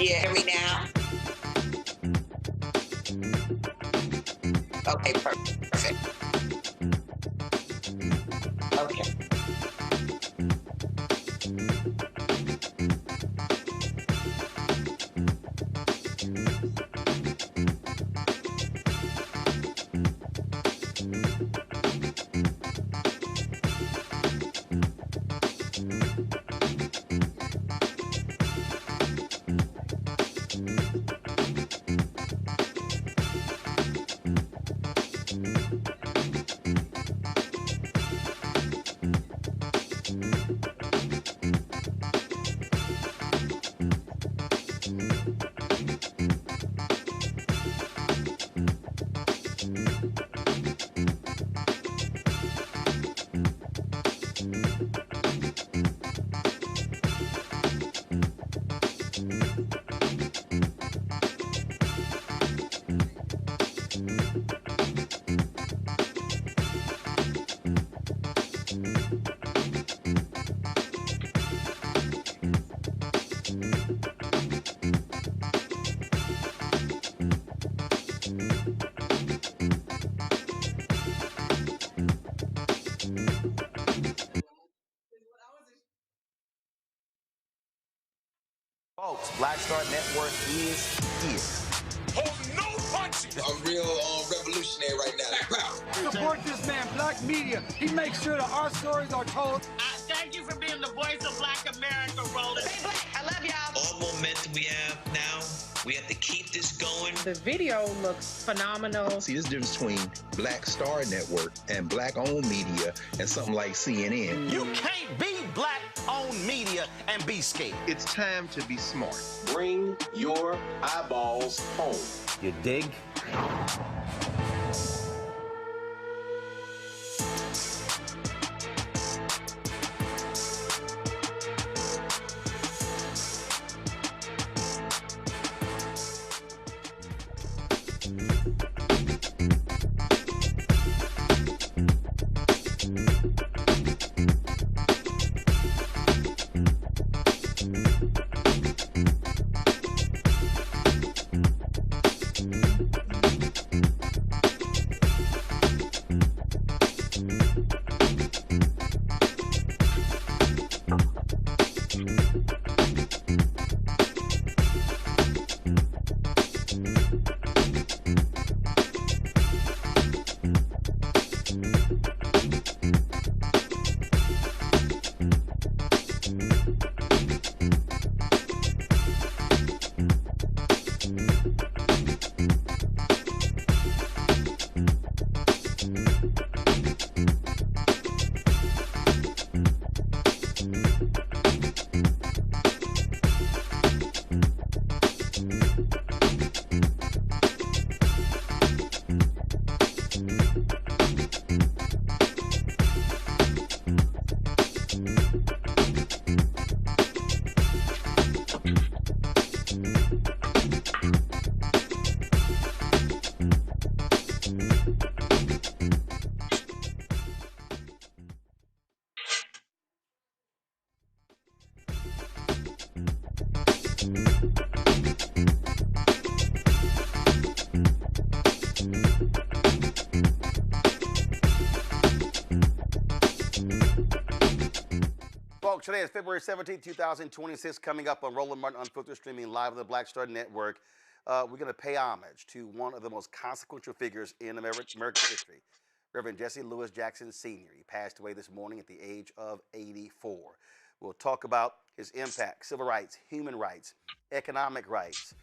You hear me now? Okay, perfect. Okay. Folks, Black Star Network is here. Hold no punches. I'm real revolutionary right now. Black power. Support this man, Black media. He makes sure that our stories are told. Thank you for being the voice of Black America, Roland. Stay black. I love y'all. All momentum we have now, we have to keep this going. The video looks phenomenal. See, this difference between Black Star Network and black-owned media and something like CNN. You can't be black-owned media and be scared. It's time to be smart. Bring your eyeballs home. You dig? Folks, today is February 17th, 2026, coming up on Roland Martin Unfiltered, streaming live on the Black Star Network. We're going to pay homage to one of the most consequential figures in American history, Reverend Jesse Jackson Sr. He passed away this morning at the age of 84. We'll talk about his impact, civil rights, human rights, economic rights,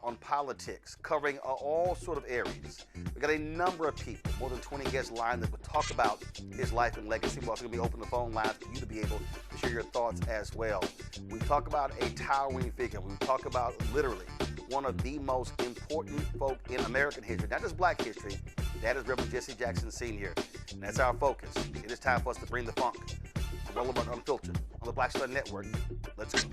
on politics, covering all sort of areas. We've got a number of people, more than 20 guests lined that will talk about his life and legacy. We're also going to be opening the phone lines for you to be able to share your thoughts as well. We talk about a towering figure. We talk about literally one of the most important folk in American history, not just black history. That is Reverend Jesse Jackson Sr. And that's our focus. It is time for us to bring the funk. Roland Martin Unfiltered on the Black Star Network. Let's go.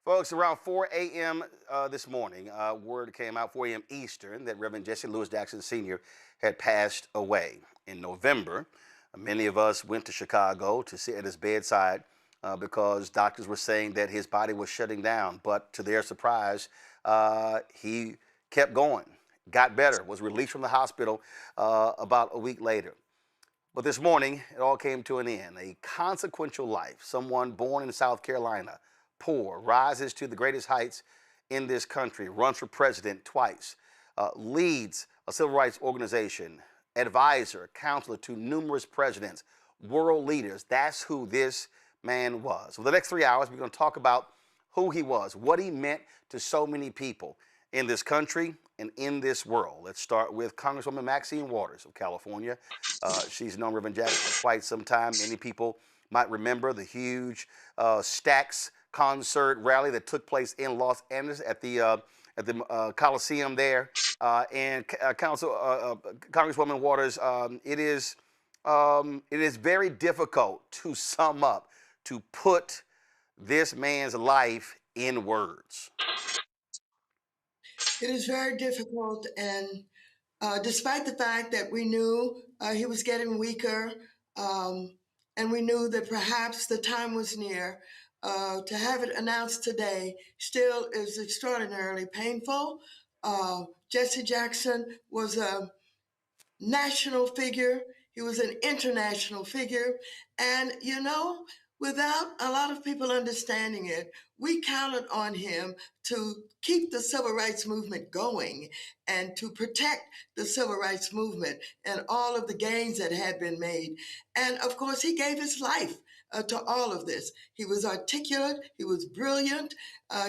Folks, around 4 a.m. This morning, word came out, 4 a.m. Eastern, that Reverend Jesse Jackson Sr. had passed away. In November, many of us went to Chicago to sit at his bedside because doctors were saying that his body was shutting down. But to their surprise, he kept going, got better, was released from the hospital about a week later. But this morning, it all came to an end. A consequential life, someone born in South Carolina, poor, rises to the greatest heights in this country, runs for president twice, leads a civil rights organization, advisor, counselor to numerous presidents, world leaders. That's who this man was. For the next 3 hours, we're going to talk about who he was, what he meant to so many people in this country and in this world. Let's start with Congresswoman Maxine Waters of California. She's known Reverend Jackson for quite some time. Many people might remember the huge stacks concert rally that took place in Los Angeles at the Coliseum there. Congresswoman Waters, it is very difficult to sum up, to put this man's life in words. It is very difficult, and despite the fact that we knew he was getting weaker, and we knew that perhaps the time was near, to have it announced today still is extraordinarily painful. Jesse Jackson was a national figure. He was an international figure. And, you know, without a lot of people understanding it, we counted on him to keep the civil rights movement going and to protect the civil rights movement and all of the gains that had been made. And of course, he gave his life to all of this. He was articulate, he was brilliant,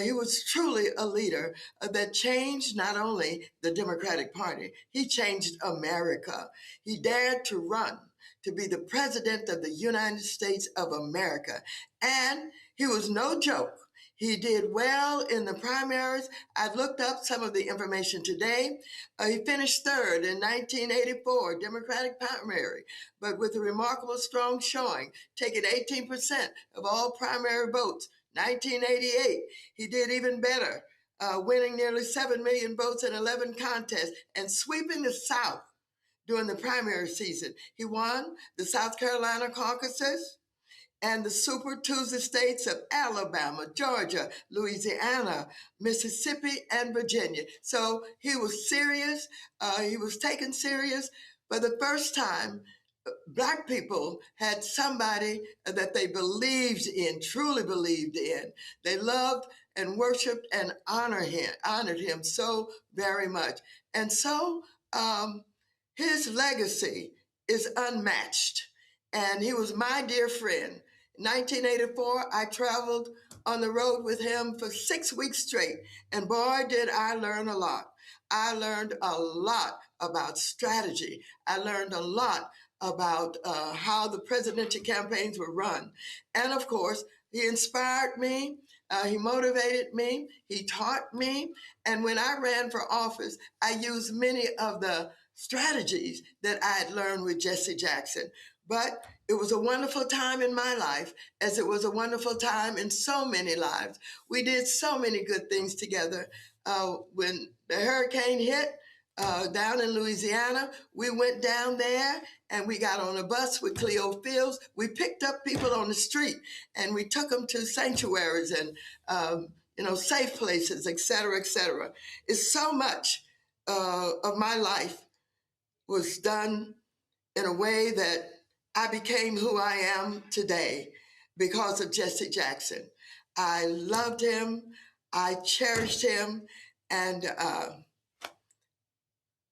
he was truly a leader that changed not only the Democratic Party, he changed America. He dared to run to be the president of the United States of America. And he was no joke. He did well in the primaries. I've looked up some of the information today. He finished third in 1984 Democratic primary, but with a remarkable strong showing, taking 18% of all primary votes. 1988, he did even better, winning nearly 7 million votes in 11 contests and sweeping the South during the primary season. He won the South Carolina caucuses and the Super Tuesday states of Alabama, Georgia, Louisiana, Mississippi, and Virginia. So he was serious. He was taken serious. For the first time, Black people had somebody that they believed in, truly believed in. They loved and worshiped and honored him so very much. And so his legacy is unmatched. And he was my dear friend. In 1984, I traveled on the road with him for 6 weeks straight. And boy, did I learn a lot. I learned a lot about strategy. I learned a lot about how the presidential campaigns were run. And of course, he inspired me. He motivated me. He taught me. And when I ran for office, I used many of the strategies that I had learned with Jesse Jackson. But it was a wonderful time in my life, as it was a wonderful time in so many lives. We did so many good things together. When the hurricane hit down in Louisiana, we went down there and we got on a bus with Cleo Fields. We picked up people on the street and we took them to sanctuaries and safe places, et cetera, et cetera. It's so much of my life was done in a way that I became who I am today because of Jesse Jackson. I loved him, I cherished him, and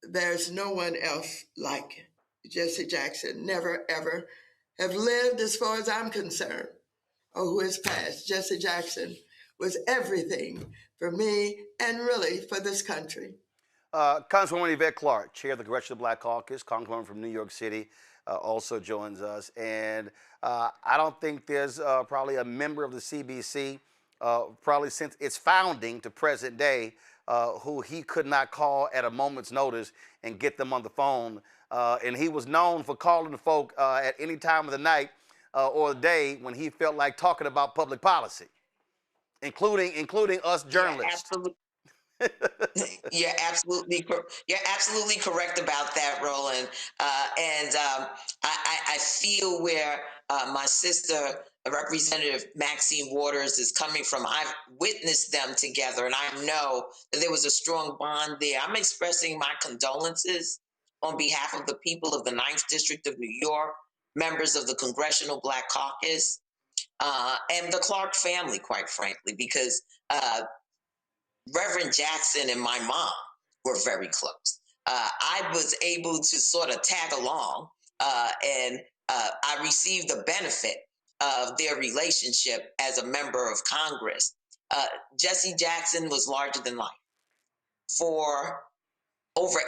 there's no one else like Jesse Jackson. Never, ever have lived, as far as I'm concerned, or who has passed. Jesse Jackson was everything for me and really for this country. Congresswoman Yvette Clark, chair of the Congressional Black Caucus, Congresswoman from New York City, also joins us. And I don't think there's probably a member of the CBC, probably since its founding to present day, who he could not call at a moment's notice and get them on the phone. And he was known for calling the folk at any time of the night or the day when he felt like talking about public policy, including us journalists. Yeah, absolutely. You're absolutely correct about that, Roland. I feel where my sister, Representative Maxine Waters, is coming from. I've witnessed them together, and I know that there was a strong bond there. I'm expressing my condolences on behalf of the people of the 9th District of New York, members of the Congressional Black Caucus, and the Clark family, quite frankly, because Reverend Jackson and my mom were very close. I was able to sort of tag along, and I received the benefit of their relationship as a member of Congress. Jesse Jackson was larger than life. For over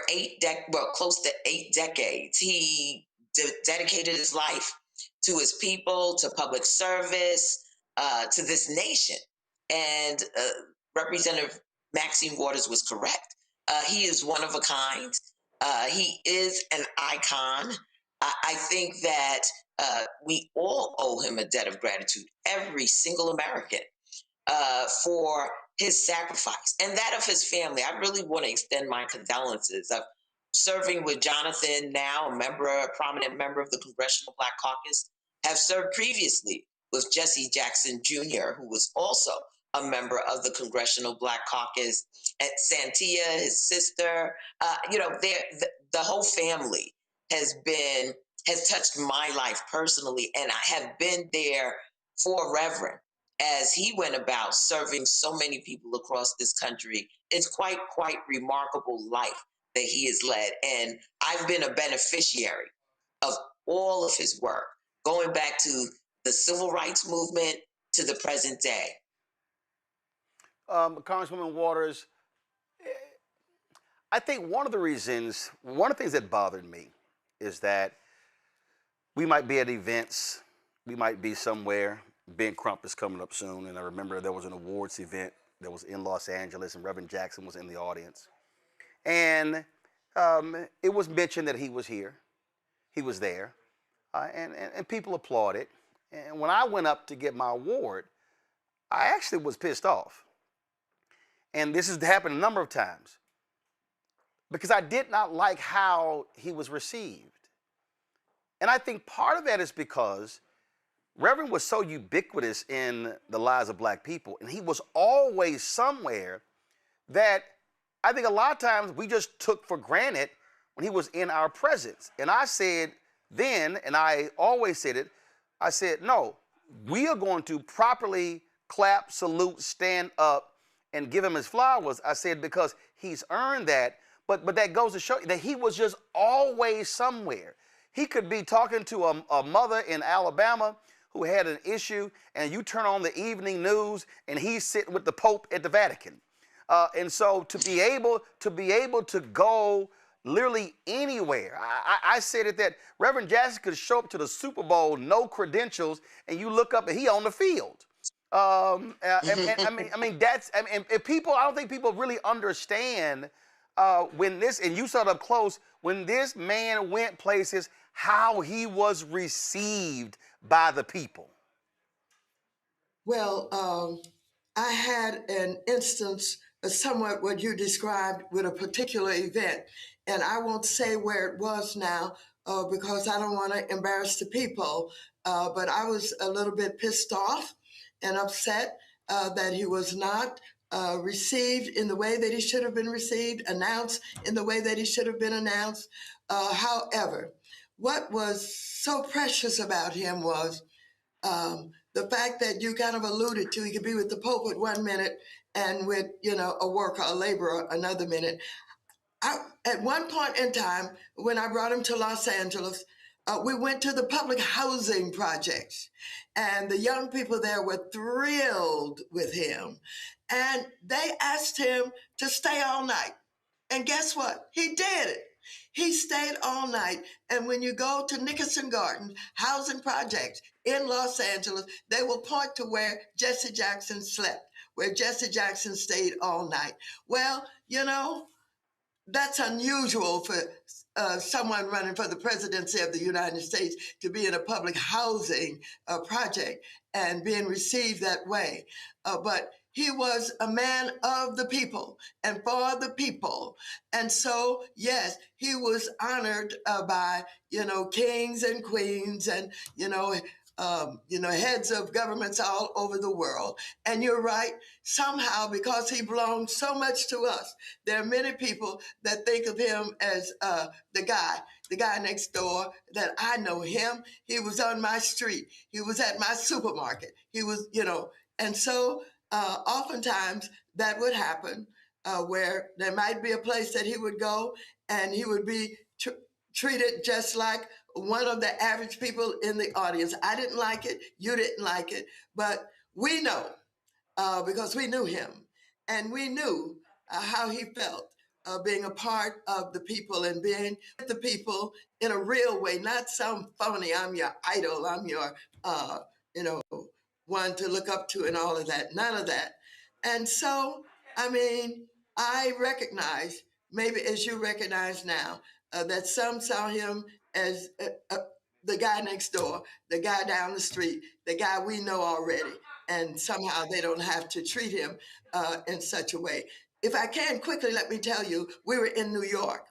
close to 8 decades, he dedicated his life to his people, to public service, to this nation. And Representative Maxine Waters was correct. He is one of a kind. He is an icon. I think that we all owe him a debt of gratitude, every single American, for his sacrifice and that of his family. I really want to extend my condolences of serving with Jonathan, now a prominent member of the Congressional Black Caucus, have served previously with Jesse Jackson Jr., who was also a member of the Congressional Black Caucus, and Santia, his sister. The whole family has touched my life personally, and I have been there for Reverend as he went about serving so many people across this country. It's quite remarkable life that he has led, and I've been a beneficiary of all of his work, going back to the civil rights movement to the present day. Congresswoman Waters, I think one of the things that bothered me is that we might be at events, we might be somewhere. Ben Crump is coming up soon, and I remember there was an awards event that was in Los Angeles, and Reverend Jackson was in the audience. And it was mentioned that he was here, he was there, and people applauded. And when I went up to get my award, I actually was pissed off. And this has happened a number of times because I did not like how he was received. And I think part of that is because Reverend was so ubiquitous in the lives of black people, and he was always somewhere that I think a lot of times we just took for granted when he was in our presence. And I said then, and I always said it, I said, no, we are going to properly clap, salute, stand up, and give him his flowers. I said, because he's earned that, but that goes to show you that he was just always somewhere. He could be talking to a mother in Alabama who had an issue, and you turn on the evening news, and he's sitting with the Pope at the Vatican. And so to be able to go literally anywhere, I said it that Reverend Jackson could show up to the Super Bowl, no credentials, and you look up and he on the field. People, I don't think people really understand when this, and you saw it up close, when this man went places, how he was received by the people. Well, I had an instance, somewhat what you described with a particular event, and I won't say where it was now because I don't want to embarrass the people, but I was a little bit pissed off and upset that he was not received in the way that he should have been received, announced in the way that he should have been announced. However, what was so precious about him was the fact that you kind of alluded to, he could be with the Pope at 1 minute and with, a worker, a laborer, another minute. At one point in time, when I brought him to Los Angeles, we went to the public housing projects, and the young people there were thrilled with him. And they asked him to stay all night. And guess what? He did it. He stayed all night. And when you go to Nickerson Garden housing projects in Los Angeles, they will point to where Jesse Jackson slept, where Jesse Jackson stayed all night. Well, that's unusual for someone running for the presidency of the United States to be in a public housing project and being received that way. But he was a man of the people and for the people. And so, yes, he was honored by, kings and queens and, heads of governments all over the world. And you're right, somehow, because he belonged so much to us, there are many people that think of him as the guy next door, that I know him. He was on my street. He was at my supermarket. He was, and so oftentimes that would happen where there might be a place that he would go and he would be treated just like one of the average people in the audience. I didn't like it. You didn't like it. But we know because we knew him and we knew how he felt being a part of the people and being with the people in a real way, not some phony, I'm your idol, I'm your, one to look up to and all of that. None of that. And so, I mean, I recognize, maybe as you recognize now, that some saw him as the guy next door, the guy down the street, the guy we know already, and somehow they don't have to treat him in such a way. If I can quickly, let me tell you, we were in New York.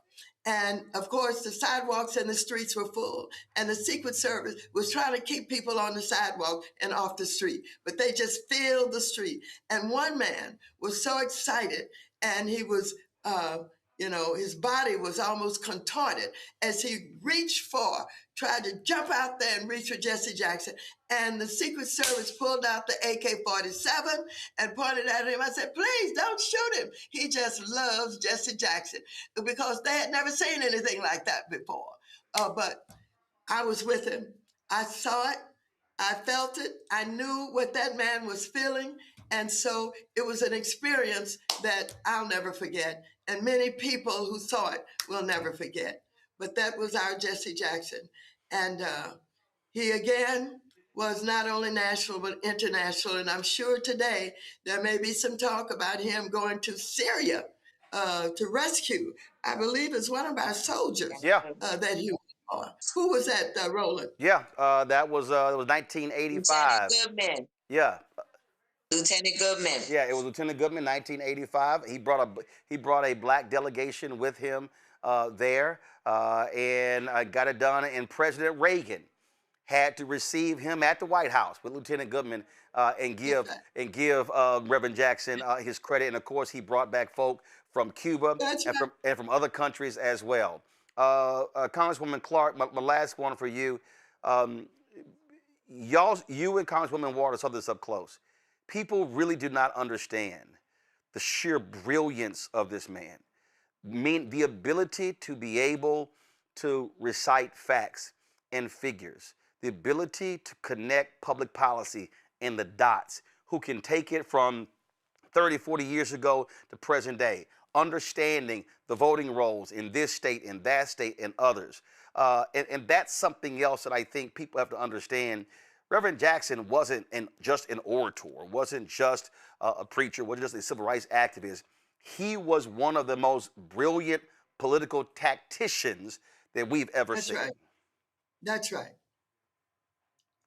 And of course, the sidewalks and the streets were full. And the Secret Service was trying to keep people on the sidewalk and off the street, but they just filled the street. And one man was so excited, and he was, his body was almost contorted as he tried to jump out there and reach for Jesse Jackson. And the Secret Service pulled out the AK-47 and pointed at him. I said, please don't shoot him. He just loves Jesse Jackson, because they had never seen anything like that before. But I was with him. I saw it. I felt it. I knew what that man was feeling. And so it was an experience that I'll never forget. And many people who saw it will never forget. But that was our Jesse Jackson. And he, again, was not only national, but international. And I'm sure today there may be some talk about him going to Syria to rescue, I believe it's one of our soldiers that he was on. Who was that, Roland? Yeah, that was 1985. Lieutenant Goodman. Yeah. Lieutenant Goodman. Yeah, it was Lieutenant Goodman, 1985. He brought a black delegation with him there, and got it done. And President Reagan had to receive him at the White House with Lieutenant Goodman and give Reverend Jackson his credit. And of course, he brought back folk from Cuba and from other countries as well. Congresswoman Clark, my last one for you. You and Congresswoman Waters saw this up close. People really do not understand the sheer brilliance of this man. The ability to be able to recite facts and figures, the ability to connect public policy in the dots, who can take it from 30, 40 years ago to present day, understanding the voting rolls in this state, in that state, and others. And that's something else that I think people have to understand. Reverend Jackson wasn't just an orator, wasn't just a preacher, wasn't just a civil rights activist. He was one of the most brilliant political tacticians that we've ever seen. Right. That's right.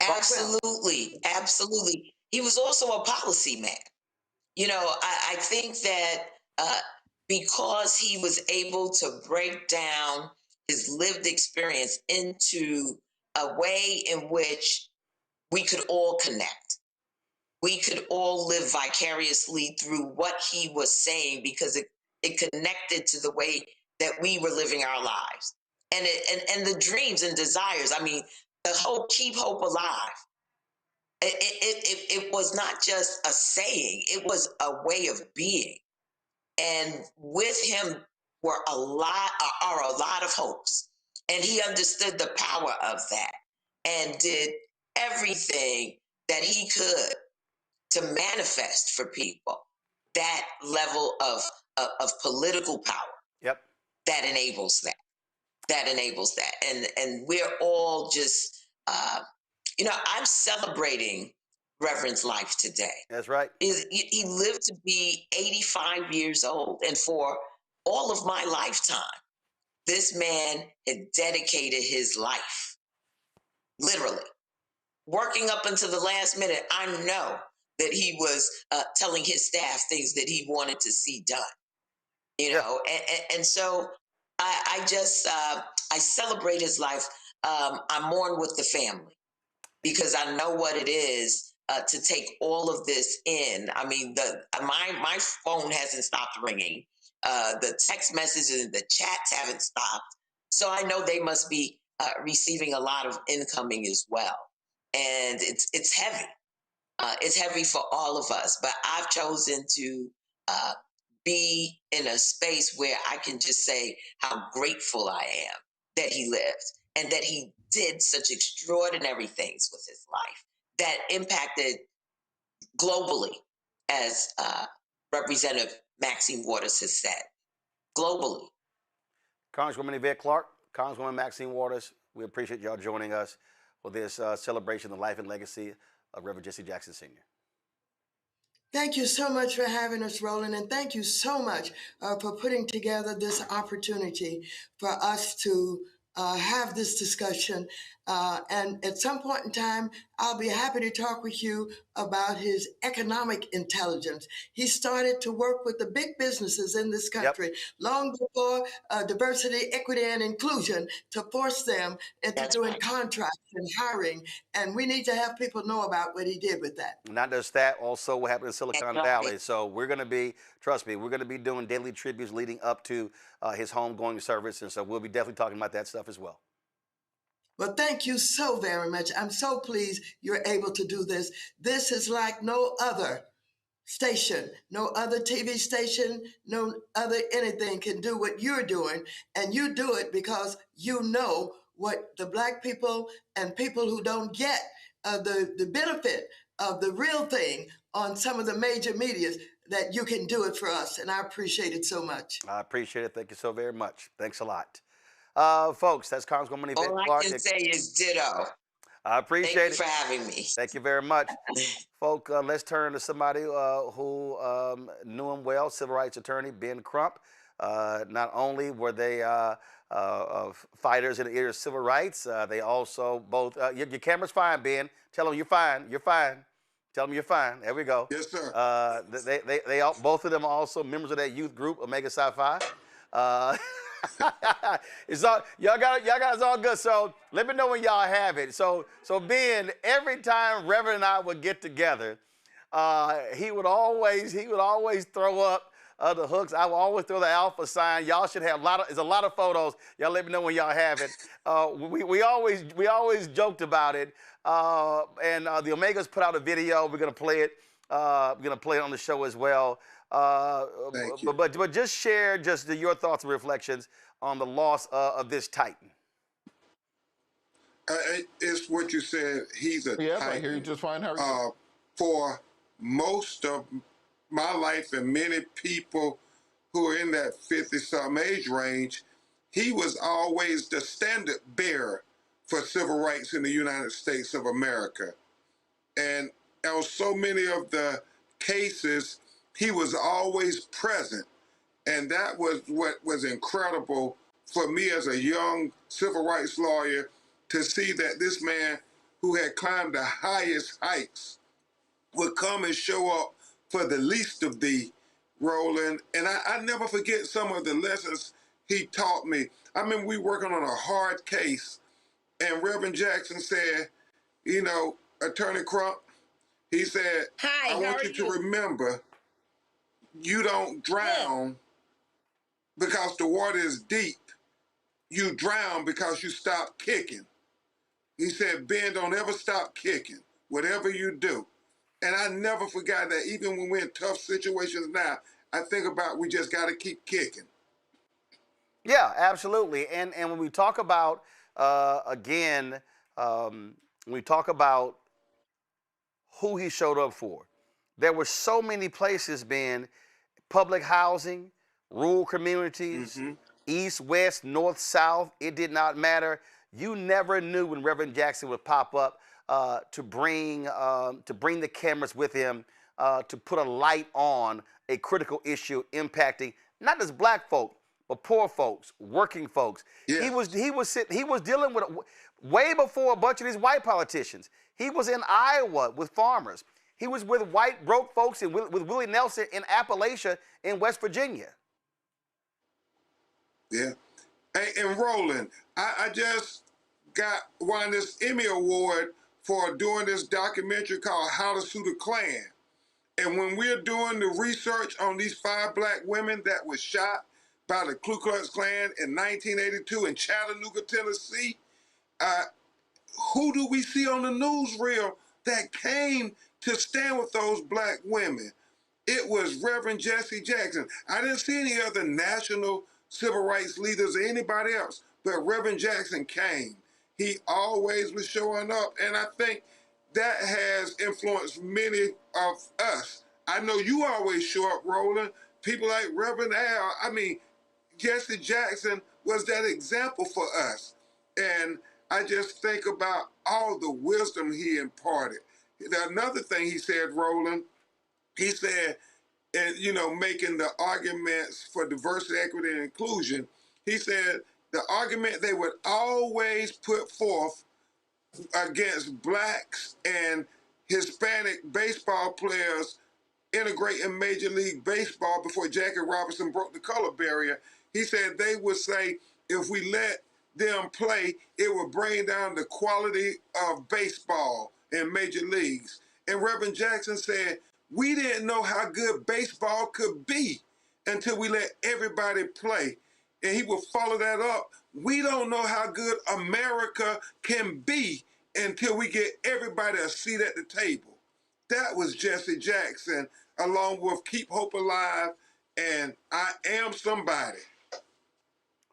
Absolutely. Absolutely. He was also a policy man. You know, I think that because he was able to break down his lived experience into a way in which we could all connect. We could all live vicariously through what he was saying, because it connected to the way that we were living our lives. And the dreams and desires. I mean, the whole keep hope alive. It was not just a saying, it was a way of being. And with him are a lot of hopes. And he understood the power of that and did everything that he could to manifest for people that level of political power. Yep. That enables that. That enables that. And we're all just, I'm celebrating Reverend's life today. That's right. He lived to be 85 years old. And for all of my lifetime, this man had dedicated his life, literally, working up until the last minute. I know that he was telling his staff things that he wanted to see done, and so I just celebrate his life. I mourn with the family, because I know what it is to take all of this in. I mean, my phone hasn't stopped ringing. The text messages and the chats haven't stopped. So I know they must be receiving a lot of incoming as well. And it's heavy. It's heavy for all of us. But I've chosen to be in a space where I can just say how grateful I am that he lived and that he did such extraordinary things with his life that impacted globally, as Representative Maxine Waters has said, globally. Congresswoman Yvette Clark, Congresswoman Maxine Waters, we appreciate y'all joining us for this celebration of the life and legacy of Reverend Jesse Jackson Sr. Thank you so much for having us, Roland, and thank you so much for putting together this opportunity for us to have this discussion. And at some point in time, I'll be happy to talk with you about his economic intelligence. He started to work with the big businesses in this country long before diversity, equity, and inclusion to force them into doing contracts and hiring. And we need to have people know about what he did with that. Not just that, also what happened in Silicon Valley. So we're going to be, trust me, we're going to be doing daily tributes leading up to his homegoing service. And so we'll be definitely talking about that stuff as well. Well, thank you so very much. I'm so pleased you're able to do this. This is like no other station, no other TV station, no other anything can do what you're doing. And you do it because you know what the Black people and people who don't get the benefit of the real thing on some of the major medias, that you can do it for us. And I appreciate it so much. I appreciate it. Thank you so very much. Thanks a lot. Folks, that's Congresswoman Yvette Clark. All I can say is ditto. I appreciate it. Thank you for having me. Thank you very much. Folk, let's turn to somebody who knew him well, civil rights attorney Ben Crump. Not only were they fighters in the area of civil rights, they also both, your camera's fine, Ben. Tell them you're fine, you're fine. Tell them you're fine. There we go. Yes, sir. They all, both of them are also members of that youth group, Omega Psi Phi. It's all y'all got it's all good. So let me know when y'all have it. So Ben, every time Reverend and I would get together, he would always throw up the hooks. I would always throw the alpha sign. Y'all should have there's a lot of photos. Y'all let me know when y'all have it. We always joked about it. And the Omegas put out a video. We're gonna play it. We're gonna play it on the show as well. But just share your thoughts and reflections on the loss of this Titan. It's what you said. He's a Titan. I hear you just fine. How are you? For most of my life and many people who are in that 50-something age range, he was always the standard bearer for civil rights in the United States of America. And on so many of the cases, he was always present. And that was what was incredible for me as a young civil rights lawyer, to see that this man who had climbed the highest heights would come and show up for the least of thee, Roland. And I never forget some of the lessons he taught me. I mean, we working on a hard case, and Reverend Jackson said, you know, Attorney Crump, he said, I want you to remember, you don't drown because the water is deep. You drown because you stop kicking. He said, Ben, don't ever stop kicking, whatever you do. And I never forgot that. Even when we're in tough situations now, I think about we just got to keep kicking. Yeah, absolutely. And when we talk about, when we talk about who he showed up for, there were so many places, Ben, public housing, rural communities, east, west, north, south, it did not matter. You never knew when Reverend Jackson would pop up to bring the cameras with him to put a light on a critical issue impacting not just Black folk, but poor folks, working folks. Yeah. He was dealing with way before a bunch of these white politicians. He was in Iowa with farmers. He was with white broke folks and with Willie Nelson in Appalachia in West Virginia. Yeah. And Roland, I just won this Emmy Award for doing this documentary called How to Sue the Klan. And when we're doing the research on these 5 Black women that were shot by the Ku Klux Klan in 1982 in Chattanooga, Tennessee, who do we see on the newsreel that came to stand with those Black women? It was Reverend Jesse Jackson. I didn't see any other national civil rights leaders or anybody else, but Reverend Jackson came. He always was showing up, and I think that has influenced many of us. I know you always show up, Roland. People like Reverend Al, I mean, Jesse Jackson was that example for us. And I just think about all the wisdom he imparted. Another thing he said, Roland, he said, and making the arguments for diversity, equity, and inclusion, he said the argument they would always put forth against blacks and Hispanic baseball players integrating Major League Baseball before Jackie Robinson broke the color barrier. He said they would say if we let them play, it would bring down the quality of baseball in major leagues. And Reverend Jackson said, we didn't know how good baseball could be until we let everybody play. And he would follow that up. We don't know how good America can be until we get everybody a seat at the table. That was Jesse Jackson, along with Keep Hope Alive and I Am Somebody.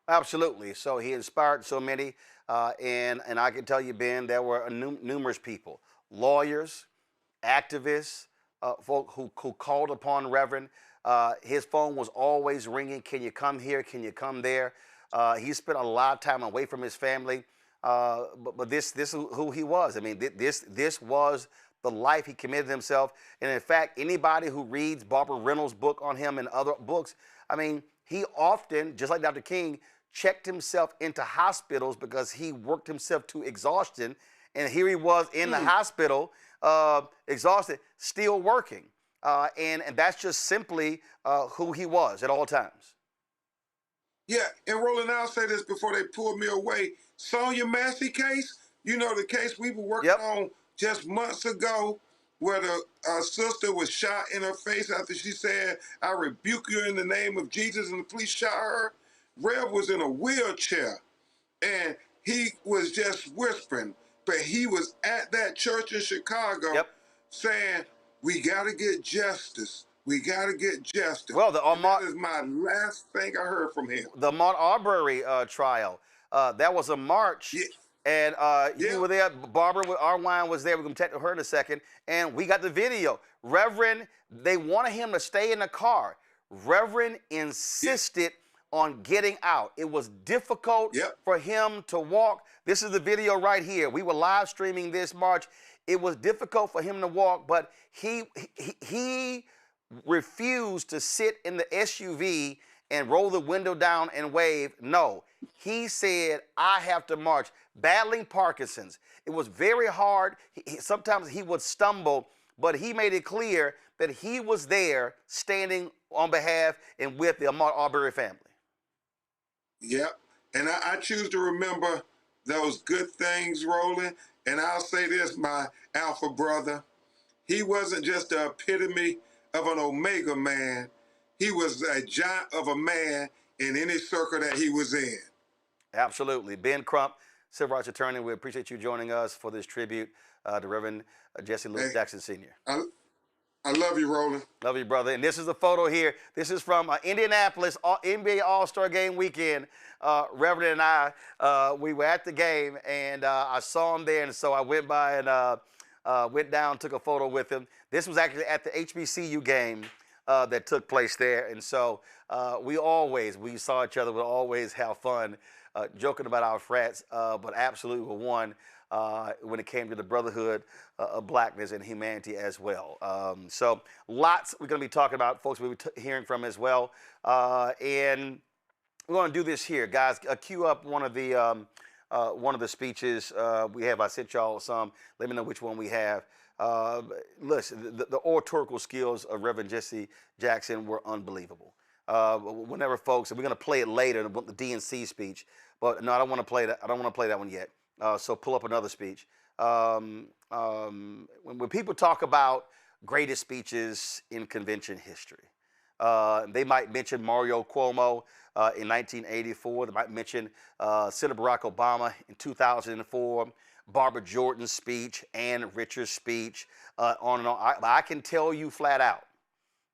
Absolutely. So he inspired so many. And I can tell you, Ben, there were numerous people, lawyers, activists, folk who called upon Reverend. His phone was always ringing. Can you come here? Can you come there? He spent a lot of time away from his family. But this is who he was. I mean, this was the life he committed himself. And in fact, anybody who reads Barbara Reynolds' book on him and other books, I mean, he often, just like Dr. King, checked himself into hospitals because he worked himself to exhaustion. And here he was in the hospital, exhausted, still working. And that's just simply who he was at all times. Yeah, and Roland, I'll say this before they pull me away. Sonia Massey case, the case we were working on just months ago, where the sister was shot in her face after she said, I rebuke you in the name of Jesus, and the police shot her. Rev was in a wheelchair, and he was just whispering, but he was at that church in Chicago saying, we got to get justice. We got to get justice. Well, that is my last thing I heard from him. The Ahmaud Arbery trial, that was a march. Yeah. And you were there. Barbara Arwine was there. We're going to take her in a second. And we got the video. Reverend, they wanted him to stay in the car. Reverend insisted on getting out. It was difficult for him to walk. This is the video right here. We were live streaming this march. It was difficult for him to walk, but he refused to sit in the SUV and roll the window down and wave. No, he said, I have to march. Battling Parkinson's. It was very hard. Sometimes he would stumble, but he made it clear that he was there standing on behalf and with the Ahmaud Arbery family. Yep. And I choose to remember those good things, Roland. And I'll say this, my alpha brother. He wasn't just the epitome of an Omega man. He was a giant of a man in any circle that he was in. Absolutely. Ben Crump, civil rights attorney, we appreciate you joining us for this tribute to Reverend Jesse Jackson Sr. I love you, Roland. Love you, brother. And this is the photo here. This is from Indianapolis NBA All-Star Game weekend. Reverend and I, we were at the game, and I saw him there, and so I went by and went down, took a photo with him. This was actually at the HBCU game that took place there, and so we saw each other, we always have fun joking about our frats, but absolutely were one when it came to the brotherhood of blackness and humanity as well. So lots we're going to be talking about, folks we'll be hearing from as well. And we're going to do this here, guys. Cue up one of the speeches we have. I sent y'all some. Let me know which one we have. Listen, the oratorical skills of Reverend Jesse Jackson were unbelievable. Whenever folks, and we're going to play it later, the DNC speech, but no, I don't want to play that. I don't want to play that one yet. So pull up another speech. When people talk about greatest speeches in convention history, they might mention Mario Cuomo in 1984. They might mention Senator Barack Obama in 2004. Barbara Jordan's speech, Ann Richards' speech, on and on. I can tell you flat out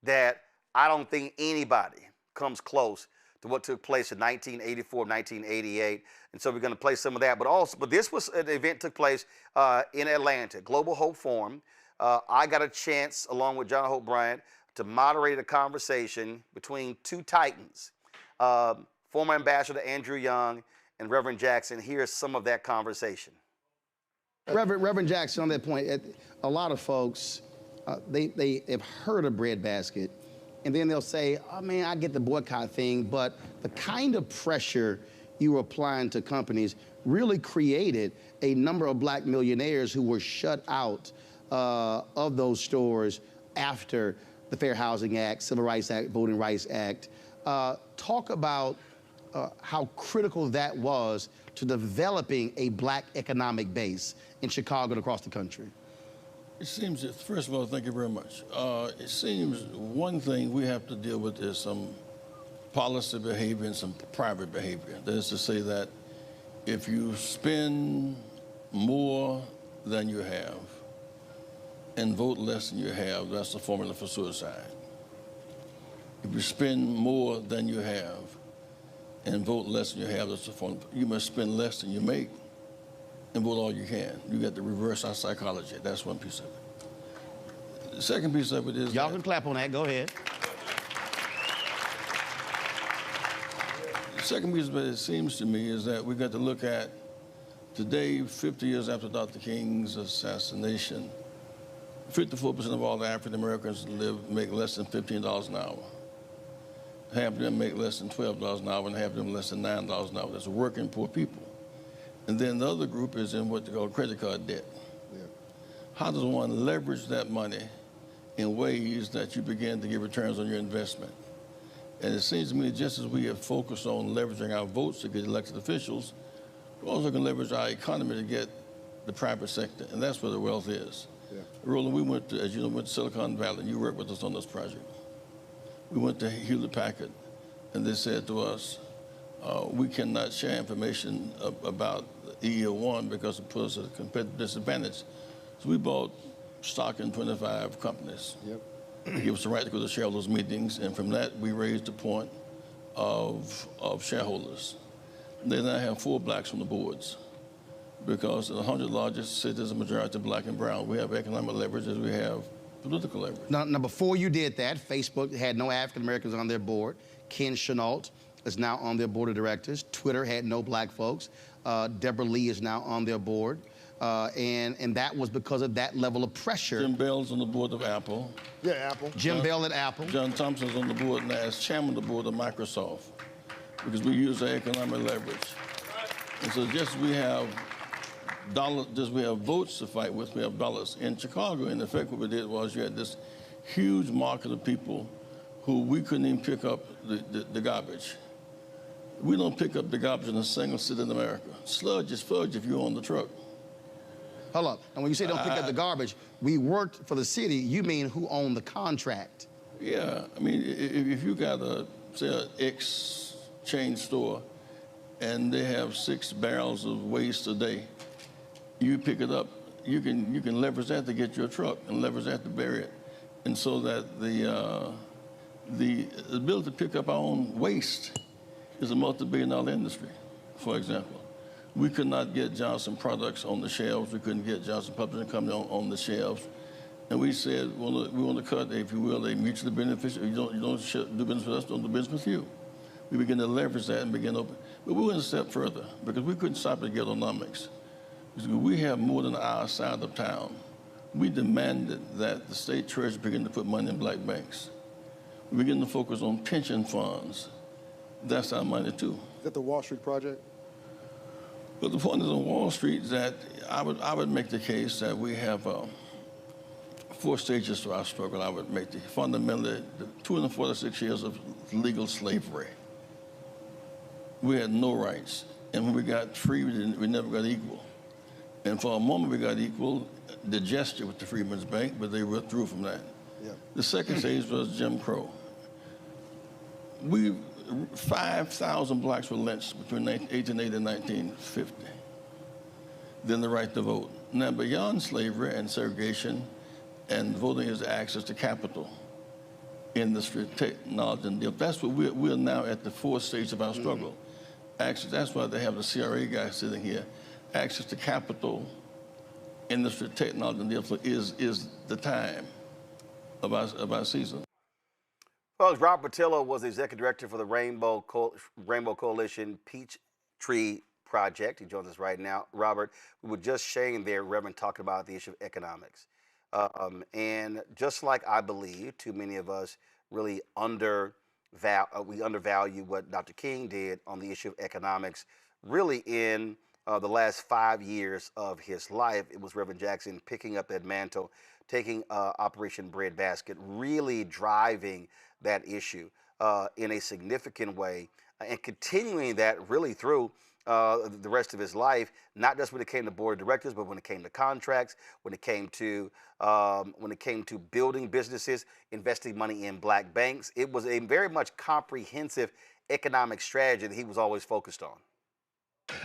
that I don't think anybody comes close to what took place in 1984, 1988. And so we're going to play some of that. But this was an event took place in Atlanta, Global Hope Forum. I got a chance, along with John Hope Bryant, to moderate a conversation between two titans, former Ambassador Andrew Young and Reverend Jackson. Here's some of that conversation. Reverend Jackson, on that point, a lot of folks they have heard of breadbasket, and then they'll say, oh man, I get the boycott thing, but the kind of pressure you were applying to companies really created a number of black millionaires who were shut out of those stores after the Fair Housing Act, Civil Rights Act, Voting Rights Act. Talk about how critical that was to developing a black economic base in Chicago and across the country. It seems that, first of all, thank you very much. It seems one thing we have to deal with is some policy behavior and some private behavior. That is to say that if you spend more than you have and vote less than you have, that's the formula for suicide. If you spend more than you have and vote less than you have, that's the formula. You must spend less than you make and vote all you can. You got to reverse our psychology. That's one piece of it. The second piece of it is... Y'all can clap on that. Go ahead. The second piece of it seems to me is that we got to look at today, 50 years after Dr. King's assassination, 54% of all the African Americans make less than $15 an hour. Half of them make less than $12 an hour, and half of them less than $9 an hour. That's working poor people. And then the other group is in what they call credit card debt. Yeah. How does one leverage that money in ways that you begin to get returns on your investment? And it seems to me just as we have focused on leveraging our votes to get elected officials, we also can leverage our economy to get the private sector, and that's where the wealth is. Yeah. Roland, we went to, as you know, went to Silicon Valley, and you worked with us on this project. We went to Hewlett-Packard, and they said to us, we cannot share information about EEO1 because it puts us at a competitive disadvantage. So we bought stock in 25 companies. Yep. Give us the right to go to shareholders' meetings, and from that, we raised the point of shareholders. They now have 4 blacks on the boards because the 100 largest cities are majority black and brown. We have economic leverage as we have political leverage. Now, before you did that, Facebook had no African Americans on their board. Ken Chenault is now on their board of directors. Twitter had no black folks. Deborah Lee is now on their board. And that was because of that level of pressure. Jim Bell's on the board of Apple. Yeah, Apple. Jim Bell at Apple. John Thompson's on the board now as chairman of the board of Microsoft because we use our economic leverage. And so just we have votes to fight with, we have dollars. In Chicago, in effect, what we did was you had this huge market of people who we couldn't even pick up the garbage. We don't pick up the garbage in a single city in America. Sludge is fudge if you're on the truck. Hold up. And when you say don't pick up the garbage, we worked for the city, you mean who owned the contract? Yeah, I mean, if you got say, an X chain store and they have 6 barrels of waste a day, you pick it up, you can leverage that to get your truck and leverage that to bury it. And so that the ability to pick up our own waste is a multi-billion-dollar industry, for example. We could not get Johnson products on the shelves. We couldn't get Johnson Publishing Company on the shelves. And we said, we want to cut, if you will, a mutually beneficial, you don't do business with us, don't do business with you. We began to leverage that and begin to open. But we went a step further because we couldn't stop at ghettonomics. We have more than our side of town. We demanded that the state treasury begin to put money in black banks. We began to focus on pension funds. That's our money too. Is that the Wall Street project? But the point is on Wall Street that I would make the case that we have 4 stages to our struggle. I would make fundamentally the 246 years of legal slavery. We had no rights. And when we got free, we never got equal. And for a moment we got equal, the gesture with the Freedmen's Bank, but they withdrew from that. Yeah. The second stage was Jim Crow. 5,000 blacks were lynched between 1880 and 1950. Then the right to vote. Now, beyond slavery and segregation and voting is access to capital, industry, technology, and deal. That's what we're now at the 4th stage of our struggle. Access, that's why they have the CRA guy sitting here. Access to capital, industry, technology, and deal is the time of our season. Well, Robert Patillo was the executive director for the Rainbow Coalition Peachtree Project. He joins us right now. Robert, we were just sharing there, Reverend, talking about the issue of economics. And just like I believe, too many of us really we undervalue what Dr. King did on the issue of economics. Really, in the last 5 years of his life, it was Reverend Jackson picking up that mantle, taking Operation Breadbasket, really driving that issue in a significant way, and continuing that really through the rest of his life, not just when it came to board of directors, but when it came to contracts, when it came to building businesses, investing money in black banks. It was a very much comprehensive economic strategy that he was always focused on.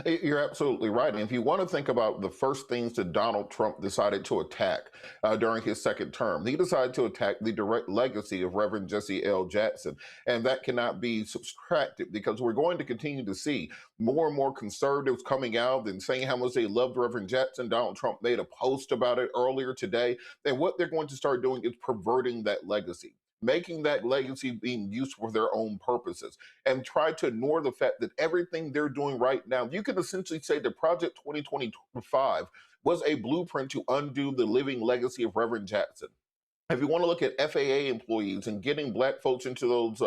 You're absolutely right. And if you want to think about the first things that Donald Trump decided to attack during his second term, he decided to attack the direct legacy of Reverend Jesse L. Jackson. And that cannot be subtracted, because we're going to continue to see more and more conservatives coming out and saying how much they loved Reverend Jackson. Donald Trump made a post about it earlier today. And what they're going to start doing is perverting that legacy, making that legacy being used for their own purposes, and try to ignore the fact that everything they're doing right now, you can essentially say that Project 2025 was a blueprint to undo the living legacy of Reverend Jackson. If you want to look at FAA employees and getting black folks into those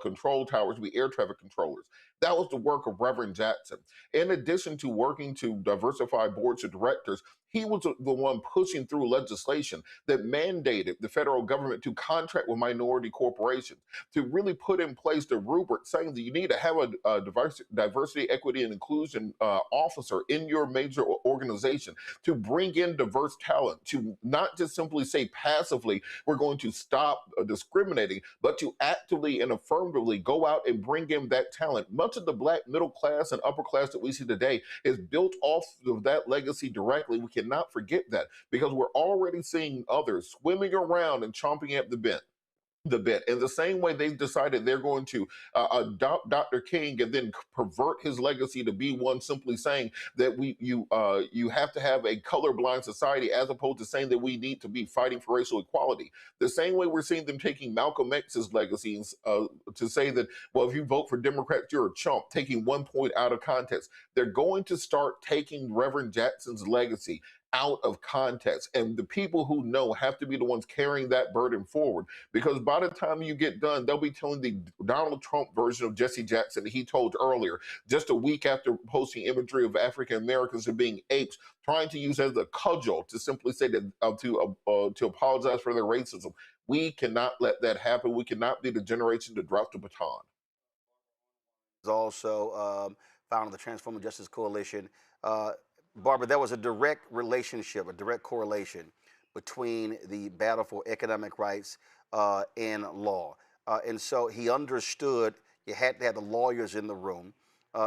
control towers to be air traffic controllers, that was the work of Reverend Jackson. In addition to working to diversify boards of directors, he was the one pushing through legislation that mandated the federal government to contract with minority corporations, to really put in place the rubric saying that you need to have a diversity, equity, and inclusion officer in your major organization, to bring in diverse talent, to not just simply say passively, we're going to stop discriminating, but to actively and affirmatively go out and bring in that talent. Much of the black middle class and upper class that we see today is built off of that legacy directly. We cannot forget that, because we're already seeing others swimming around and chomping at the bit. In the same way they decided they're going to adopt Dr. King and then pervert his legacy to be one simply saying that you have to have a colorblind society, as opposed to saying that we need to be fighting for racial equality. The same way we're seeing them taking Malcolm X's legacy to say that, well, if you vote for Democrats, you're a chump, taking one point out of context. They're going to start taking Reverend Jackson's legacy out of context, and the people who know have to be the ones carrying that burden forward, because by the time you get done, they'll be telling the Donald Trump version of Jesse Jackson that he told earlier, just a week after posting imagery of African Americans as being apes, trying to use as a cudgel to simply say that to apologize for their racism. We cannot let that happen. We cannot be the generation that drops the baton. Also found in the Transforming Justice Coalition. Barbara, there was a direct relationship, a direct correlation between the battle for economic rights and law. And so he understood you had to have the lawyers in the room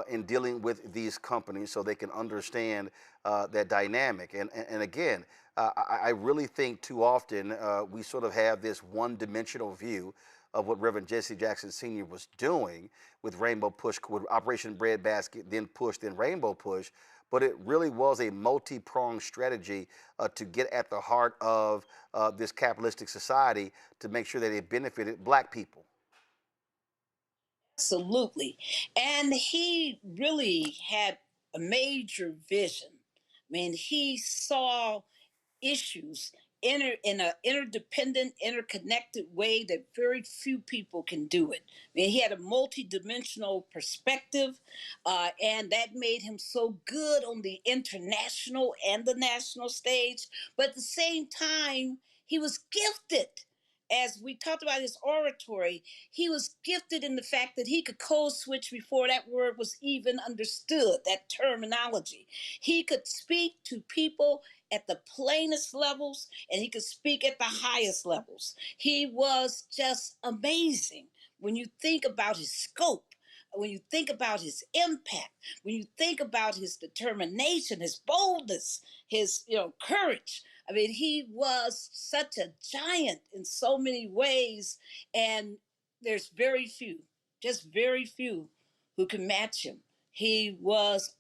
in dealing with these companies so they can understand that dynamic. And again, I really think too often we sort of have this one-dimensional view of what Reverend Jesse Jackson Sr. was doing with Rainbow Push, with Operation Breadbasket, then Push, then Rainbow Push. But it really was a multi-pronged strategy to get at the heart of this capitalistic society to make sure that it benefited black people. Absolutely. And he really had a major vision. I mean, he saw issues in an interdependent, interconnected way that very few people can do it. I mean, he had a multidimensional perspective, and that made him so good on the international and the national stage. But at the same time, he was gifted. As we talked about his oratory, he was gifted in the fact that he could code switch before that word was even understood, that terminology. He could speak to people at the plainest levels, and he could speak at the highest levels. He was just amazing when you think about his scope, when you think about his impact, when you think about his determination, his boldness, his courage. I mean, he was such a giant in so many ways, and there's very few, just very few, who can match him. He was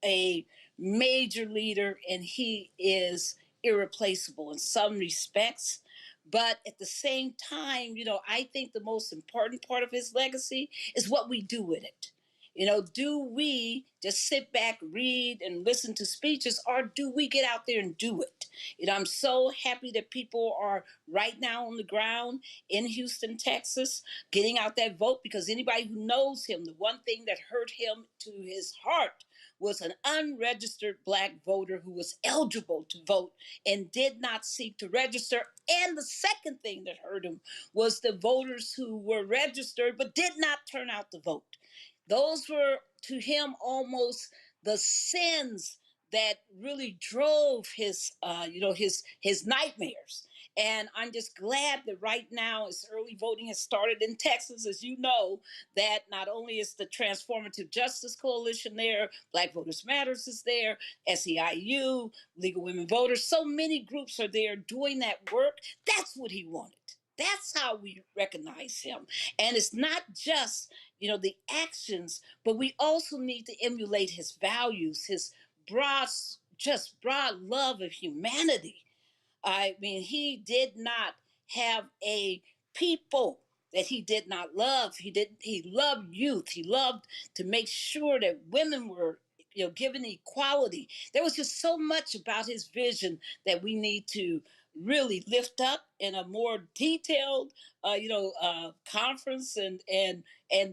a major leader, and he is irreplaceable in some respects. But at the same time, I think the most important part of his legacy is what we do with it. You know, do we just sit back, read, and listen to speeches, or do we get out there and do it? You know, I'm so happy that people are right now on the ground in Houston, Texas, getting out that vote, because anybody who knows him, the one thing that hurt him to his heart was an unregistered Black voter who was eligible to vote and did not seek to register. And the second thing that hurt him was the voters who were registered but did not turn out to vote. Those were to him almost the sins that really drove his, his nightmares. And I'm just glad that right now, as early voting has started in Texas, as you know, that not only is the Transformative Justice Coalition there, Black Voters Matters is there, SEIU, Legal Women Voters, so many groups are there doing that work. That's what he wanted. That's how we recognize him. And it's not just, the actions, but we also need to emulate his values, his broad love of humanity. I mean, he did not have a people that he did not love. He loved youth. He loved to make sure that women were, given equality. There was just so much about his vision that we need to really lift up in a more detailed, conference and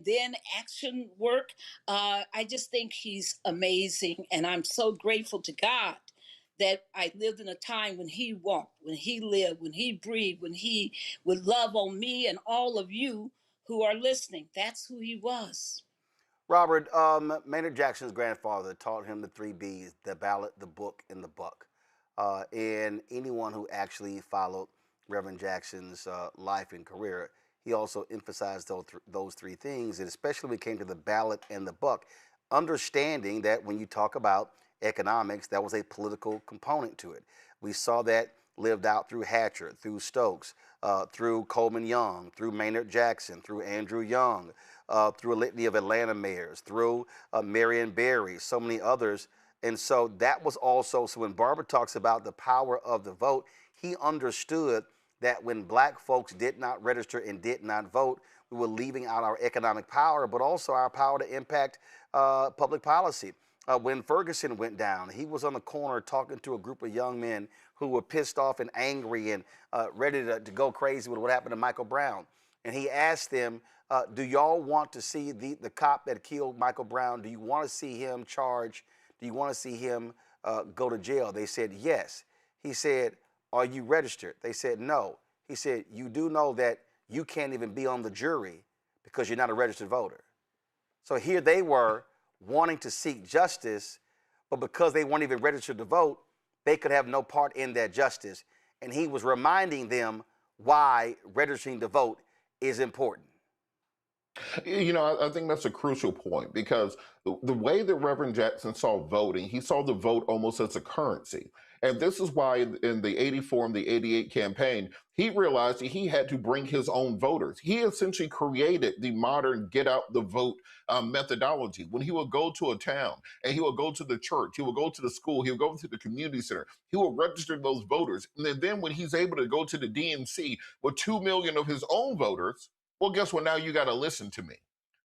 then action work. I just think he's amazing, and I'm so grateful to God that I lived in a time when he walked, when he lived, when he breathed, when he would love on me and all of you who are listening. That's who he was. Robert, Maynard Jackson's grandfather taught him the 3 B's: the ballot, the book, and the buck. And anyone who actually followed Reverend Jackson's life and career, he also emphasized those 3 things, and especially when it came to the ballot and the buck, understanding that when you talk about economics, that was a political component to it. We saw that lived out through Hatcher, through Stokes, through Coleman Young, through Maynard Jackson, through Andrew Young, through a litany of Atlanta mayors, through Marion Barry, so many others. And so that was also, so when Barbara talks about the power of the vote, he understood that when Black folks did not register and did not vote, we were leaving out our economic power, but also our power to impact public policy. When Ferguson went down, he was on the corner talking to a group of young men who were pissed off and angry and ready to go crazy with what happened to Michael Brown. And he asked them, do y'all want to see the cop that killed Michael Brown? Do you want to see him charged? Do you want to see him go to jail? They said, yes. He said, are you registered? They said, no. He said, you do know that you can't even be on the jury because you're not a registered voter. So here they were, wanting to seek justice, but because they weren't even registered to vote, they could have no part in that justice. And he was reminding them why registering to vote is important. I think that's a crucial point, because the way that Reverend Jackson saw voting, he saw the vote almost as a currency. And this is why in the 84 and the 88 campaign, he realized that he had to bring his own voters. He essentially created the modern get out the vote methodology. When he would go to a town and he would go to the church, he would go to the school, he would go to the community center, he would register those voters. And then when he's able to go to the DNC with 2 million of his own voters, well, guess what? Now you got to listen to me.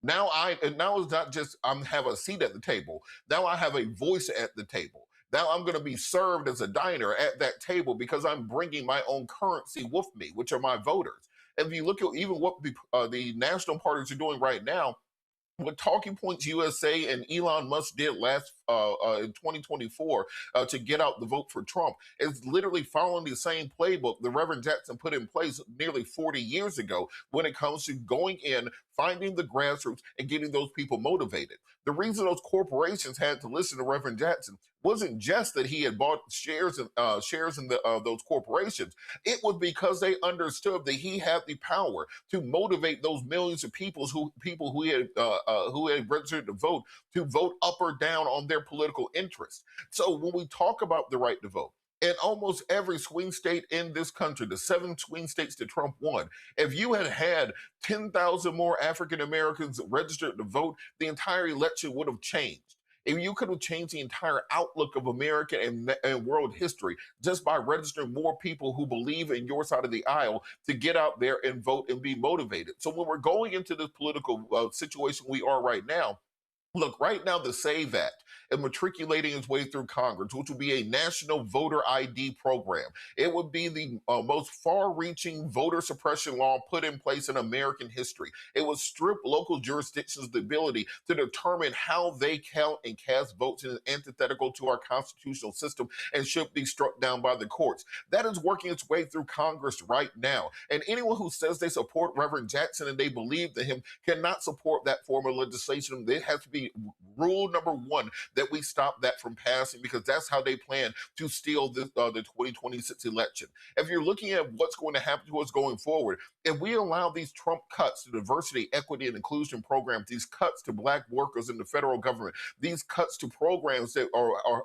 Now it's not just have a seat at the table. Now I have a voice at the table. Now I'm going to be served as a diner at that table because I'm bringing my own currency with me, which are my voters. And if you look at even what the national parties are doing right now, what Talking Points USA and Elon Musk did last in 2024 to get out the vote for Trump is literally following the same playbook the Reverend Jackson put in place nearly 40 years ago when it comes to going in, finding the grassroots, and getting those people motivated. The reason those corporations had to listen to Reverend Jackson wasn't just that he had bought shares in those corporations. It was because they understood that he had the power to motivate those millions of people who had registered to vote up or down on their political interests. So when we talk about the right to vote, in almost every swing state in this country, the 7 swing states that Trump won, if you had 10,000 more African Americans registered to vote, the entire election would have changed. If you could have changed the entire outlook of American and world history just by registering more people who believe in your side of the aisle to get out there and vote and be motivated. So when we're going into this political situation we are right now, Look, right now, the SAVE Act is matriculating its way through Congress, which will be a national voter ID program. It would be the most far-reaching voter suppression law put in place in American history. It would strip local jurisdictions the ability to determine how they count and cast votes and is antithetical to our constitutional system and should be struck down by the courts. That is working its way through Congress right now. And anyone who says they support Reverend Jackson and they believe in him cannot support that form of legislation. It has to be rule number one that we stop that from passing, because that's how they plan to steal the 2026 election. If you're looking at what's going to happen to us going forward, if we allow these Trump cuts to diversity, equity, and inclusion programs, these cuts to Black workers in the federal government, these cuts to programs that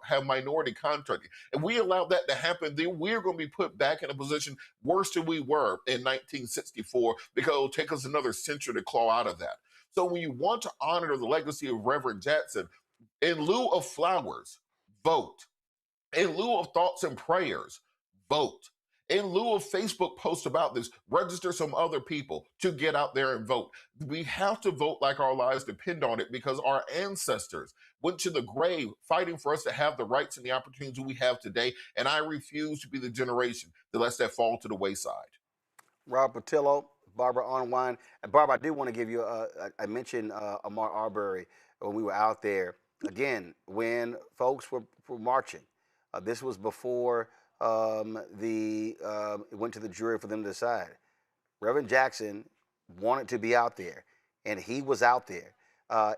have minority contracting, if we allow that to happen, then we're going to be put back in a position worse than we were in 1964, because it'll take us another century to claw out of that. So when you want to honor the legacy of Reverend Jackson, in lieu of flowers, vote. In lieu of thoughts and prayers, vote. In lieu of Facebook posts about this, register some other people to get out there and vote. We have to vote like our lives depend on it, because our ancestors went to the grave fighting for us to have the rights and the opportunities we have today, and I refuse to be the generation that lets that fall to the wayside. Rob Patillo, Barbara Arwine. And Barbara, I do want to give you, I mentioned Ahmaud Arbery when we were out there. Again, when folks were marching, this was before it went to the jury for them to decide. Reverend Jackson wanted to be out there, and he was out there,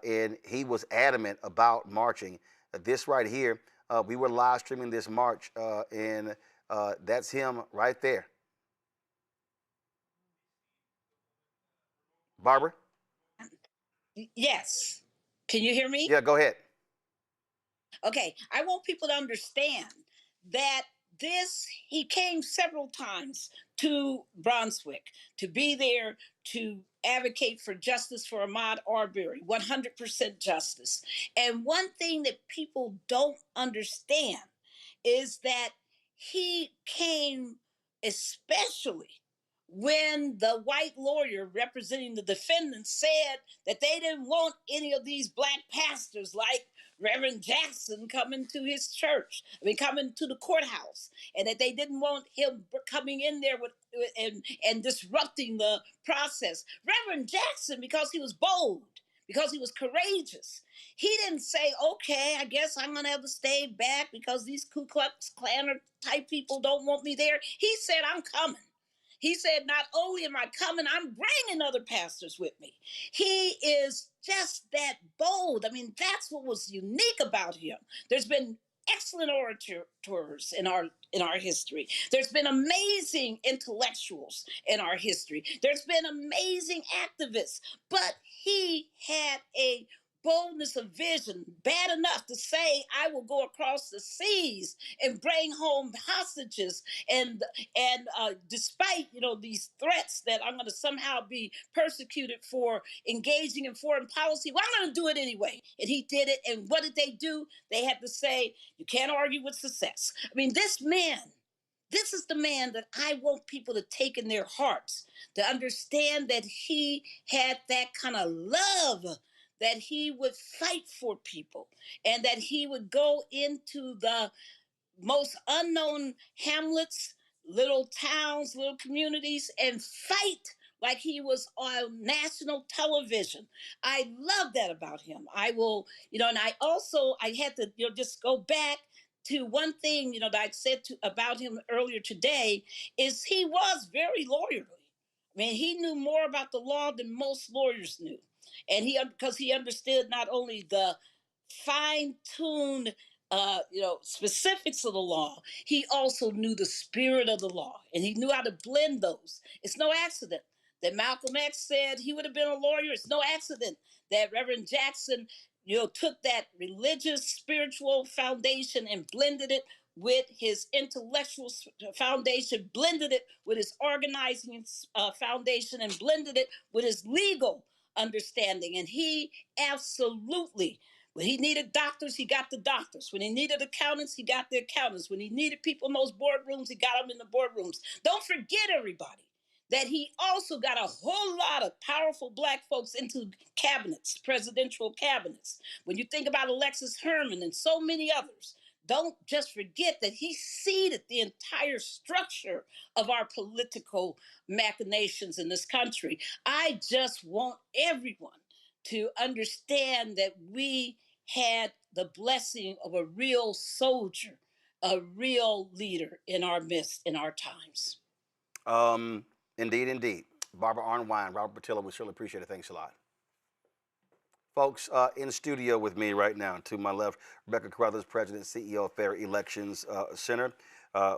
and he was adamant about marching. This right here, we were live streaming this march, and that's him right there. Barbara? Yes. Can you hear me? Yeah, go ahead. Okay, I want people to understand that he came several times to Brunswick to be there to advocate for justice for Ahmaud Arbery, 100% justice. And one thing that people don't understand is that he came especially when the white lawyer representing the defendant said that they didn't want any of these Black pastors like Reverend Jackson coming to his church, coming to the courthouse, and that they didn't want him coming in there and disrupting the process. Reverend Jackson, because he was bold, because he was courageous, he didn't say, okay, I guess I'm going to have to stay back because these Ku Klux Klaner type people don't want me there. He said, I'm coming. He said, not only am I coming, I'm bringing other pastors with me. He is just that bold. I mean, that's what was unique about him. There's been excellent orators in our history. There's been amazing intellectuals in our history. There's been amazing activists, but he had a boldness of vision, bad enough to say, I will go across the seas and bring home hostages, and despite these threats that I'm going to somehow be persecuted for engaging in foreign policy, well, I'm going to do it anyway. And he did it. And what did they do? They had to say, you can't argue with success. I mean, this is the man that I want people to take in their hearts, to understand that he had that kind of love, that he would fight for people, and that he would go into the most unknown hamlets, little towns, little communities, and fight like he was on national television. I love that about him. I will, and I had to, just go back to one thing, that I said about him earlier today, is he was very lawyerly. I mean, he knew more about the law than most lawyers knew. And because he understood not only the fine-tuned, specifics of the law, he also knew the spirit of the law, and he knew how to blend those. It's no accident that Malcolm X said he would have been a lawyer. It's no accident that Reverend Jackson, took that religious, spiritual foundation and blended it with his intellectual foundation, blended it with his organizing foundation, and blended it with his legal understanding. And he absolutely, when he needed doctors, he got the doctors. When he needed accountants, he got the accountants. When he needed people in those boardrooms, he got them in the boardrooms. Don't forget, everybody, that he also got a whole lot of powerful Black folks into cabinets, presidential cabinets. When you think about Alexis Herman and so many others, don't just forget that he seeded the entire structure of our political machinations in this country. I just want everyone to understand that we had the blessing of a real soldier, a real leader in our midst in our times. Indeed, indeed. Barbara Arwine, Robert Patillo, we certainly appreciate it. Thanks a lot. Folks, in the studio with me right now, to my left, Rebecca Carruthers, President and CEO of Fair Elections Center.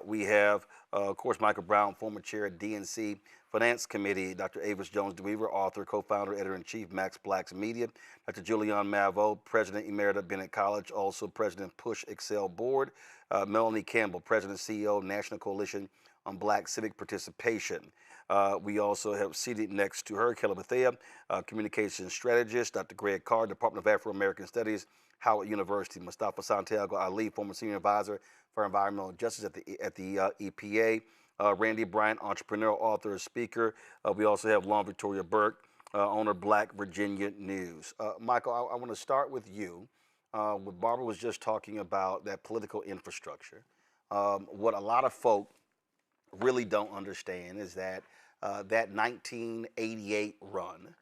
We have, of course, Michael Brown, former chair at DNC Finance Committee, Dr. Avis Jones-DeWeaver, author, co-founder, editor-in-chief, Max Black's Media, Dr. Julian Mavo, President Emerita, Bennett College, also President Push Excel Board, Melanie Campbell, President and CEO, National Coalition on Black Civic Participation. We also have seated next to her, Kelly Bethea, communications strategist, Dr. Greg Carr, Department of Afro-American Studies, Howard University, Mustafa Santiago Ali, former senior advisor for environmental justice at the EPA, Randy Bryant, entrepreneur, author, speaker. We also have Lauren Victoria Burke, owner of Black Virginia News. Michael, I want to start with you. What Barbara was just talking about, that political infrastructure. What a lot of folk really don't understand is that that 1988 run,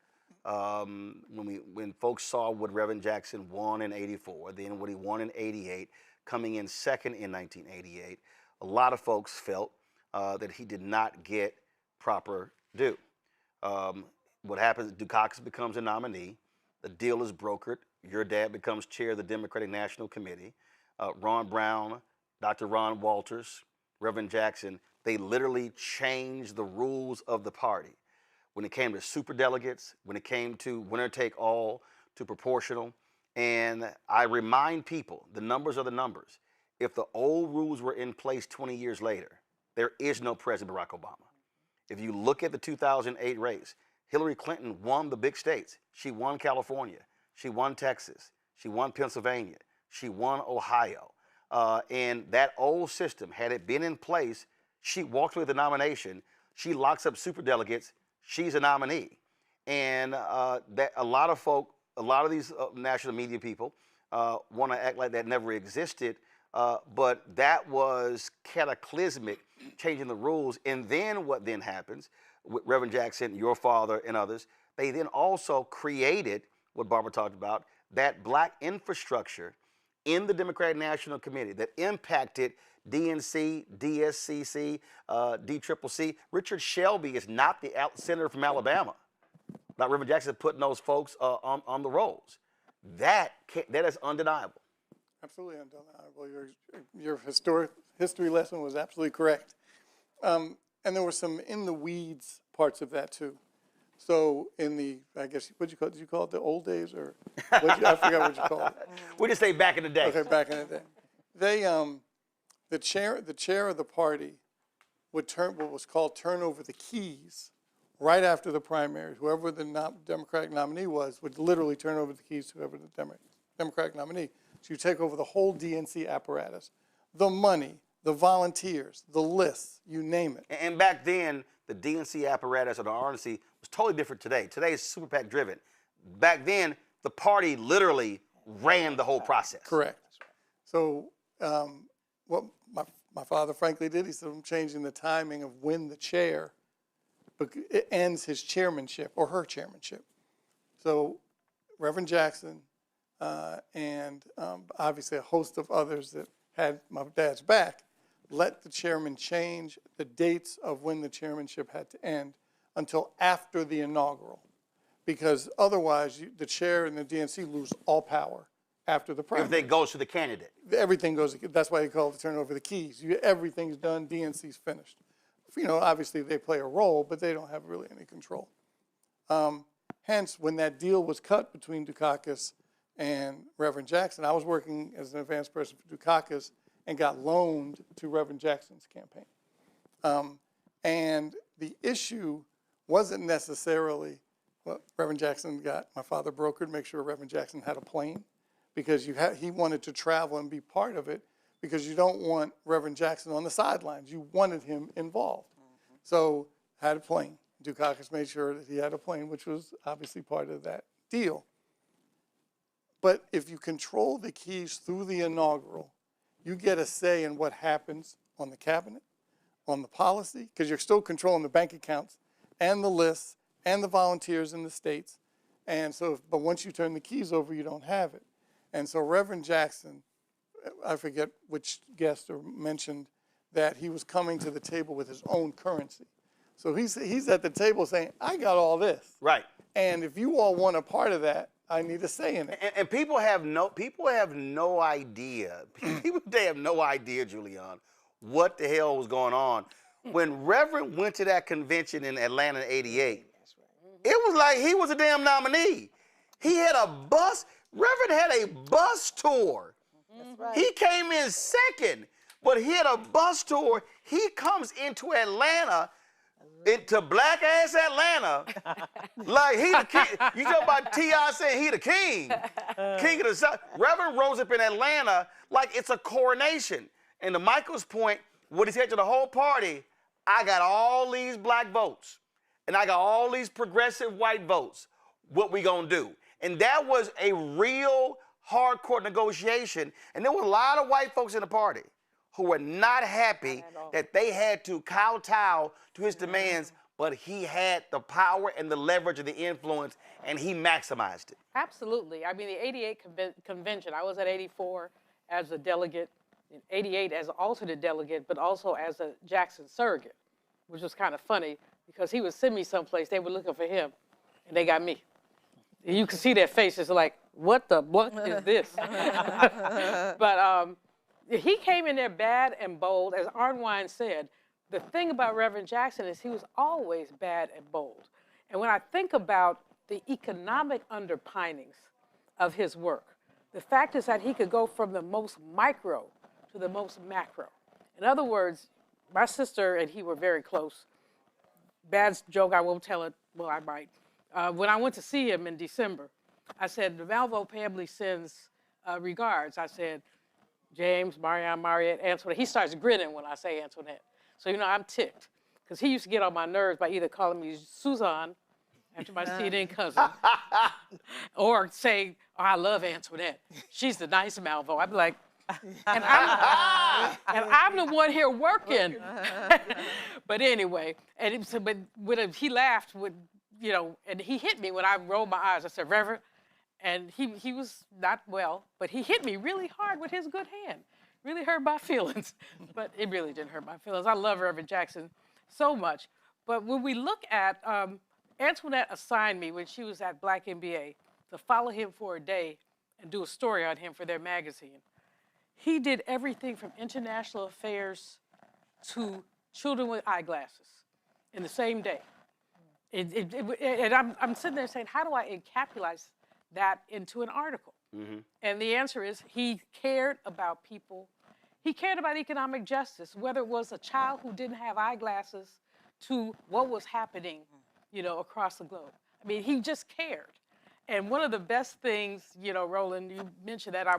when folks saw what Reverend Jackson won in '84, then what he won in '88, coming in second in 1988, a lot of folks felt that he did not get proper due. What happens, Dukakis becomes a nominee, the deal is brokered, your dad becomes chair of the Democratic National Committee, Ron Brown, Dr. Ron Walters, Reverend Jackson, they literally changed the rules of the party. When it came to superdelegates, when it came to winner take all, to proportional. And I remind people, the numbers are the numbers. If the old rules were in place 20 years later, there is no President Barack Obama. If you look at the 2008 race, Hillary Clinton won the big states. She won California. She won Texas. She won Pennsylvania. She won Ohio. And that old system, had it been in place, she walks away with the nomination. She locks up superdelegates. She's a nominee. And that a lot of folk, a lot of these national media people want to act like that never existed. But that was cataclysmic, changing the rules. And then what then happens with Reverend Jackson, your father, and others, they then also created what Barbara talked about, that black infrastructure in the Democratic National Committee that impacted DNC, DSCC, DCCC. Richard Shelby is not the senator from Alabama. Not Reverend Jackson putting those folks on the rolls. That is undeniable. Absolutely undeniable. Your history lesson was absolutely correct. And there were some in the weeds parts of that too. So in the, I guess, did you call it the old days, or I forgot what you called it. We just say back in the day. Okay, back in the day. They, the chair of the party would turn what was called turn over the keys right after the primary. Whoever the Democratic nominee was would literally turn over the keys to whoever the Democratic nominee. So you take over the whole DNC apparatus, the money, the volunteers, the lists, you name it. And back then, the DNC apparatus or the RNC was totally different today. Today is super PAC driven. Back then, the party literally ran the whole process. Correct. So what my father frankly did, he said, I'm changing the timing of when the chair, it ends his chairmanship or her chairmanship. So Reverend Jackson and obviously a host of others that had my dad's back, let the chairman change the dates of when the chairmanship had to end until after the inaugural. Because otherwise, the chair and the DNC lose all power after the primary. Everything goes to the candidate. Everything goes, that's why they call it turn over the keys. Everything's done, DNC's finished. You know, obviously they play a role, but they don't have really any control. Hence, when that deal was cut between Dukakis and Reverend Jackson, I was working as an advanced person for Dukakis and got loaned to Reverend Jackson's campaign. And the issue wasn't necessarily what Reverend Jackson got. My father brokered, make sure Reverend Jackson had a plane, because he wanted to travel and be part of it, because you don't want Reverend Jackson on the sidelines. You wanted him involved. So I had a plane. Dukakis made sure that he had a plane, which was obviously part of that deal. But if you control the keys through the inaugural, you get a say in what happens on the cabinet, on the policy, because you're still controlling the bank accounts and the lists and the volunteers in the states. And so, but once you turn the keys over, you don't have it. And so Reverend Jackson, I forget which guest or mentioned that he was coming to the table with his own currency. So he's at the table saying, I got all this. Right. And if you all want a part of that, I need a say in it. And people have no idea. They have no idea, Julian, what the hell was going on. When Reverend went to that convention in Atlanta in '88, it was like he was a damn nominee. He had a bus. Reverend had a bus tour. That's right. He came in second, but he had a bus tour. He comes into Atlanta, into black-ass Atlanta, like he the king. You talk about T.I. saying he the king. King of the South. Reverend rose up in Atlanta like it's a coronation. And to Michael's point, what he said to the whole party, I got all these black votes, and I got all these progressive white votes. What we gonna do? And that was a real hardcore negotiation. And there were a lot of white folks in the party who were not happy that they had to kowtow to his demands, but he had the power and the leverage and the influence, and he maximized it. Absolutely. I mean, the '88 convention, I was at '84 as a delegate, in '88 as an alternate delegate, but also as a Jackson surrogate, which was kind of funny because he would send me someplace, they were looking for him, and they got me. And you can see their faces like, what the what is this? But he came in there bad and bold. As Arwine said, the thing about Reverend Jackson is he was always bad and bold. And when I think about the economic underpinnings of his work, the fact is that he could go from the most micro to the most macro. In other words, my sister and he were very close. Bad joke, I won't tell it. Well, I might. When I went to see him in December, I said, the Malvo family sends regards. I said, James, Marianne, Mariette, Antoinette. He starts grinning when I say Antoinette. So, you know, I'm ticked. Because he used to get on my nerves by either calling me Suzanne, after my CNN cousin, or saying, oh, I love Antoinette. She's the nice Malvo. I'd be like, and I'm the one here working. But anyway, but he laughed with, you know, and he hit me when I rolled my eyes. I said, Reverend, and he was not well, but he hit me really hard with his good hand. Really hurt my feelings, but it really didn't hurt my feelings. I love Reverend Jackson so much. But when we look at, Antoinette assigned me when she was at Black MBA to follow him for a day and do a story on him for their magazine. He did everything from international affairs to children with eyeglasses in the same day. And I'm sitting there saying, how do I encapsulate that into an article? Mm-hmm. And the answer is he cared about people. He cared about economic justice, whether it was a child who didn't have eyeglasses to what was happening, you know, across the globe. I mean, he just cared. And one of the best things, you know, Roland, you mentioned that I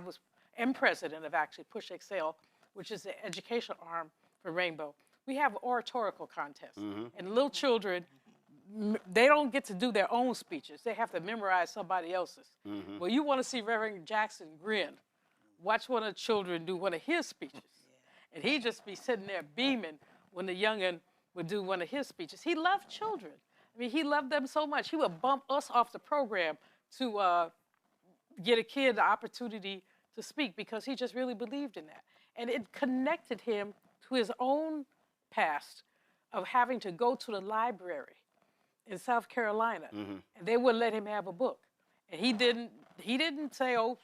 am president of actually Push Excel, which is the educational arm for Rainbow. We have oratorical contests. Mm-hmm. And little children, they don't get to do their own speeches. They have to memorize somebody else's. Mm-hmm. Well, you want to see Reverend Jackson grin. Watch one of the children do one of his speeches. Yeah. And he'd just be sitting there beaming when the young'un would do one of his speeches. He loved children. I mean, he loved them so much. He would bump us off the program to get a kid the opportunity to speak because he just really believed in that. And it connected him to his own past of having to go to the library in South Carolina, mm-hmm. and they wouldn't let him have a book. And he didn't say, oh,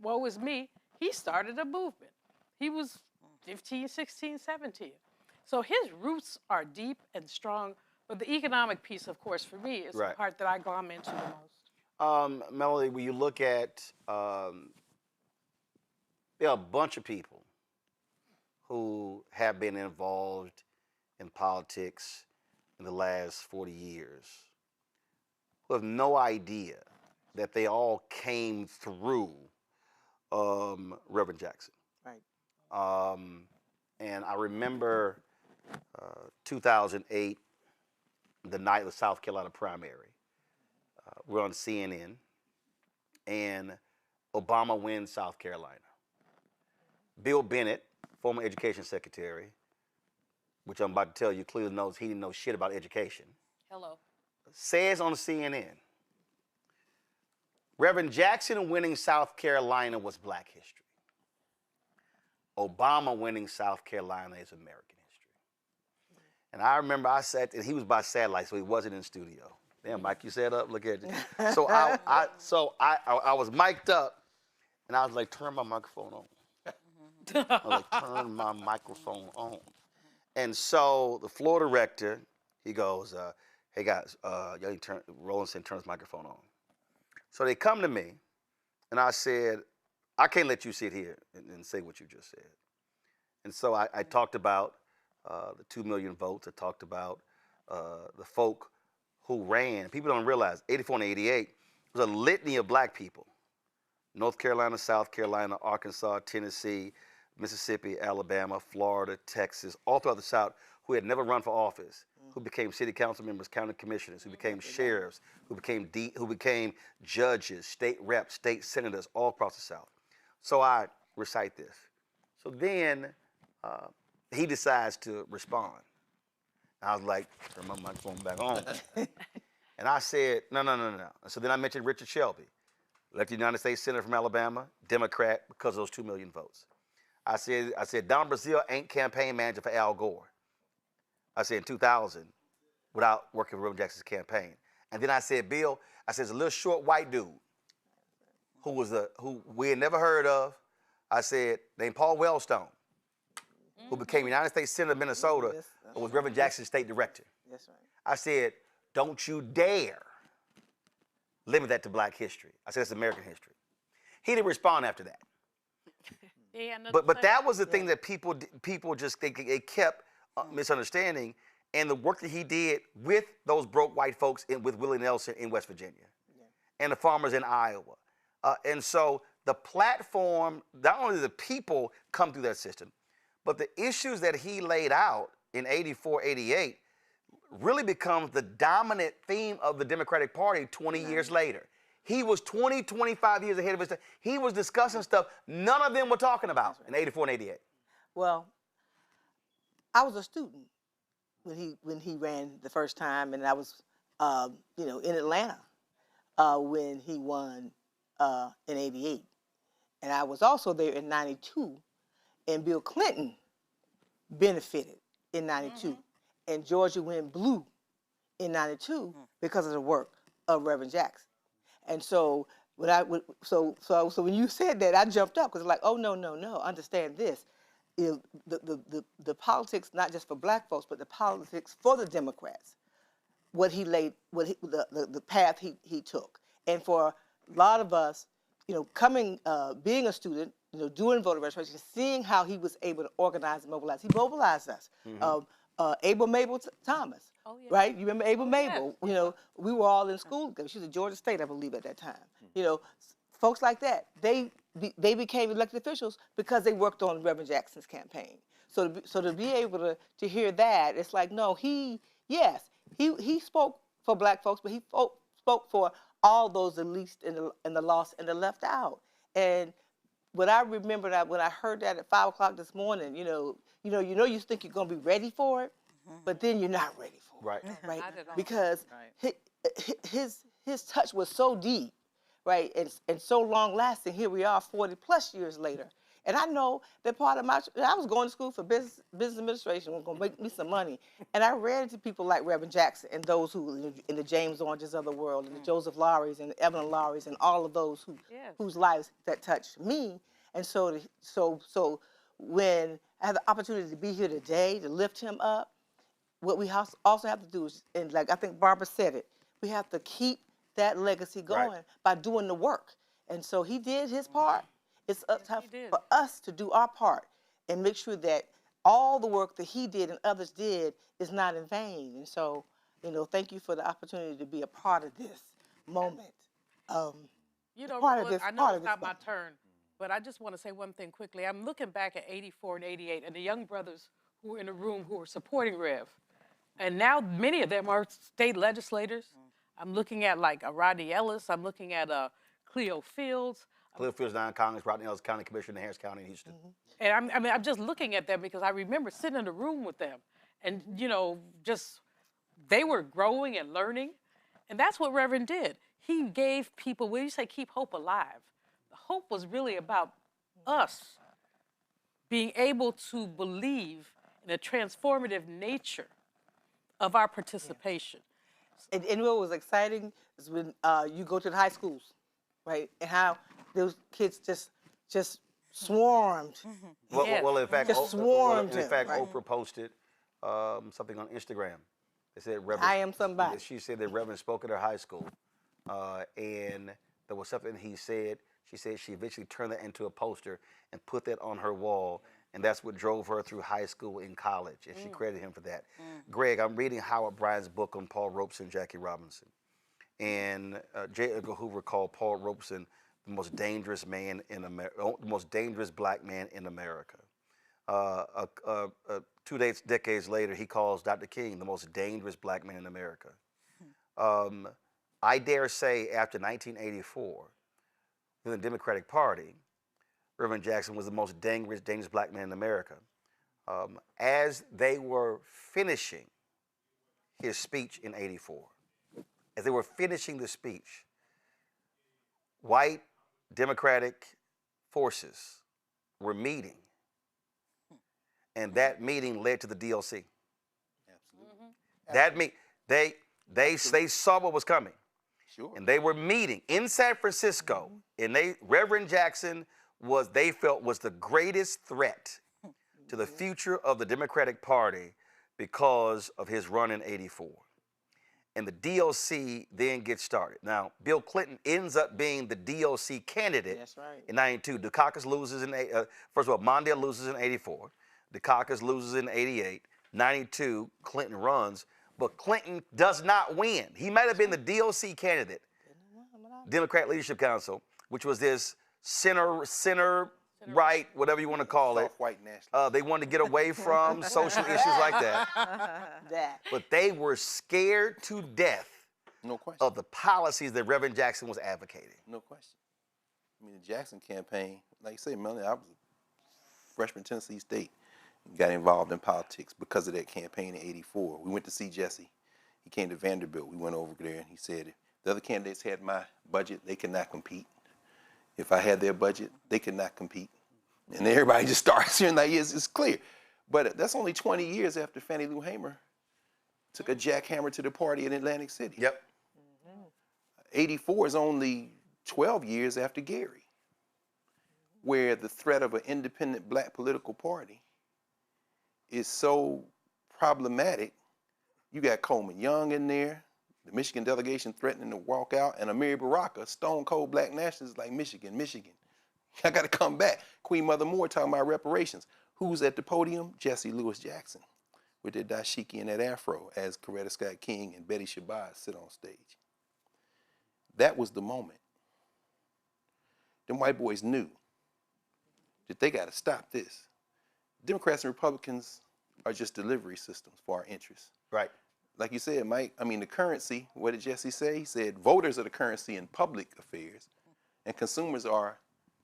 woe is me. He started a movement. He was 15, 16, 17. So his roots are deep and strong, but the economic piece, of course, for me is the part that I glom into the most. Melody, when you look at, there are a bunch of people who have been involved in politics in the last 40 years who have no idea that they all came through Reverend Jackson. Right. And I remember 2008, the night of the South Carolina primary. We're on CNN, and Obama wins South Carolina. Bill Bennett, former education secretary, which I'm about to tell you, clearly knows he didn't know shit about education. Hello. Says on CNN, Reverend Jackson winning South Carolina was Black history. Obama winning South Carolina is American history. And I remember I sat, and he was by satellite, so he wasn't in studio. Damn, Mike, you set up, look at you. So I was mic'd up, and I was like, turn my microphone on. I was like, turn my microphone on. And so the floor director, he goes, hey guys, Roland said turn his microphone on. So they come to me, and I said, I can't let you sit here and say what you just said. And so I talked about the 2 million votes. I talked about the folk who ran. People don't realize 84 and 88 was a litany of Black people. North Carolina, South Carolina, Arkansas, Tennessee, Mississippi, Alabama, Florida, Texas, all throughout the South, who had never run for office, who became city council members, county commissioners, who became sheriffs, who became judges, state reps, state senators, all across the South. So I recite this. So then he decides to respond. I was like, turn my microphone back on. And I said, no. So then I mentioned Richard Shelby, elected United States Senator from Alabama, Democrat, because of those 2 million votes. I said, Don Brazile ain't campaign manager for Al Gore. I said in 2000, without working for Reverend Jackson's campaign. And then I said, Bill, I said, there's a little short white dude who we had never heard of. I said, named Paul Wellstone, who became United States Senator of Minnesota, and was Reverend Jackson's state director. That's right. I said, don't you dare limit that to Black history. I said, it's American history. He didn't respond after that. But that was the thing that people just, they kept misunderstanding, and the work that he did with those broke white folks with Willie Nelson in West Virginia, and the farmers in Iowa. And so the platform, not only the people come through that system, but the issues that he laid out in 84, 88 really becomes the dominant theme of the Democratic Party 20 years later. He was 20, 25 years ahead of his time. He was discussing stuff none of them were talking about in 84 and 88. Well, I was a student when he ran the first time, and I was, in Atlanta when he won in 88. And I was also there in 92, and Bill Clinton benefited in 92. And Georgia went blue in 92 because of the work of Reverend Jackson. And so when you said that, I jumped up because like, oh no, understand this. The politics, not just for Black folks, but the politics for the Democrats, the path he took. And for a lot of us, being a student, doing voter registration, seeing how he was able to organize and mobilize. He mobilized us. Abel Mabel Thomas, right? You remember Abel Mabel? Yes. We were all in school together. She was at Georgia State, I believe, at that time. Folks like that, they became elected officials because they worked on Reverend Jackson's campaign. So to be able to hear that, it's like, no, he spoke for Black folks, but he spoke for all those the least and the lost and the left out. And what I remember when I heard that at 5 o'clock this morning, you think you're gonna be ready for it, but then you're not ready for it, right? Because his touch was so deep, right, and so long lasting. Here we are, 40 plus years later, and I know that part of I was going to school for business administration, was gonna make me some money, and I ran into people like Reverend Jackson and those who in the James Oranges of the world, and the Joseph Lowrys and the Evelyn Lowrys and all of those whose lives that touched me. And so when I have the opportunity to be here today to lift him up, what we also have to do is, and like I think Barbara said it, we have to keep that legacy going by doing the work. And so he did his part. It's up for us to do our part and make sure that all the work that he did and others did is not in vain. And so, thank you for the opportunity to be a part of this moment. I know it's not my turn, but I just want to say one thing quickly. I'm looking back at 84 and 88 and the young brothers who were in the room who were supporting Rev. And now many of them are state legislators. I'm looking at like a Rodney Ellis. I'm looking at Cleo Fields. Cleo Fields now in Congress, Rodney Ellis, County Commissioner in Harris County, Houston. And I'm just looking at them because I remember sitting in the room with them, and just they were growing and learning, and that's what Reverend did. He gave people. When you say keep hope alive, the hope was really about us being able to believe in a transformative nature of our participation. And what was exciting is when you go to the high schools, right, and how those kids just swarmed. Well, in fact, just swarmed him, right? Oprah posted something on Instagram. They said, Reverend, I am somebody. She said that Reverend spoke at her high school, and there was something he said. She said she eventually turned that into a poster and put that on her wall, and that's what drove her through high school and college, and she credited him for that. Greg, I'm reading Howard Bryan's book on Paul Robeson and Jackie Robinson, and J. Edgar Hoover called Paul Robeson the most dangerous man in America, the most dangerous black man in America. 2 decades later, he calls Dr. King the most dangerous black man in America. I dare say after 1984, in the Democratic Party, Reverend Jackson was the most dangerous black man in America. As they were finishing his speech in '84, as they were finishing the speech, white Democratic forces were meeting, and that meeting led to the DLC. Absolutely. They saw what was coming. Sure. And they were meeting in San Francisco, and Reverend Jackson they felt was the greatest threat to the future of the Democratic Party because of his run in '84. And the DLC then gets started. Now, Bill Clinton ends up being the DLC candidate in '92. Dukakis loses first of all, Mondale loses in '84. Dukakis loses in '88. '92, Clinton runs, but Clinton does not win. He might have been the DLC candidate, Democrat Leadership Council, which was this center right, whatever you want to call it. White national. They wanted to get away from social issues like that. But they were scared to death of the policies that Reverend Jackson was advocating. No question. I mean, the Jackson campaign, like you say, Melanie, I was a freshman at Tennessee State and got involved in politics because of that campaign in '84. We went to see Jesse. He came to Vanderbilt. We went over there, and he said, if the other candidates had my budget, they could not compete. If I had their budget, they could not compete. And everybody just starts hearing like, yes, it's clear. But that's only 20 years after Fannie Lou Hamer took a jackhammer to the party in Atlantic City. Yep. 84 is only 12 years after Gary, where the threat of an independent black political party is so problematic. You got Coleman Young in there, the Michigan delegation threatening to walk out, and Amiri Baraka, stone cold black nationalists like Michigan. I got to come back. Queen Mother Moore talking about reparations. Who's at the podium? Jesse Louis Jackson with their dashiki and that afro as Coretta Scott King and Betty Shabazz sit on stage. That was the moment. Them white boys knew that they got to stop this. Democrats and Republicans are just delivery systems for our interests. Right. Like you said, Mike, I mean, the currency, what did Jesse say? He said voters are the currency in public affairs and consumers are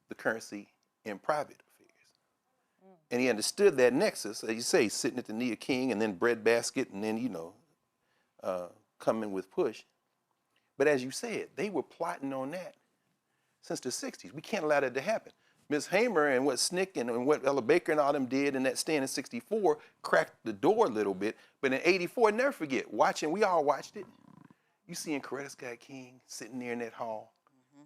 the currency in private affairs. And he understood that nexus, as you say, sitting at the knee of King and then breadbasket and then, coming with push. But as you said, they were plotting on that since the 60s. We can't allow that to happen. Ms. Hamer and what Snick and what Ella Baker and all them did in that stand in '64 cracked the door a little bit. But in '84, never forget, we all watched it. You seeing Coretta Scott King sitting there in that hall,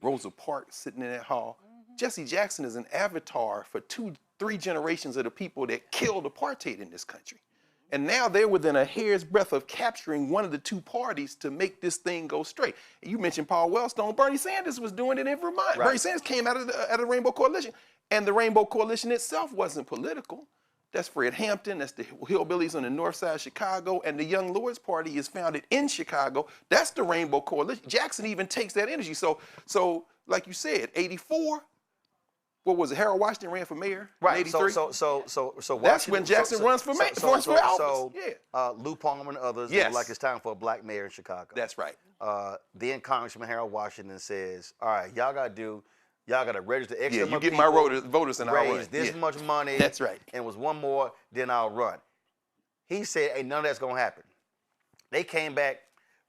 Rosa Parks sitting in that hall. Jesse Jackson is an avatar for 2-3 generations of the people that killed apartheid in this country. And now they're within a hair's breadth of capturing one of the two parties to make this thing go straight. And you mentioned Paul Wellstone. Bernie Sanders was doing it in Vermont. Right. Bernie Sanders came out of the Rainbow Coalition. And the Rainbow Coalition itself wasn't political. That's Fred Hampton. That's the hillbillies on the north side of Chicago. And the Young Lords Party is founded in Chicago. That's the Rainbow Coalition. Jackson even takes that energy. So like you said, '84 what was it? Harold Washington ran for mayor in Right. '83. So That's when Jackson runs for mayor. So Lou Palmer and others Yes. were like, it's time for a black mayor in Chicago. That's right. Then Congressman Harold Washington says, all right, y'all got to register X Yeah, number you of get people, my voters and I'll run. raise this much money. That's right. And was one more, then I'll run. He said, ain't none of that's going to happen. They came back,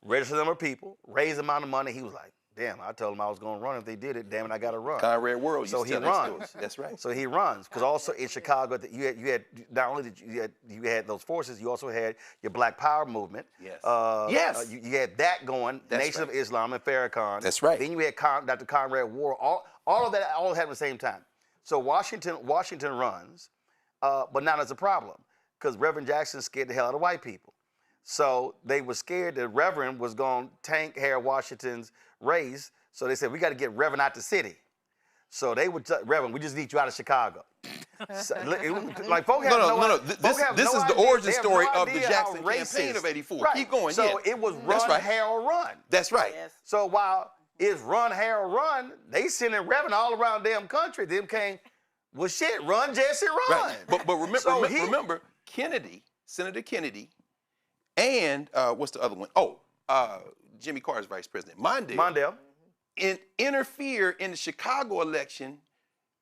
registered the number of people, raised the amount of money. He was like, damn, I told them I was going to run. If they did it, damn it, I got to run. Conrad World. So he runs. That's right. So he runs. Because also in Chicago, you had not only did you had those forces, you also had your Black Power movement. Yes. Yes. You had that going, That's Nation right. of Islam and Farrakhan. That's right. Then you had Dr. Conrad World. All of that all happened at the same time. So Washington runs, but now there's a problem. Because Reverend Jackson scared the hell out of white people. So they were scared that Reverend was going to tank Harold Washington's race. So they said, we got to get Reverend out the city. So they would tell Reverend, we just need you out of Chicago. So, like, folk have no. This is the origin story of the Jackson campaign of '84. Right. Keep going. So it was run, Harold, run. That's right. Yes. So while it's run, Harold, run, they sending Reverend all around the damn country. Them came, well, shit, run, Jesse, run. Right. But remember, Kennedy, Senator Kennedy, and what's the other one? Jimmy Carter's vice president, Mondale. Interfere in the Chicago election.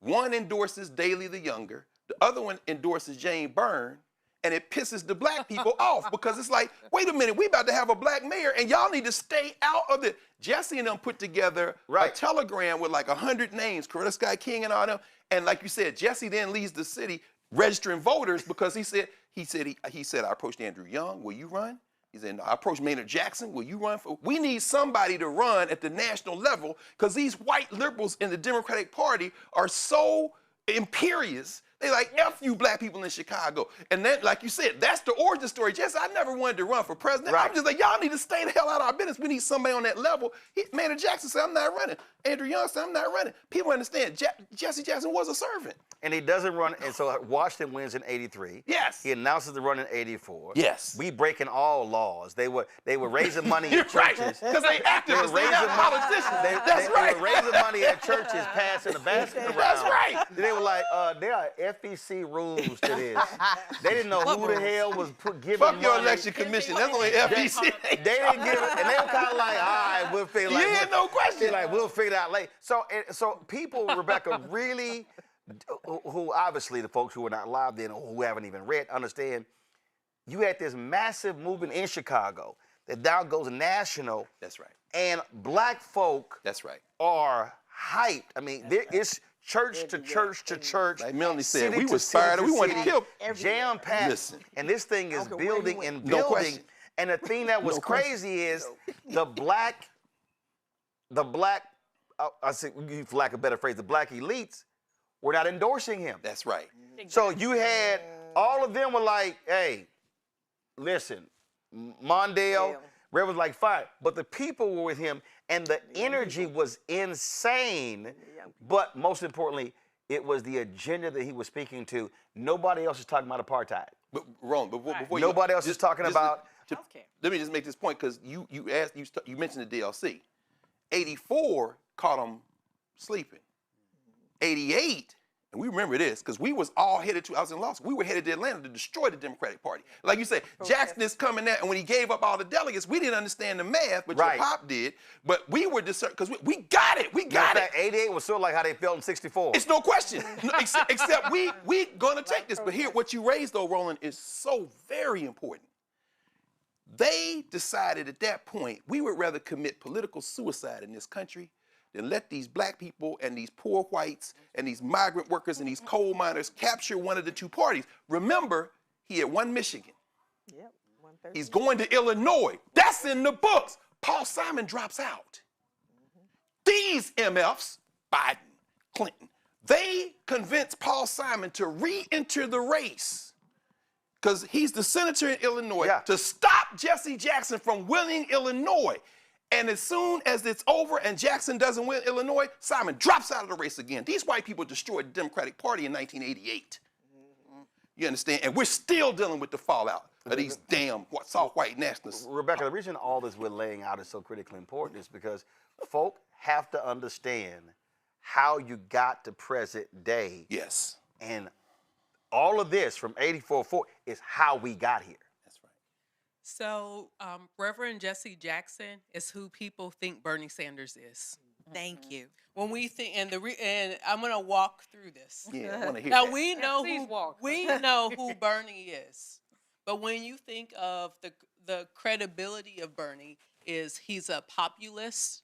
One endorses Daley the Younger, the other one endorses Jane Byrne, and it pisses the black people off because it's like, wait a minute, we about to have a black mayor, and y'all need to stay out of the. Jesse and them put together a telegram with like 100 names, Coretta Scott King and all them, and like you said, Jesse then leaves the city registering voters because he said, I approached Andrew Young, will you run? He said, no, I approached Maynard Jackson. Will you run for? We need somebody to run at the national level because these white liberals in the Democratic Party are so imperious. They like, F you black people in Chicago. And then, like you said, that's the origin story. Jesse, I never wanted to run for president. I'm just like, y'all need to stay the hell out of our business. We need somebody on that level. Maynard Jackson said, I'm not running. Andrew Young said, I'm not running. People understand, Jesse Jackson was a servant. And he doesn't run, and so Washington wins in '83. Yes. He announces the run in '84. Yes. We breaking all laws. They were raising money in churches. Because they activists, they not politicians. That's right. They were raising money at churches, passing the basket around. That's right. They were like, there are FEC rules to this. They didn't know who the hell was giving money. Fuck your election commission. That's only FEC. They didn't give it, and they were kind of like, all right, we'll figure it out. Yeah, no question. Like, we'll figure it out later. So people, Rebecca, really, who obviously the folks who are not live then or who haven't even read, understand, you had this massive movement in Chicago that now goes national. That's right. And black folk That's right. are hyped. I mean, it's church to church to church. Like Melanie said, city we to was city fired. to We wanted to city, kill. jam-packed. Listen. And this thing is building and No building. question. And the thing that was crazy is the black, I say, for lack of a better phrase, the black elites were not endorsing him. That's right. So you had, all of them were like, hey, listen, Mondale, Reverend was like, fine. But the people were with him, and the energy was insane. But most importantly, it was the agenda that he was speaking to. Nobody else is talking about apartheid. But wrong. But before nobody else is talking about. Let me just make this point because you mentioned the DLC. 84 caught him sleeping. 88, and we remember this because we was all headed to. I was in law school. We were headed to Atlanta to destroy the Democratic Party. Like you said, Jackson is coming there, and when he gave up all the delegates, we didn't understand the math, but your pop did. But we were discerned because we got it. We got it. 88 was sort of like how they felt in '64. It's no question. Except we gonna take this. But here, what you raised though, Roland, is so very important. They decided at that point we would rather commit political suicide in this country than let these black people and these poor whites and these migrant workers and these coal miners capture one of the two parties. Remember, he had won Michigan. Yep, he's going to Illinois. That's in the books. Paul Simon drops out. These MFs, Biden, Clinton, they convinced Paul Simon to re-enter the race because he's the senator in Illinois to stop Jesse Jackson from winning Illinois. And as soon as it's over and Jackson doesn't win Illinois, Simon drops out of the race again. These white people destroyed the Democratic Party in 1988. You understand? And we're still dealing with the fallout of these damn soft white nationalists. Rebecca, the reason all this we're laying out is so critically important is because folk have to understand how you got to present day. Yes. And all of this from 84 forward is how we got here. That's right. So Reverend Jesse Jackson is who people think Bernie Sanders is. Thank you. When we think, and I'm gonna walk through this. Yeah, I want to hear Now that. we know who Bernie is, but when you think of the credibility of Bernie, he's a populist.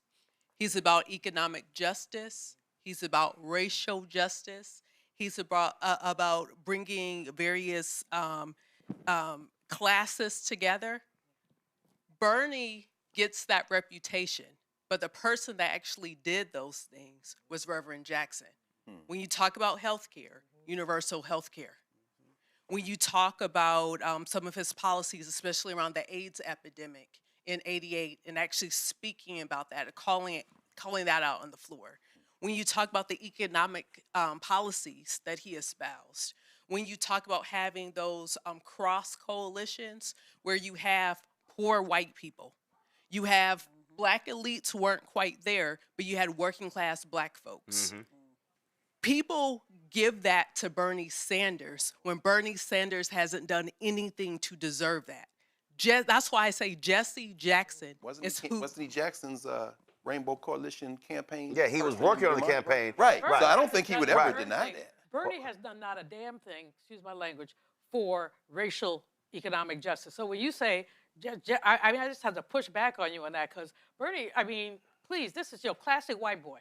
He's about economic justice. He's about racial justice. He's about bringing various classes together. Bernie gets that reputation, but the person that actually did those things was Reverend Jackson. When you talk about healthcare, universal healthcare, when you talk about some of his policies, especially around the AIDS epidemic in '88, and actually speaking about that, and calling that out on the floor. When you talk about the economic policies that he espoused, when you talk about having those cross coalitions where you have poor white people, you have Black elites who weren't quite there, but you had working class Black folks. People give that to Bernie Sanders when Bernie Sanders hasn't done anything to deserve that. That's why I say Jesse Jackson Wasn't he Jackson's Rainbow Coalition campaign? Yeah, he was working on the campaign. Right. Right. So I don't think he would ever deny that. Bernie has done not a damn thing, excuse my language, for racial economic justice. So when you say, I just have to push back on you on that, because Bernie, please, this is your classic white boy.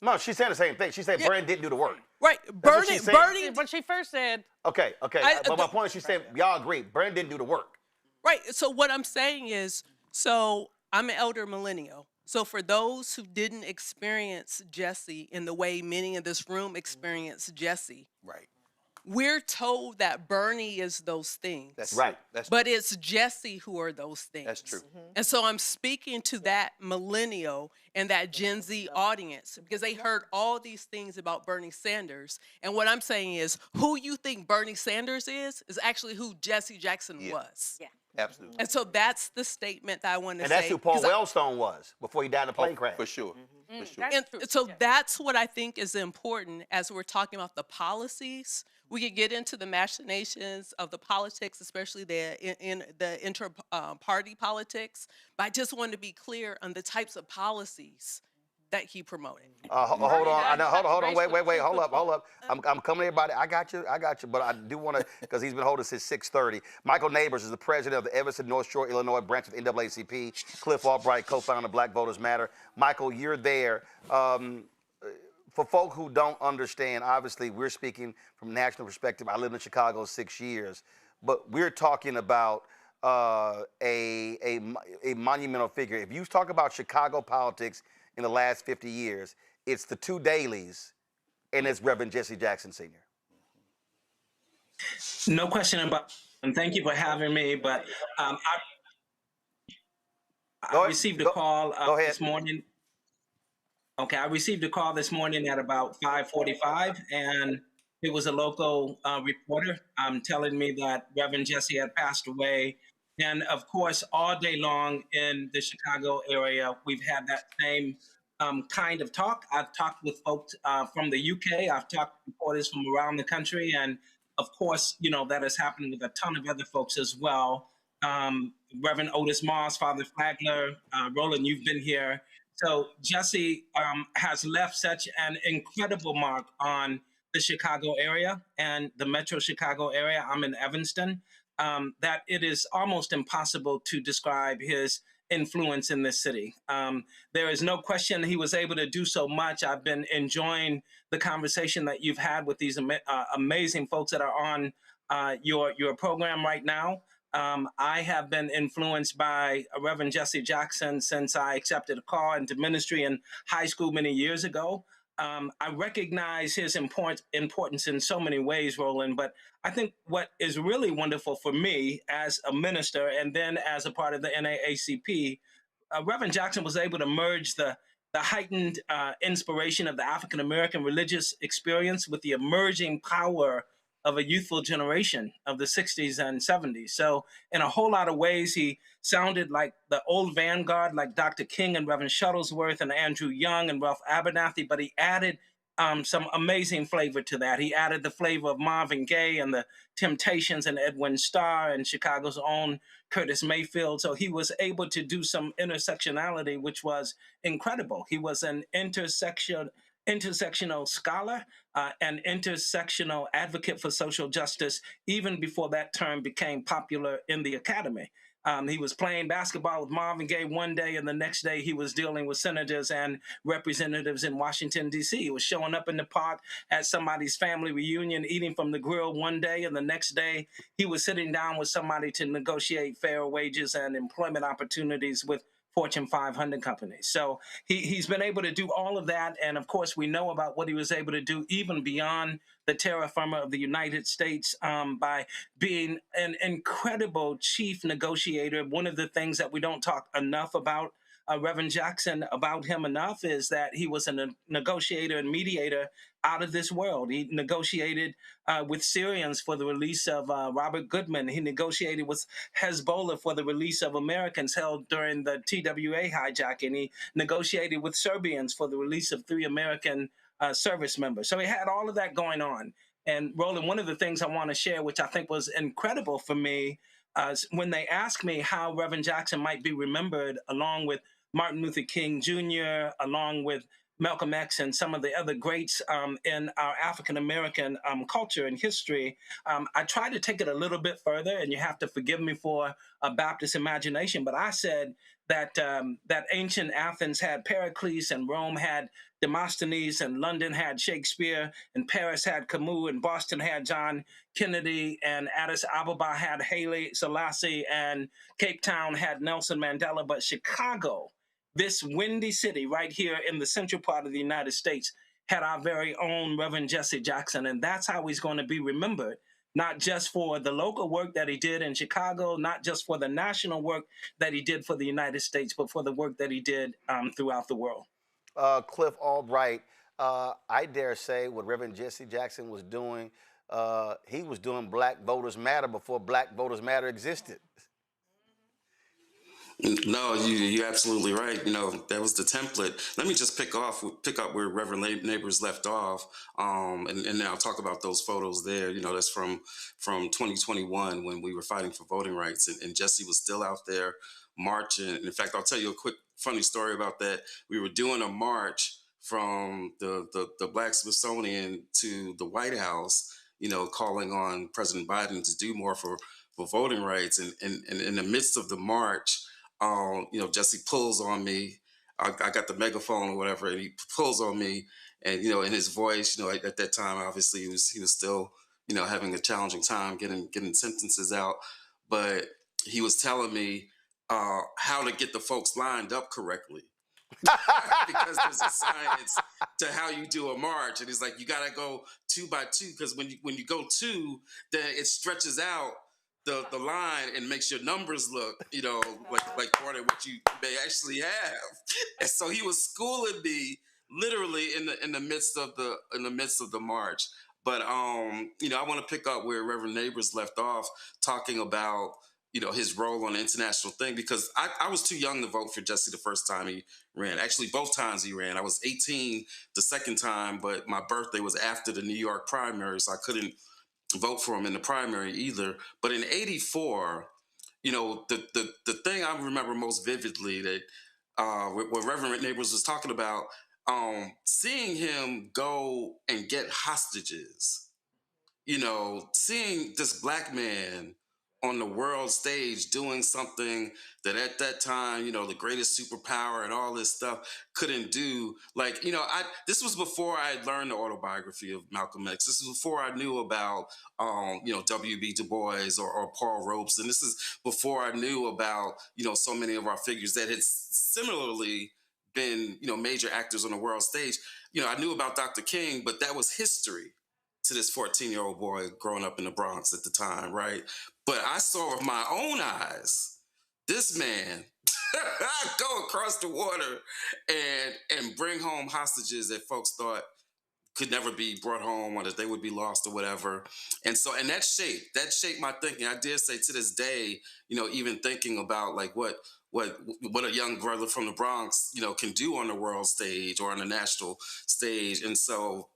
No, she's saying the same thing. She said Bernie didn't do the work. Right. Bernie, but she first said. Okay. But my point is, she said, y'all agree, Bernie didn't do the work. Right. So what I'm saying is, so I'm an elder millennial. So for those who didn't experience Jesse in the way many in this room experienced Jesse, right, we're told that Bernie is those things. That's right. But it's Jesse who are those things. That's true. And so I'm speaking to that millennial and that Gen Z audience because they heard all these things about Bernie Sanders. And what I'm saying is, who you think Bernie Sanders is actually who Jesse Jackson was. Yeah. Absolutely. And so that's the statement that I want to say. And that's who Paul Wellstone was before he died in a plane crash. For sure. For sure. And so that's what I think is important as we're talking about the policies. We could get into the machinations of the politics, especially in the inter-party politics. But I just want to be clear on the types of policies that he promoted. Hold on, wait, hold up. I'm coming to everybody. I got you, but I do want to, because he's been holding since 6:30. Michael Neighbors is the president of the Evanston, North Shore, Illinois branch of NAACP. Cliff Albright, co-founder of Black Voters Matter. Michael, you're there. For folk who don't understand, obviously we're speaking from a national perspective. I lived in Chicago 6 years, but we're talking about a monumental figure. If you talk about Chicago politics in the last 50 years, it's the two dailies, and it's Reverend Jesse Jackson Sr. No question about, and thank you for having me, but I received a call this morning. Okay, I received a call this morning at about 5:45, and it was a local reporter telling me that Reverend Jesse had passed away. And of course, all day long in the Chicago area, we've had that same kind of talk. I've talked with folks from the UK. I've talked to reporters from around the country. And of course, that has happened with a ton of other folks as well. Reverend Otis Moss, Father Flagler, Roland, you've been here. So Jesse has left such an incredible mark on the Chicago area and the Metro Chicago area. I'm in Evanston. That it is almost impossible to describe his influence in this city. There is no question he was able to do so much. I've been enjoying the conversation that you've had with these amazing folks that are on your program right now. I have been influenced by Reverend Jesse Jackson since I accepted a call into ministry in high school many years ago. I recognize his importance in so many ways, Roland, but I think what is really wonderful for me as a minister and then as a part of the NAACP, Reverend Jackson was able to merge the heightened inspiration of the African-American religious experience with the emerging power of a youthful generation of the 60s and 70s. So in a whole lot of ways, he sounded like the old vanguard, like Dr. King and Reverend Shuttlesworth and Andrew Young and Ralph Abernathy, but he added some amazing flavor to that. He added the flavor of Marvin Gaye and the Temptations and Edwin Starr and Chicago's own Curtis Mayfield. So he was able to do some intersectionality, which was incredible. He was an intersectional scholar, an intersectional advocate for social justice, even before that term became popular in the academy. He was playing basketball with Marvin Gaye one day, and the next day he was dealing with senators and representatives in Washington, D.C. He was showing up in the park at somebody's family reunion, eating from the grill one day, and the next day he was sitting down with somebody to negotiate fair wages and employment opportunities with Fortune 500 companies. So he's been able to do all of that. And of course, we know about what he was able to do even beyond the terra firma of the United States by being an incredible chief negotiator. One of the things that we don't talk enough about Reverend Jackson, about him enough, is that he was a negotiator and mediator out of this world. He negotiated with Syrians for the release of Robert Goodman. He negotiated with Hezbollah for the release of Americans held during the TWA hijacking. He negotiated with Serbians for the release of 3 American service members. So he had all of that going on. And Roland, one of the things I want to share, which I think was incredible for me, when they asked me how Reverend Jackson might be remembered, along with Martin Luther King Jr., along with Malcolm X and some of the other greats in our African-American culture and history, I tried to take it a little bit further, and you have to forgive me for a Baptist imagination, but I said that that ancient Athens had Pericles, and Rome had Demosthenes, and London had Shakespeare, and Paris had Camus, and Boston had John Kennedy, and Addis Ababa had Haile Selassie, and Cape Town had Nelson Mandela, but Chicago, this windy city right here in the central part of the United States, had our very own Reverend Jesse Jackson. And that's how he's going to be remembered, not just for the local work that he did in Chicago, not just for the national work that he did for the United States, but for the work that he did throughout the world. Cliff Albright, I dare say what Reverend Jesse Jackson was doing, he was doing Black Voters Matter before Black Voters Matter existed. No, you're absolutely right. You know, that was the template. Let me just pick up where Reverend Neighbors left off, and then I'll talk about those photos there. You know, that's from 2021 when we were fighting for voting rights, and Jesse was still out there marching. And in fact, I'll tell you a quick funny story about that. We were doing a march from the Black Smithsonian to the White House, you know, calling on President Biden to do more for voting rights. And in the midst of the march, you know, Jesse pulls on me. I got the megaphone or whatever, and he pulls on me. And, you know, in his voice, you know, at that time, obviously, he was still, you know, having a challenging time getting sentences out. But he was telling me how to get the folks lined up correctly. Because there's a science to how you do a march. And he's like, you got to go 2 by 2, because when you go 2, then it stretches out the line and makes your numbers look, you know, like part of what you may actually have. And so he was schooling me literally in the midst of the march. But you know, I want to pick up where Reverend Neighbors left off, talking about, you know, his role on the international thing, because I was too young to vote for Jesse the first time he ran. Actually, both times he ran. I was 18 the second time, but my birthday was after the New York primary, so I couldn't vote for him in the primary either. But in '84, you know, the thing I remember most vividly, that what Reverend Neighbors was talking about, seeing him go and get hostages, you know, seeing this Black man on the world stage doing something that at that time, you know, the greatest superpower and all this stuff couldn't do. Like, you know, this was before I had learned the autobiography of Malcolm X. This is before I knew about, you know, W.B. Du Bois or Paul Robeson. This is before I knew about, you know, so many of our figures that had similarly been, you know, major actors on the world stage. You know, I knew about Dr. King, but that was history to this 14-year-old boy growing up in the Bronx at the time, right? But I saw with my own eyes this man go across the water and bring home hostages that folks thought could never be brought home, or that they would be lost or whatever. And so, and that shaped my thinking. I dare say to this day, you know, even thinking about like what what a young brother from the Bronx, can do on the world stage or on the national stage. And so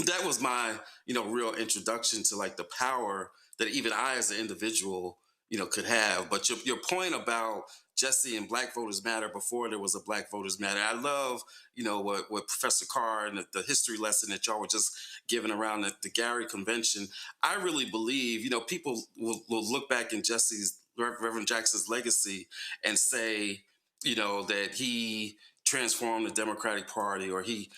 that was my, real introduction to like the power that even I as an individual, could have. But your point about Jesse and Black Voters Matter before there was a Black Voters Matter, I love, what Professor Carr and the history lesson that y'all were just giving around the Gary Convention. I really believe, people will look back in Reverend Jackson's legacy and say, that he transformed the Democratic Party, or he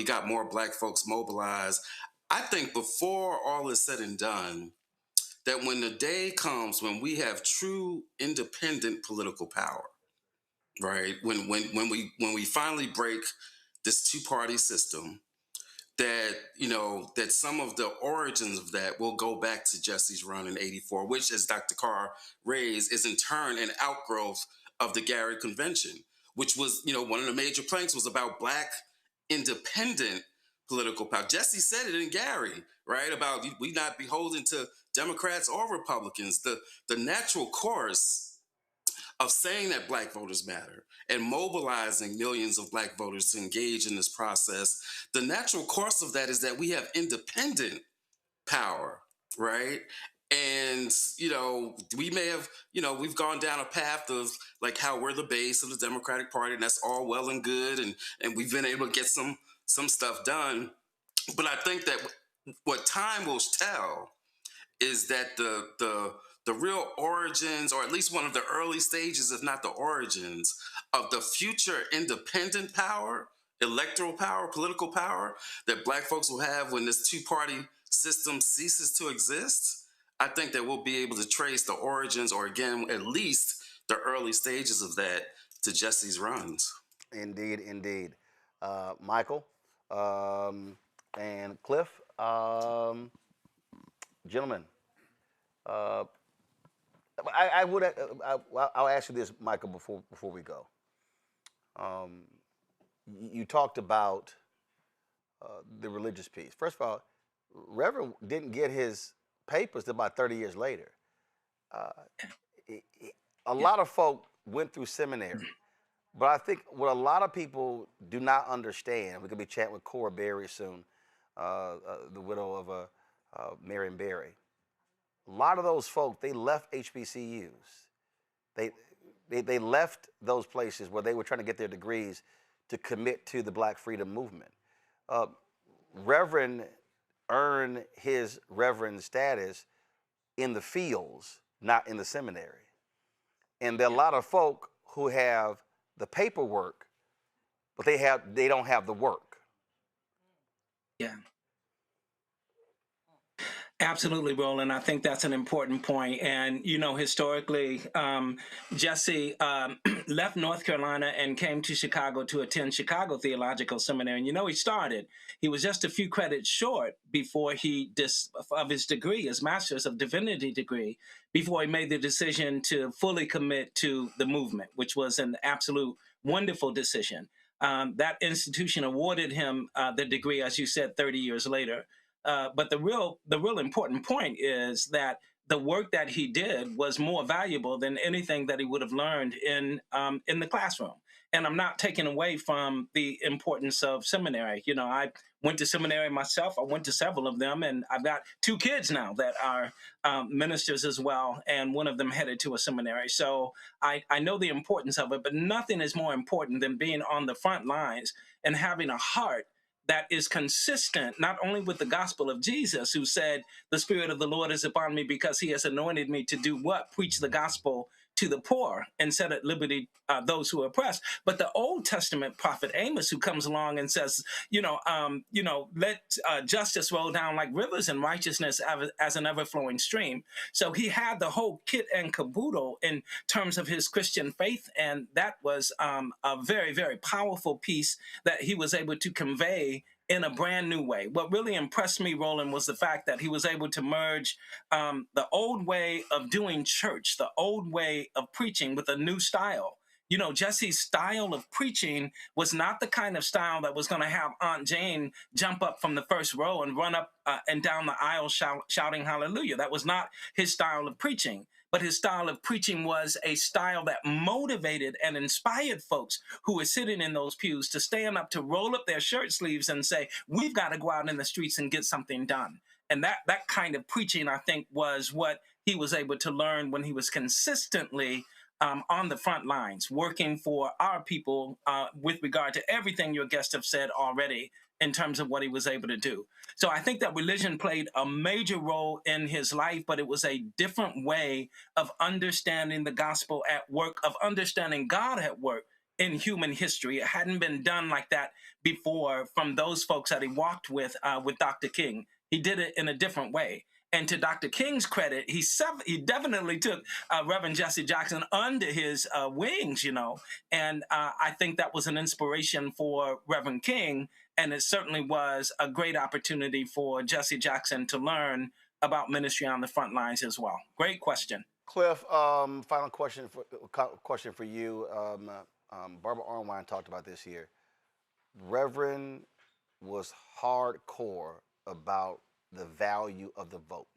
got more Black folks mobilized. I think before all is said and done, that when the day comes when we have true independent political power, right? When we finally break this two-party system, that that some of the origins of that will go back to Jesse's run in '84, which, as Dr. Carr raised, is in turn an outgrowth of the Gary Convention, which was one of the major planks was about Black independent political power. Jesse said it in Gary, right? About we not beholden to Democrats or Republicans. The natural course of saying that Black voters matter and mobilizing millions of Black voters to engage in this process, the natural course of that is that we have independent power, right? And, we may have, we've gone down a path of like how we're the base of the Democratic Party, and that's all well and good. And we've been able to get some stuff done. But I think that what time will tell is that the real origins, or at least one of the early stages, if not the origins, of the future independent power, electoral power, political power that Black folks will have when this two-party system ceases to exist, I think that we'll be able to trace the origins, or again, at least the early stages of that, to Jesse's runs. Indeed, indeed. Michael and Cliff, gentlemen, I'll ask you this, Michael, before we go. You talked about the religious piece. First of all, Reverend didn't get his papers till about 30 years later. A lot of folk went through seminary, but I think what a lot of people do not understand, we're going to be chatting with Cora Berry soon, the widow of Marion Berry. A lot of those folk, they left HBCUs. They left those places where they were trying to get their degrees to commit to the Black freedom movement. Reverend earned his reverend status in the fields, not in the seminary. And there are a lot of folk who have the paperwork, but they don't have the work. Yeah. Absolutely, Roland. I think that's an important point. And, historically, Jesse left North Carolina and came to Chicago to attend Chicago Theological Seminary. And, he was just a few credits short before of his degree, his Master's of Divinity degree, before he made the decision to fully commit to the movement, which was an absolute wonderful decision. That institution awarded him the degree, as you said, 30 years later. But the real important point is that the work that he did was more valuable than anything that he would have learned in the classroom. And I'm not taking away from the importance of seminary. I went to seminary myself. I went to several of them, and I've got 2 kids now that are ministers as well, and one of them headed to a seminary. So I know the importance of it, but nothing is more important than being on the front lines and having a heart that is consistent not only with the gospel of Jesus, who said, the Spirit of the Lord is upon me because he has anointed me to do what? Preach the gospel to the poor and set at liberty those who are oppressed. But the Old Testament prophet Amos, who comes along and says, let justice roll down like rivers and righteousness as an ever-flowing stream. So he had the whole kit and caboodle in terms of his Christian faith. And that was a very, very powerful piece that he was able to convey in a brand new way. What really impressed me, Roland, was the fact that he was able to merge the old way of doing church, the old way of preaching, with a new style. Jesse's style of preaching was not the kind of style that was going to have Aunt Jane jump up from the first row and run up and down the aisle shouting hallelujah. That was not his style of preaching. but his style of preaching was a style that motivated and inspired folks who were sitting in those pews to stand up, to roll up their shirt sleeves and say, we've got to go out in the streets and get something done. And that kind of preaching, I think, was what he was able to learn when he was consistently on the front lines, working for our people with regard to everything your guests have said already in terms of what he was able to do. So I think that religion played a major role in his life, but it was a different way of understanding the gospel at work, of understanding God at work in human history. It hadn't been done like that before from those folks that he walked with Dr. King. He did it in a different way. And to Dr. King's credit, he definitely took Reverend Jesse Jackson under his wings, you know. And I think that was an inspiration for Reverend King. And it certainly was a great opportunity for Jesse Jackson to learn about ministry on the front lines as well. Great question. Cliff, final question for you. Barbara Arwine talked about this here. Reverend was hardcore about the value of the vote.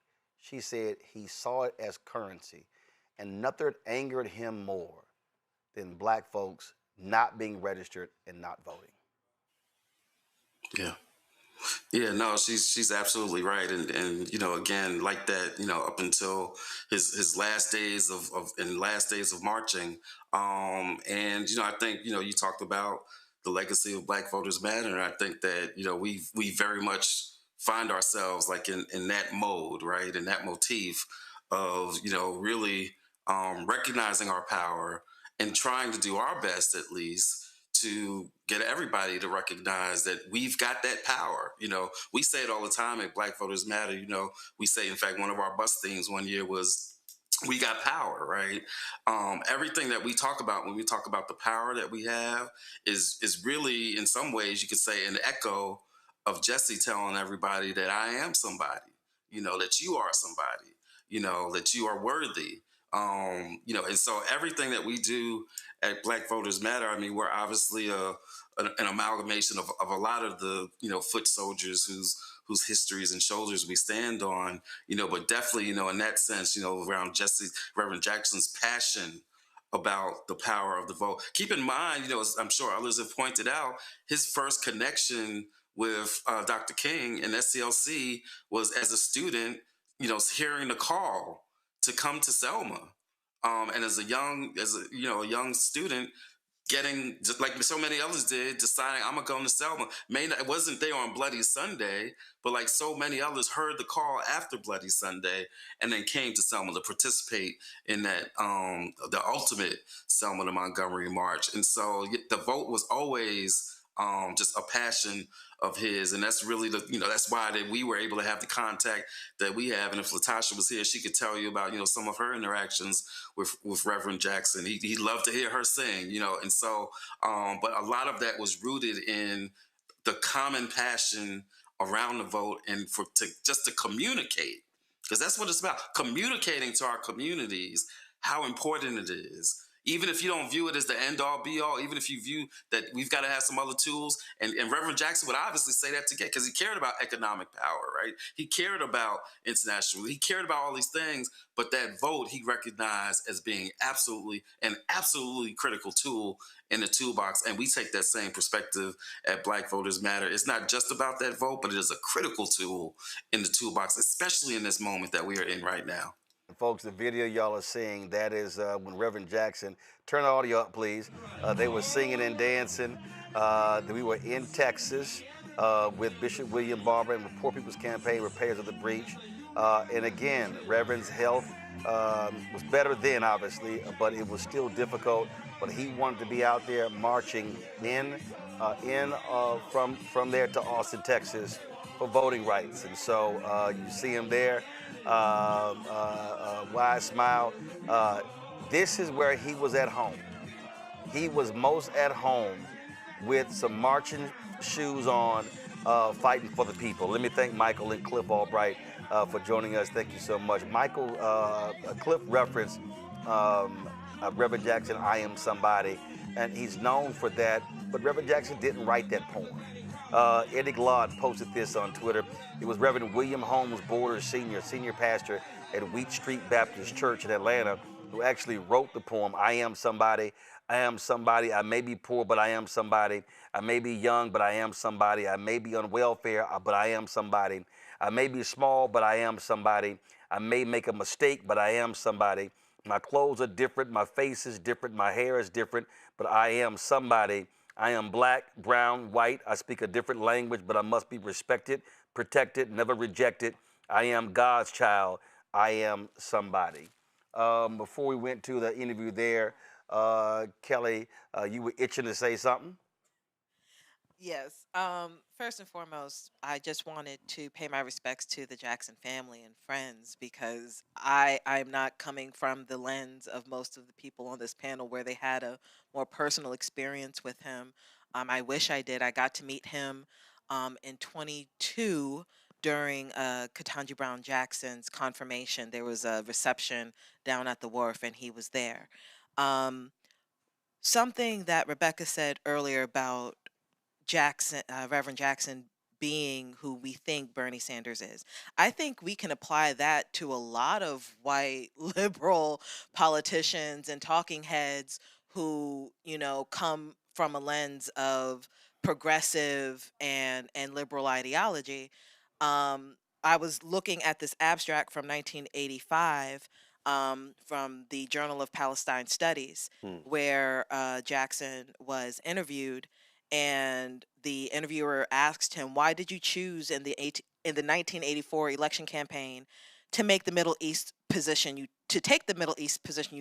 She said he saw it as currency, and nothing angered him more than black folks not being registered and not voting. Yeah, no, she's absolutely right, and you know, again, like that, you know, up until his last days of marching, and you know, I think, you know, you talked about the legacy of Black Voters Matter, and I think that, you know, we very much find ourselves like in that mode, right, in that motif of, you know, really recognizing our power and trying to do our best, at least, to get everybody to recognize that we've got that power. You know, we say it all the time at Black Voters Matter. You know, we say, in fact, one of our bus themes one year was, we got power, right? Everything that we talk about when we talk about the power that we have is really, in some ways, you could say, an echo of Jesse telling everybody that I am somebody, you know, that you are somebody, you know, that you are worthy. You know, and so everything that we do at Black Voters Matter, I mean, we're obviously an amalgamation of a lot of the, you know, foot soldiers whose histories and shoulders we stand on, you know, but definitely, you know, in that sense, you know, around Reverend Jackson's passion about the power of the vote. Keep in mind, you know, as I'm sure others have pointed out, his first connection with Dr. King and SCLC was as a student, you know, hearing the call to come to Selma, and as a young student, getting, just like so many others did, deciding I'm gonna go to Selma. It wasn't there on Bloody Sunday, but like so many others heard the call after Bloody Sunday and then came to Selma to participate in that the ultimate Selma to Montgomery march. And so the vote was always just a passion of his, and that's really that's why that we were able to have the contact that we have. And if Latasha was here, she could tell you about, you know, some of her interactions with Reverend Jackson. He loved to hear her sing, you know, and so but a lot of that was rooted in the common passion around the vote and just to communicate, because that's what it's about, communicating to our communities how important it is. Even if you don't view it as the end-all, be-all, even if you view that we've got to have some other tools, and Reverend Jackson would obviously say that together because he cared about economic power, right? He cared about international, he cared about all these things, but that vote he recognized as being absolutely critical tool in the toolbox, and we take that same perspective at Black Voters Matter. It's not just about that vote, but it is a critical tool in the toolbox, especially in this moment that we are in right now. Folks, the video y'all are seeing, that is when Reverend Jackson, turn the audio up, please. They were singing and dancing. We were in Texas with Bishop William Barber and the Poor People's Campaign, Repairs of the Breach. And again, Reverend's health was better then, obviously, but it was still difficult. But he wanted to be out there marching from there to Austin, Texas for voting rights. And so you see him there. Wide smile. This is where he was at home. He was most at home with some marching shoes on, fighting for the people. Let me thank Michael and Cliff Albright for joining us. Thank you so much. Michael, Cliff referenced Reverend Jackson, I Am Somebody, and he's known for that, but Reverend Jackson didn't write that poem. Eddie Glaude posted this on Twitter. It was Reverend William Holmes Borders, senior pastor at Wheat Street Baptist Church in Atlanta who actually wrote the poem, I Am Somebody. I am somebody. I may be poor, but I am somebody. I may be young, but I am somebody. I may be on welfare, but I am somebody. I may be small, but I am somebody. I may make a mistake, but I am somebody. My clothes are different. My face is different. My hair is different, but I am somebody. I am black, brown, white. I speak a different language, but I must be respected, protected, never rejected. I am God's child. I am somebody. Before we went to the interview there, Kelly, you were itching to say something? Yes. First and foremost, I just wanted to pay my respects to the Jackson family and friends because I'm not coming from the lens of most of the people on this panel where they had a more personal experience with him. I wish I did. I got to meet him in 22 during Ketanji Brown Jackson's confirmation. There was a reception down at the wharf and he was there. Something that Rebecca said earlier about Jackson, Reverend Jackson being who we think Bernie Sanders is. I think we can apply that to a lot of white liberal politicians and talking heads who, you know, come from a lens of progressive and liberal ideology. I was looking at this abstract from 1985 from the Journal of Palestine Studies, where Jackson was interviewed, and the interviewer asked him, "Why did you choose in the 1984 election campaign to make the Middle East position you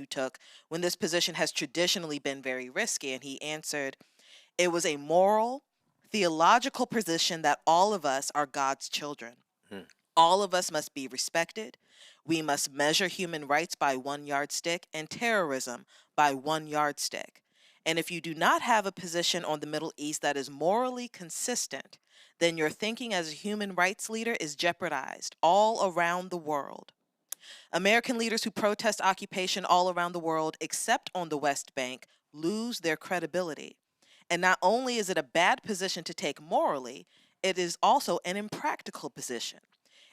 took when this position has traditionally been very risky?" And he answered, "It was a moral, theological position that all of us are God's children. All of us must be respected. We must measure human rights by one yardstick and terrorism by one yardstick. And if you do not have a position on the Middle East that is morally consistent, then your thinking as a human rights leader is jeopardized all around the world. American leaders who protest occupation all around the world, except on the West Bank, lose their credibility. And not only is it a bad position to take morally, it is also an impractical position.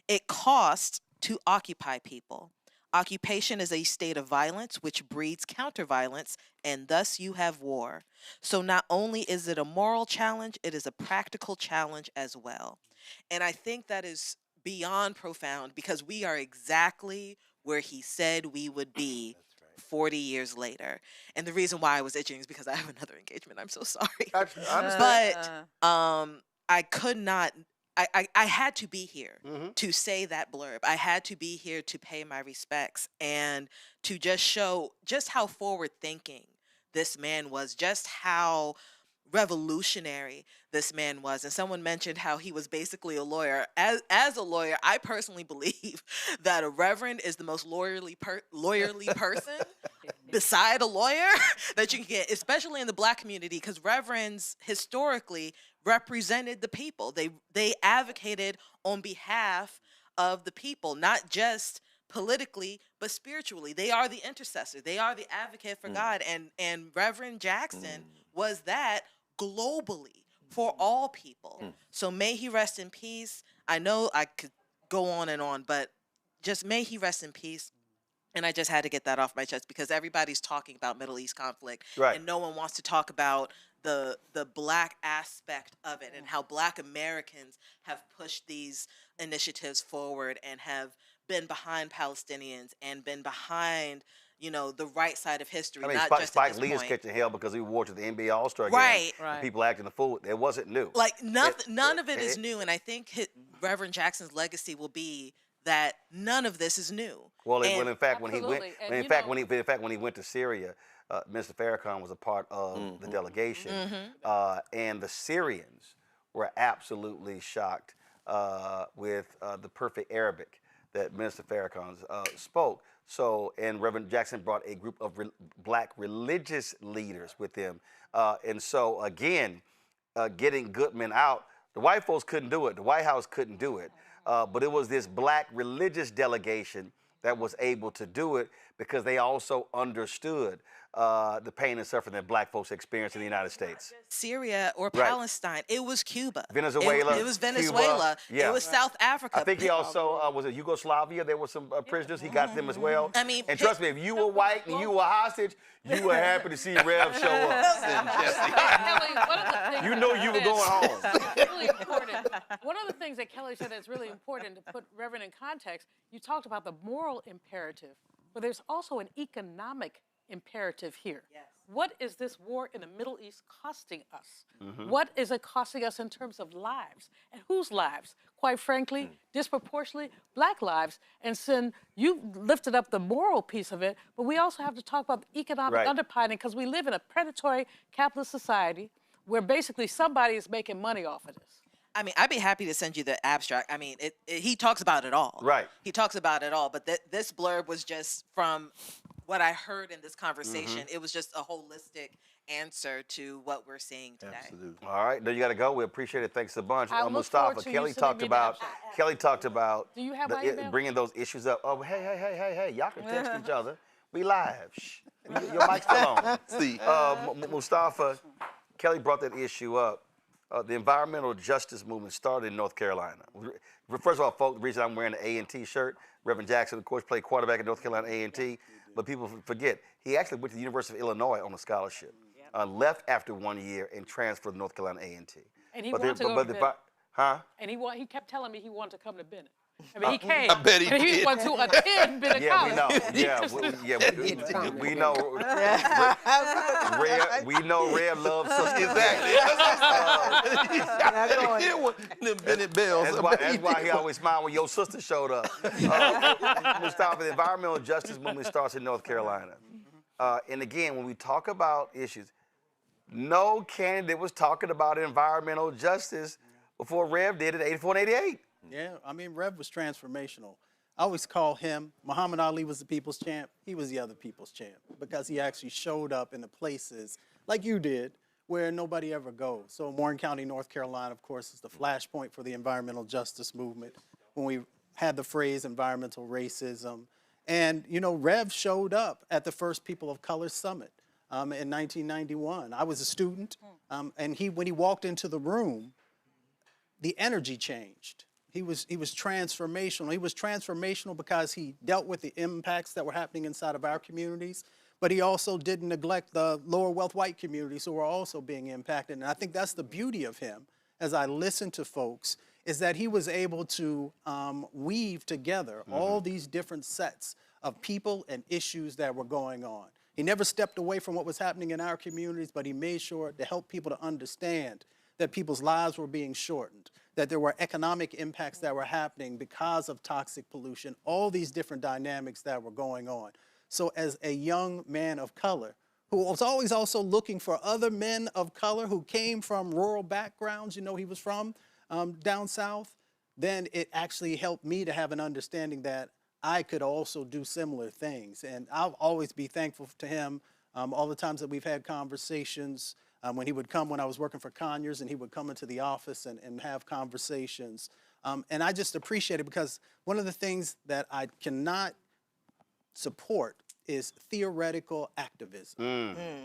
It costs to occupy people. Occupation is a state of violence which breeds counter-violence, and thus you have war. So not only is it a moral challenge, it is a practical challenge as well." And I think that is beyond profound because we are exactly where he said we would be 40 years later. And the reason why I was itching is because I have another engagement. I'm so sorry. But I could not... I had to be here to say that blurb. I had to be here to pay my respects and to just show just how forward thinking this man was, just how revolutionary this man was. And someone mentioned how he was basically a lawyer. As a lawyer, I personally believe that a reverend is the most lawyerly person beside a lawyer that you can get, especially in the Black community, because reverends historically represented the people. They advocated on behalf of the people, not just politically, but spiritually. They are the intercessor. They are the advocate for God. And Reverend Jackson was that globally for all people. So may he rest in peace. I know I could go on, but just may he rest in peace. And I just had to get that off my chest because everybody's talking about Middle East conflict, and no one wants to talk about the Black aspect of it and how Black Americans have pushed these initiatives forward and have been behind Palestinians and been behind, you know, the right side of history. I mean, not just Spike Lee is catching hell because he wore to the NBA All-Star game. Right. And people acting a fool. It wasn't new. Like none of it is new, and I think Reverend Jackson's legacy will be that none of this is new. Well, in fact, when he went to Syria, Mr. Farrakhan was a part of the delegation, and the Syrians were absolutely shocked with the perfect Arabic that Minister Farrakhan spoke. So, and Reverend Jackson brought a group of Black religious leaders with him, and so again, getting Goodman out, the white folks couldn't do it. The White House couldn't do it. But it was this Black religious delegation that was able to do it because they also understood the pain and suffering that black folks experience in the United States. Syria or Right. Palestine. It was Cuba. Venezuela. It was Venezuela. Cuba, yeah. It was South Africa. I think he also, was it Yugoslavia? There were some prisoners. He got them as well. I mean, and trust me, if you were white and you were hostage, you were happy to see Rev show up. Kelly, one of the things You know you were going home. really important. One of the things that Kelly said that's really important to put Reverend in context, you talked about the moral imperative, but there's also an economic imperative here. Yes. What is this war in the Middle East costing us? Mm-hmm. What is it costing us in terms of lives? And whose lives? Quite frankly, disproportionately, black lives. And Sin, you lifted up the moral piece of it, but we also have to talk about the economic underpinning, because we live in a predatory capitalist society where basically somebody is making money off of this. I mean, I'd be happy to send you the abstract. I mean, he talks about it all. Right. He talks about it all, but this blurb was just from what I heard in this conversation. It was just a holistic answer to what we're seeing today. Absolutely. All right, there you got to go. We appreciate it. Thanks a bunch. I look Mustafa, forward to Kelly you talked sending me about. Kelly talked about. Do you have my email? Bringing those issues up. Oh, hey, y'all can text each other. We live. Shh. Your mic's still on. See, Mustafa, Kelly brought that issue up. The environmental justice movement started in North Carolina. First of all, folks, the reason I'm wearing the A&T shirt, Reverend Jackson, of course, played quarterback at North Carolina A&T, but people forget, he actually went to the University of Illinois on a scholarship, left after 1 year and transferred to North Carolina A&T. And he wanted to go to Bennett. Huh? And he kept telling me he wanted to come to Bennett. I mean, he came. I bet he and he did. wanted to attend Bennett College. We know. We know Rev loves sisters. Exactly. Bennett Bells. That's why he always smiled when your sister showed up. Mustafa, the environmental justice movement starts in North Carolina. And again, when we talk about issues, no candidate was talking about environmental justice before Rev did in 84 and 88. Yeah, I mean, Rev was transformational. I always call him, Muhammad Ali was the people's champ, he was the other people's champ, because he actually showed up in the places, like you did, where nobody ever goes. So Warren County, North Carolina, of course, is the flashpoint for the environmental justice movement, when we had the phrase environmental racism. And, you know, Rev showed up at the first People of Color Summit in 1991. I was a student, and when he walked into the room, the energy changed. He was transformational. He was transformational because he dealt with the impacts that were happening inside of our communities, but he also didn't neglect the lower wealth white communities who were also being impacted. And I think that's the beauty of him, as I listen to folks, is that he was able to weave together all these different sets of people and issues that were going on. He never stepped away from what was happening in our communities, but he made sure to help people to understand that people's lives were being shortened, that there were economic impacts that were happening because of toxic pollution, all these different dynamics that were going on. So as a young man of color, who was always also looking for other men of color who came from rural backgrounds, you know, he was from down south, then it actually helped me to have an understanding that I could also do similar things. And I'll always be thankful to him all the times that we've had conversations. When he would come when I was working for Conyers, and he would come into the office and have conversations. And I just appreciate it, because one of the things that I cannot support is theoretical activism.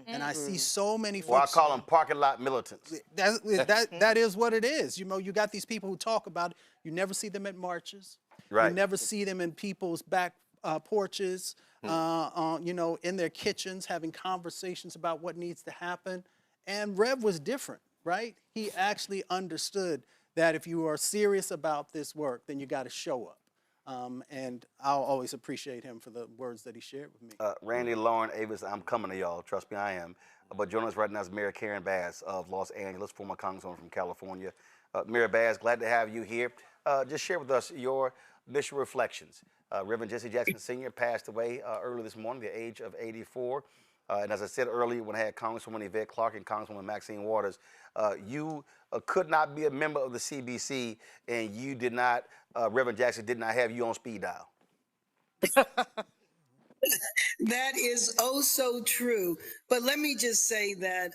And I see so many folks. Well, I call them parking lot militants. That is what it is. You know, you got these people who talk about it. You never see them at marches. Right. You never see them in people's back porches, you know, in their kitchens, having conversations about what needs to happen. And Rev was different, right? He actually understood that if you are serious about this work, then you got to show up. And I'll always appreciate him for the words that he shared with me. Randy, Lauren, Avis, I'm coming to y'all. Trust me, I am. But joining us right now is Mayor Karen Bass of Los Angeles, former congresswoman from California. Mayor Bass, glad to have you here. Just share with us your initial reflections. Reverend Jesse Jackson Sr. passed away early this morning at the age of 84. And as I said earlier, when I had Congresswoman Yvette Clark and Congresswoman Maxine Waters, you could not be a member of the CBC, and you did not, Reverend Jackson did not have you on speed dial. That is oh so true. But let me just say that,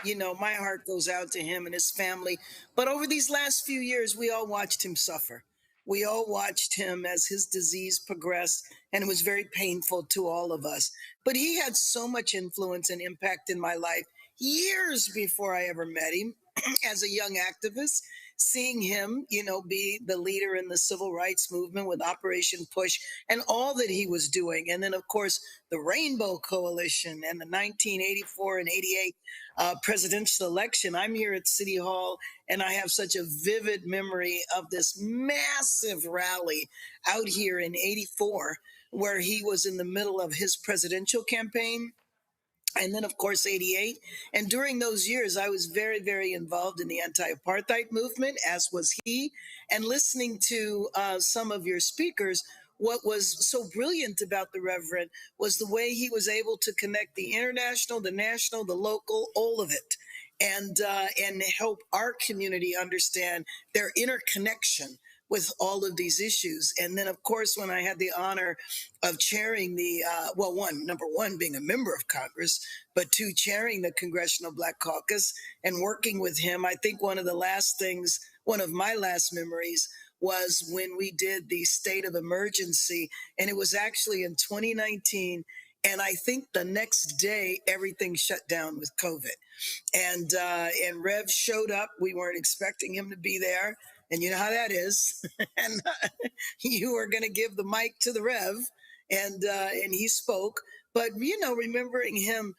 you know, my heart goes out to him and his family. But over these last few years, we all watched him suffer. We all watched him as his disease progressed, and it was very painful to all of us. But he had so much influence and impact in my life years before I ever met him as a young activist. Seeing him, be the leader in the civil rights movement with Operation Push and all that he was doing. And then, of course, the Rainbow Coalition and the 1984 and 88 presidential election. I'm here at City Hall, and I have such a vivid memory of this massive rally out here in 84, where he was in the middle of his presidential campaign. And then, of course, 88. And during those years, I was very, very involved in the anti-apartheid movement, as was he. And listening to some of your speakers, what was so brilliant about the Reverend was the way he was able to connect the international, the national, the local, all of it, and help our community understand their interconnection with all of these issues. And then, of course, when I had the honor of chairing the, number one, being a member of Congress, but two, chairing the Congressional Black Caucus and working with him, I think one of my last memories was when we did the state of emergency, and it was actually in 2019. And I think the next day, everything shut down with COVID. And Rev showed up. We weren't expecting him to be there. And you know how that is. And you were going to give the mic to the Rev, and he spoke. But, remembering him,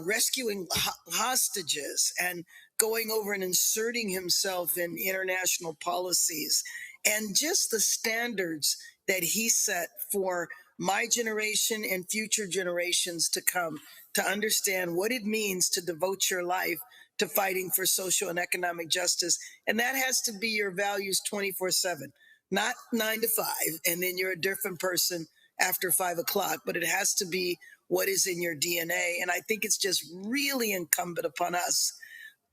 rescuing hostages and going over and inserting himself in international policies, and just the standards that he set for my generation and future generations to come, to understand what it means to devote your life to fighting for social and economic justice. And that has to be your values 24/7, not 9 to 5. And then you're a different person after 5 o'clock, but it has to be what is in your DNA. And I think it's just really incumbent upon us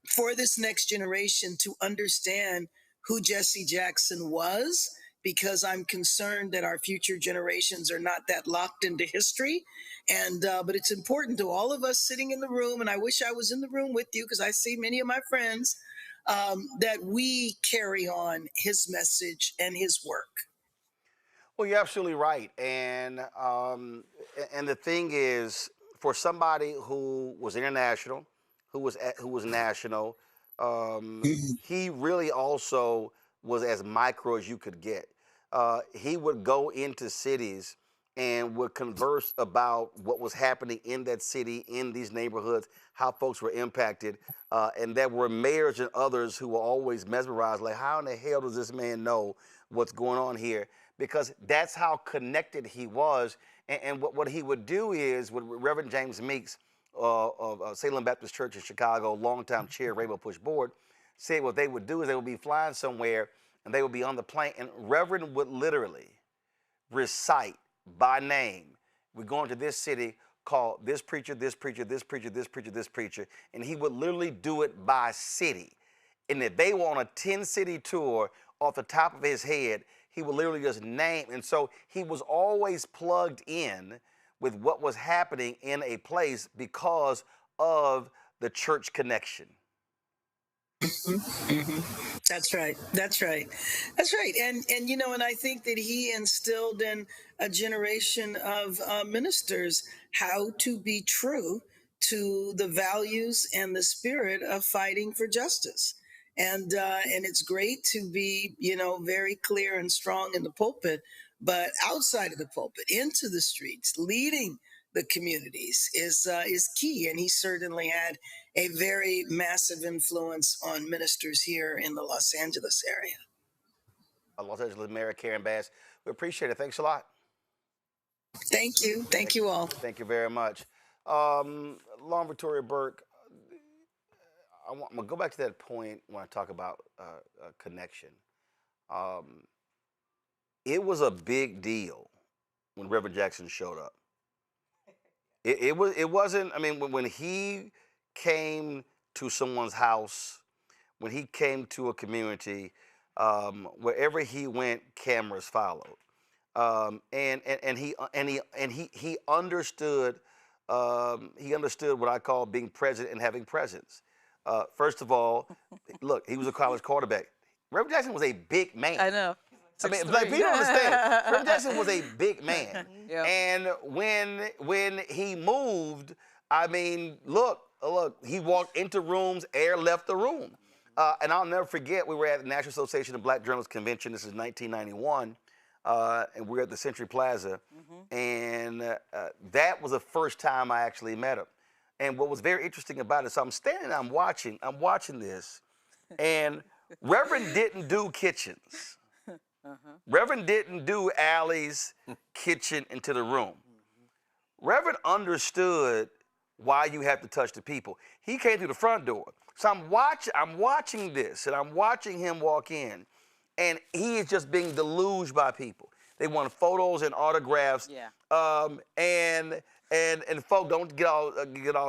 for this next generation to understand who Jesse Jackson was, because I'm concerned that our future generations are not that locked into history. And but it's important to all of us sitting in the room, and I wish I was in the room with you because I see many of my friends, that we carry on his message and his work. Well, you're absolutely right. And the thing is, for somebody who was international, who was national, he really also was as micro as you could get. He would go into cities and would converse about what was happening in that city, in these neighborhoods, how folks were impacted. And there were mayors and others who were always mesmerized, like, how in the hell does this man know what's going on here? Because that's how connected he was. And what he would do is, with Reverend James Meeks of Salem Baptist Church in Chicago, longtime chair, Rainbow Push Board, said what they would do is they would be flying somewhere and they would be on the plane, and Reverend would literally recite by name, we're going to this city, call this preacher, this preacher, this preacher, this preacher, this preacher, and he would literally do it by city. And if they were on a 10-city tour, off the top of his head, he would literally just name. And so he was always plugged in with what was happening in a place because of the church connection. That's right. That's right. That's right. And and I think that he instilled in a generation of ministers how to be true to the values and the spirit of fighting for justice. And it's great to be, very clear and strong in the pulpit, but outside of the pulpit, into the streets, leading the communities is key. And he certainly had a very massive influence on ministers here in the Los Angeles area. Los Angeles Mayor Karen Bass, we appreciate it. Thanks a lot. Thank you. Thank you all. Thank you very much. Long Victoria Burke, I'm going to go back to that point when I talk about connection. It was a big deal when Reverend Jackson showed up. It wasn't, I mean, when he came to someone's house, when he came to a community, wherever he went, cameras followed. And he understood what I call being present and having presence. First of all, look, he was a college quarterback. Reverend Jackson was a big man. I know. I mean, like people understand. Reverend Jackson was a big man, and when he moved, I mean, look, he walked into rooms, air left the room, and I'll never forget. We were at the National Association of Black Journalists Convention. This is 1991, and we were at the Century Plaza, and that was the first time I actually met him. And what was very interesting about it, so I'm standing, I'm watching this, and Reverend didn't do kitchens. Reverend didn't do Allie's kitchen into the room. Reverend understood why you have to touch the people. He came through the front door. So I'm watching this, and I'm watching him walk in, and he is just being deluged by people. They want photos and autographs. Yeah. And folk don't get all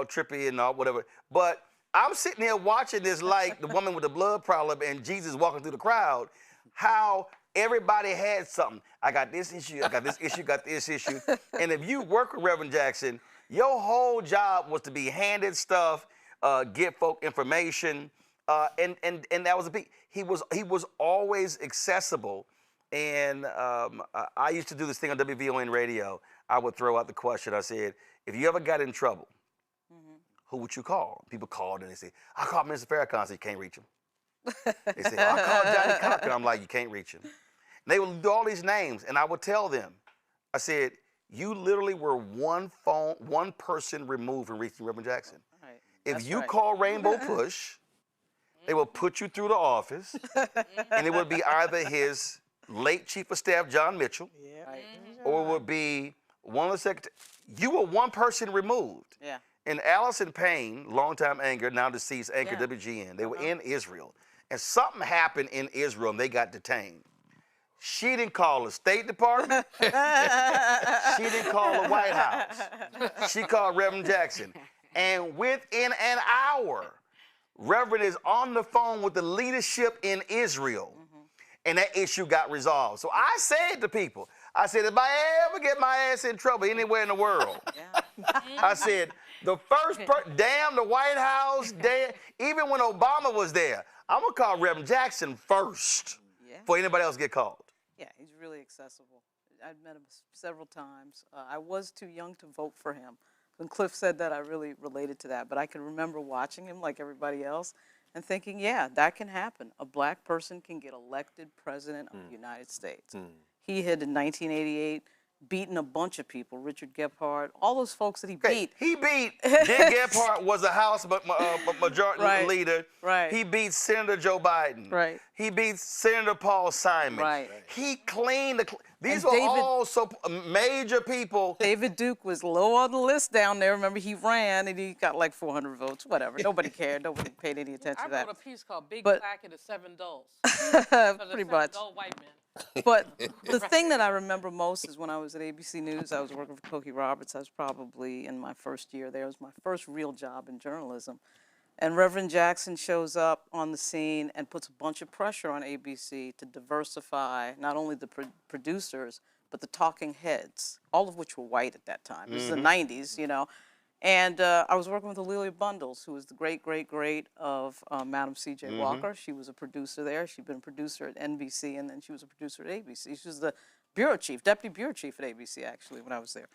trippy and all whatever. But I'm sitting here watching this like the woman with the blood problem and Jesus walking through the crowd, how everybody had something. I got this issue, I got this issue, got this issue. And if you work with Reverend Jackson, your whole job was to be handed stuff, get folk information, and that was a big. He was always accessible. And I used to do this thing on WVON radio. I would throw out the question. I said, if you ever got in trouble, who would you call? People called and they say, I called Mr. Farrakhan. I said, you can't reach him. They say, I called Johnny Cochran. I'm like, you can't reach him. And they would do all these names, and I would tell them, I said, you literally were one person removed from reaching Reverend Jackson. Right. If you call Rainbow Push, they will put you through the office, and it would be either his late Chief of Staff, John Mitchell, or it would be one of the secretaries. You were one person removed. Yeah. And Allison Payne, longtime anchor, now deceased anchor, WGN, they were in Israel. And something happened in Israel, and they got detained. She didn't call the State Department. She didn't call the White House. She called Reverend Jackson. And within an hour, Reverend is on the phone with the leadership in Israel. And that issue got resolved. So I said to people, I said, if I ever get my ass in trouble anywhere in the world, I said, the first damn the White House, damn, even when Obama was there, I'm going to call Reverend Jackson first before anybody else get called. Yeah, he's really accessible. I've met him several times. I was too young to vote for him. When Cliff said that, I really related to that. But I can remember watching him like everybody else and thinking, yeah, that can happen. A black person can get elected president of the United States. He had, in 1988, beaten a bunch of people, Richard Gephardt, all those folks that he beat. He beat, Dick Gephardt was a House majority leader. Right. He beat Senator Joe Biden. Right. He beat Senator Paul Simon. Right. He cleaned these were all so major people. David Duke was low on the list down there. Remember, he ran and he got like 400 votes, whatever. Nobody cared. Nobody paid any attention to that. I wrote a piece called Big But- Black and the Seven Dulls. Pretty much. Dull white men. But the thing that I remember most is when I was at ABC News, I was working for Cokie Roberts. I was probably in my first year there. It was my first real job in journalism. And Reverend Jackson shows up on the scene and puts a bunch of pressure on ABC to diversify not only the producers, but the talking heads, all of which were white at that time. It was the 90s, you know. And I was working with Alelia Bundles, who was the great of Madam C.J. Walker. She was a producer there. She'd been a producer at NBC, and then she was a producer at ABC. She was the bureau chief, deputy bureau chief at ABC, actually, when I was there.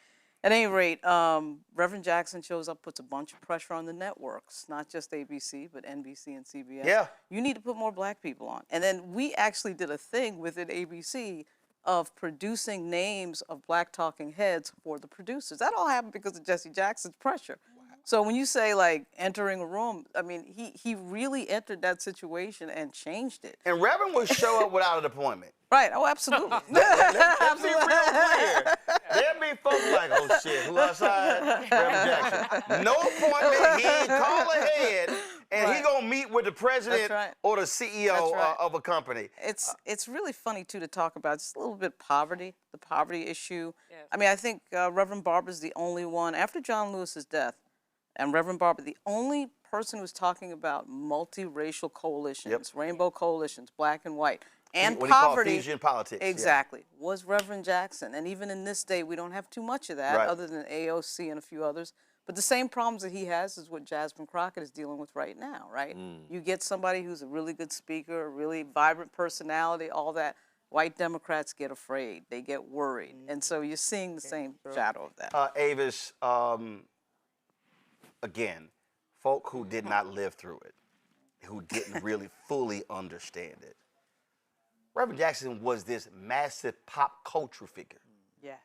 At any rate, Reverend Jackson shows up, puts a bunch of pressure on the networks, not just ABC, but NBC and CBS. Yeah. You need to put more black people on. And then we actually did a thing within ABC of producing names of black talking heads for the producers. That all happened because of Jesse Jackson's pressure. So when you say like entering a room, I mean, he really entered that situation and changed it. And Reverend would show up without an appointment. Right, oh, absolutely. Let's be real clear. There'd be folks like, oh shit, who outside? Reverend Jackson. No appointment, he ain't call ahead, and he gonna meet with the president or the CEO of a company. It's really funny too to talk about just a little bit poverty, the poverty issue. Yes. I mean, I think Reverend Barber's the only one, after John Lewis's death, and Reverend Barber, the only person who's talking about multiracial coalitions, rainbow coalitions, black and white, and what poverty. He called fusion politics. Exactly. Was Reverend Jackson. And even in this day, we don't have too much of that, other than AOC and a few others. But the same problems that he has is what Jasmine Crockett is dealing with right now, right? You get somebody who's a really good speaker, a really vibrant personality, all that. white Democrats get afraid, they get worried. And so you're seeing the same shadow of that. Avis, again, folk who did not live through it, who didn't really fully understand it. Reverend Jackson was this massive pop culture figure. Yes.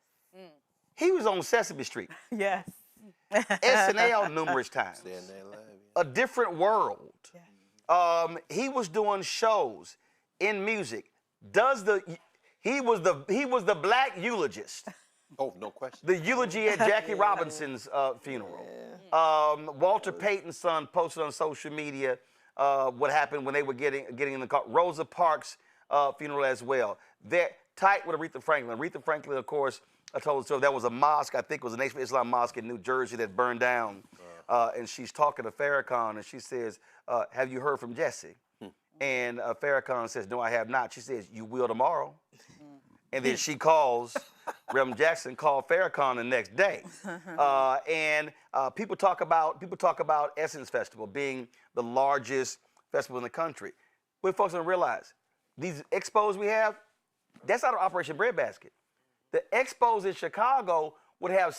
He was on Sesame Street. Yes. SNL numerous times. A Different World. He was doing shows in music. He was the black eulogist. Oh, no question. The eulogy at Jackie Robinson's funeral. Walter Payton's son posted on social media what happened when they were getting in the car. Rosa Parks' funeral as well. They're tight with Aretha Franklin. Aretha Franklin, of course, I told us so. There was a mosque, I think it was a Nation of Islam mosque in New Jersey that burned down. And she's talking to Farrakhan, and she says, have you heard from Jesse? And Farrakhan says, no, I have not. She says, you will tomorrow. And then she calls, Reverend Jackson called Farrakhan the next day. And people talk about Essence Festival being the largest festival in the country. What folks don't realize, these expos we have, that's not an Operation Breadbasket. The expos in Chicago would have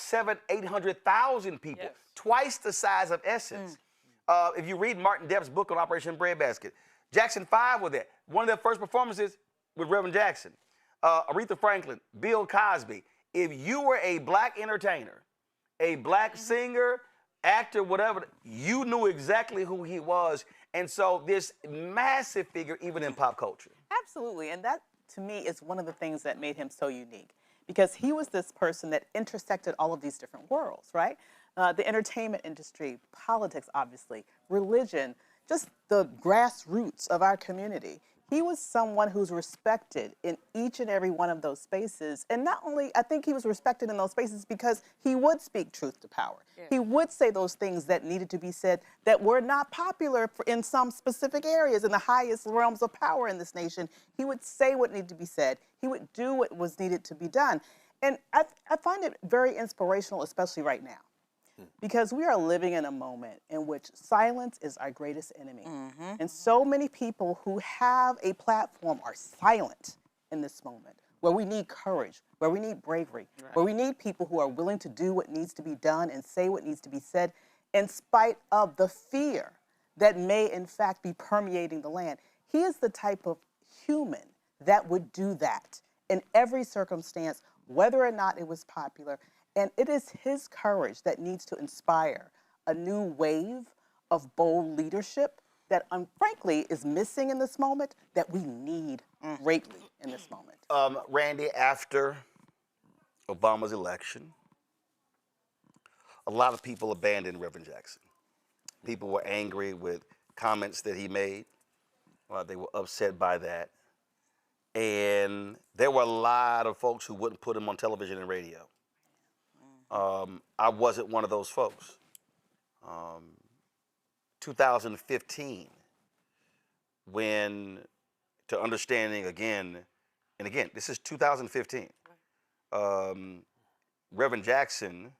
800,000 people, twice the size of Essence. If you read Martin Depp's book on Operation Breadbasket, Jackson 5 was there. One of their first performances with Reverend Jackson. Aretha Franklin, Bill Cosby. If you were a black entertainer, a black singer, actor, whatever, you knew exactly who he was. And so this massive figure, even in pop culture. Absolutely, and that to me is one of the things that made him so unique, because he was this person that intersected all of these different worlds, right? The entertainment industry, politics, obviously, religion, just the grassroots of our community. He was someone who's respected in each and every one of those spaces. And not only, I think he was respected in those spaces because he would speak truth to power. He would say those things that needed to be said that were not popular in some specific areas, in the highest realms of power in this nation. He would say what needed to be said. He would do what was needed to be done. And I find it very inspirational, especially right now, because we are living in a moment in which silence is our greatest enemy. And so many people who have a platform are silent in this moment, where we need courage, where we need bravery, where we need people who are willing to do what needs to be done and say what needs to be said, in spite of the fear that may in fact be permeating the land. He is the type of human that would do that in every circumstance, whether or not it was popular. And it is his courage that needs to inspire a new wave of bold leadership that, frankly, is missing in this moment, that we need greatly in this moment. Randy, after Obama's election, a lot of people abandoned Reverend Jackson. People were angry with comments that he made. They were upset by that. And there were a lot of folks who wouldn't put him on television and radio. I wasn't one of those folks. 2015, when, to understanding again, and again, this is 2015, Reverend Jackson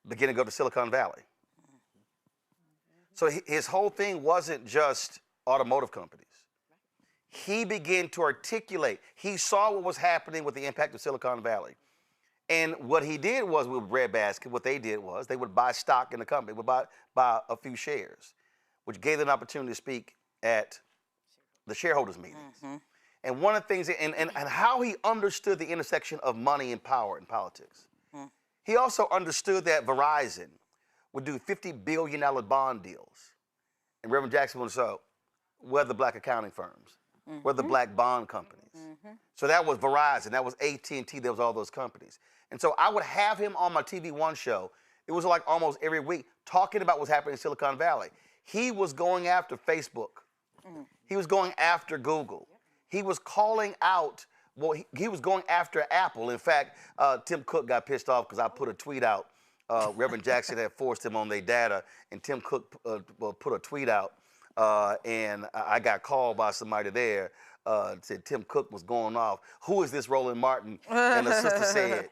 began to go to Silicon Valley. So his whole thing wasn't just automotive companies. He began to articulate, he saw what was happening with the impact of Silicon Valley. And what he did was with Breadbasket, what they did was they would buy stock in the company, would buy a few shares, which gave them an opportunity to speak at the shareholders meetings. And one of the things, and how he understood the intersection of money and power in politics. He also understood that Verizon would do $50 billion bond deals. And Reverend Jackson would say, where are the black accounting firms? Where are the black bond companies? So that was Verizon, that was AT&T, there was all those companies. And so I would have him on my TV One show. It was like almost every week talking about what's happening in Silicon Valley. He was going after Facebook. He was going after Google. He was calling out, well, he was going after Apple. In fact, Tim Cook got pissed off because I put a tweet out. Reverend Jackson had forced him on their data, and Tim Cook put a tweet out, and I got called by somebody there, said Tim Cook was going off. Who is this Roland Martin? And the sister said,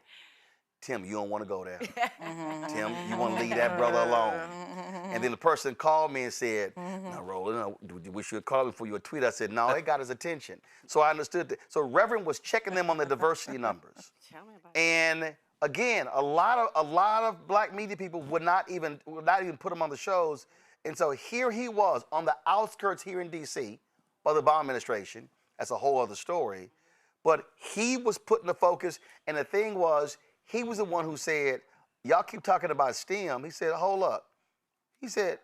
Tim, you don't want to go there. Tim, you want to leave that brother alone. And then the person called me and said, "No, Roland, we should call him for your tweet." I said, "No, it got his attention." So I understood that. So Reverend was checking them on the diversity numbers. Tell me about And again, a lot of black media people would not even put him on the shows. And so here he was on the outskirts here in D.C. of the Obama administration. That's a whole other story. But he was put in the focus, and the thing was, he was the one who said, y'all keep talking about STEM. He said, hold up. He said,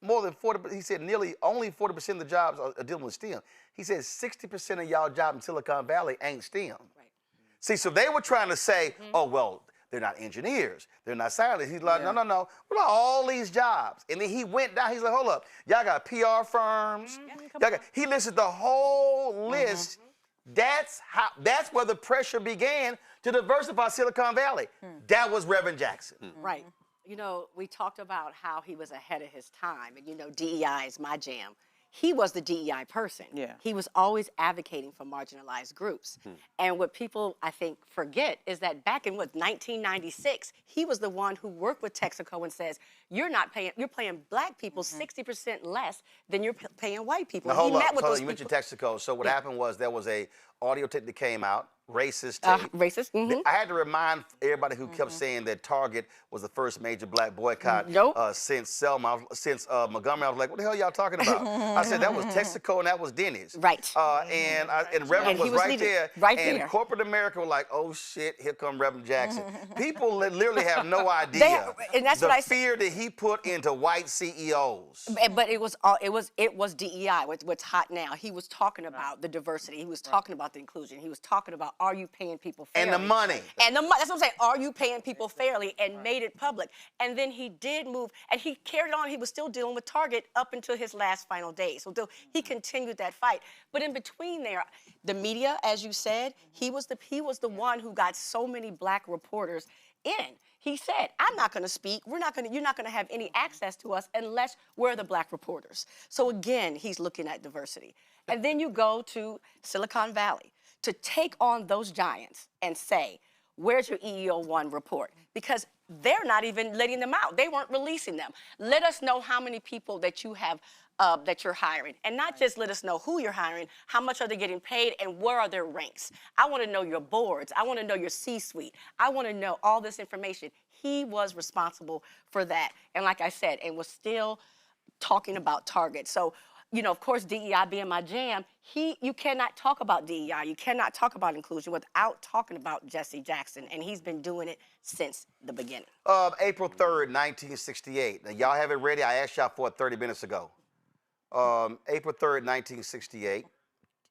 more than 40%, he said nearly only 40% of the jobs are dealing with STEM. He said 60% of y'all jobs in Silicon Valley ain't STEM. Right. See, so they were trying to say, oh, well, they're not engineers. They're not scientists. He's like, no. What about all these jobs? And then he went down. He's like, hold up. Y'all got PR firms. He listed the whole list. That's where the pressure began to diversify Silicon Valley. That was Reverend Jackson. Right. You know, we talked about how he was ahead of his time, and you know, DEI is my jam. He was the DEI person. Yeah. He was always advocating for marginalized groups. And what people, I think, forget is that back in 1996, he was the one who worked with Texaco and says, you're paying black people 60% less than you're paying white people. Now, hold up. Those you mentioned Texaco. So what happened was there was a audio tape that came out, racist tape. Racist. I had to remind everybody who kept saying that Target was the first major black boycott since Selma, since Montgomery. I was like, what the hell y'all talking about? I said that was Texaco and that was Denny's. Right. And Reverend was right there. And corporate America was like, oh shit, here come Reverend Jackson. People literally have no idea and that's what I fear that he put into white CEOs. But it was DEI. What's hot now? He was talking about the diversity. He was talking about the inclusion. He was talking about, are you paying people fairly? And the money. And that's what I'm saying. Are you paying people fairly? And made it public. And then he did move, and he carried on. He was still dealing with Target up until his last final day. So he continued that fight. But in between there, the media, as you said, he was the one who got so many black reporters in. He said, I'm not going to speak. You're not going to have any access to us unless we're the black reporters. So again, he's looking at diversity. And then you go to Silicon Valley to take on those giants and say, where's your EEO-1 report? Because they're not even letting them out. They weren't releasing them. Let us know how many people that you have that you're hiring. And not just let us know who you're hiring, how much are they getting paid, and where are their ranks. I want to know your boards. I want to know your C-suite. I want to know all this information. He was responsible for that. And like I said, and was still talking about Target. So, you know, of course, DEI being my jam, you cannot talk about DEI, you cannot talk about inclusion without talking about Jesse Jackson, and he's been doing it since the beginning. April 3rd, 1968. Now, y'all have it ready? I asked y'all for it 30 minutes ago. April 3rd, 1968,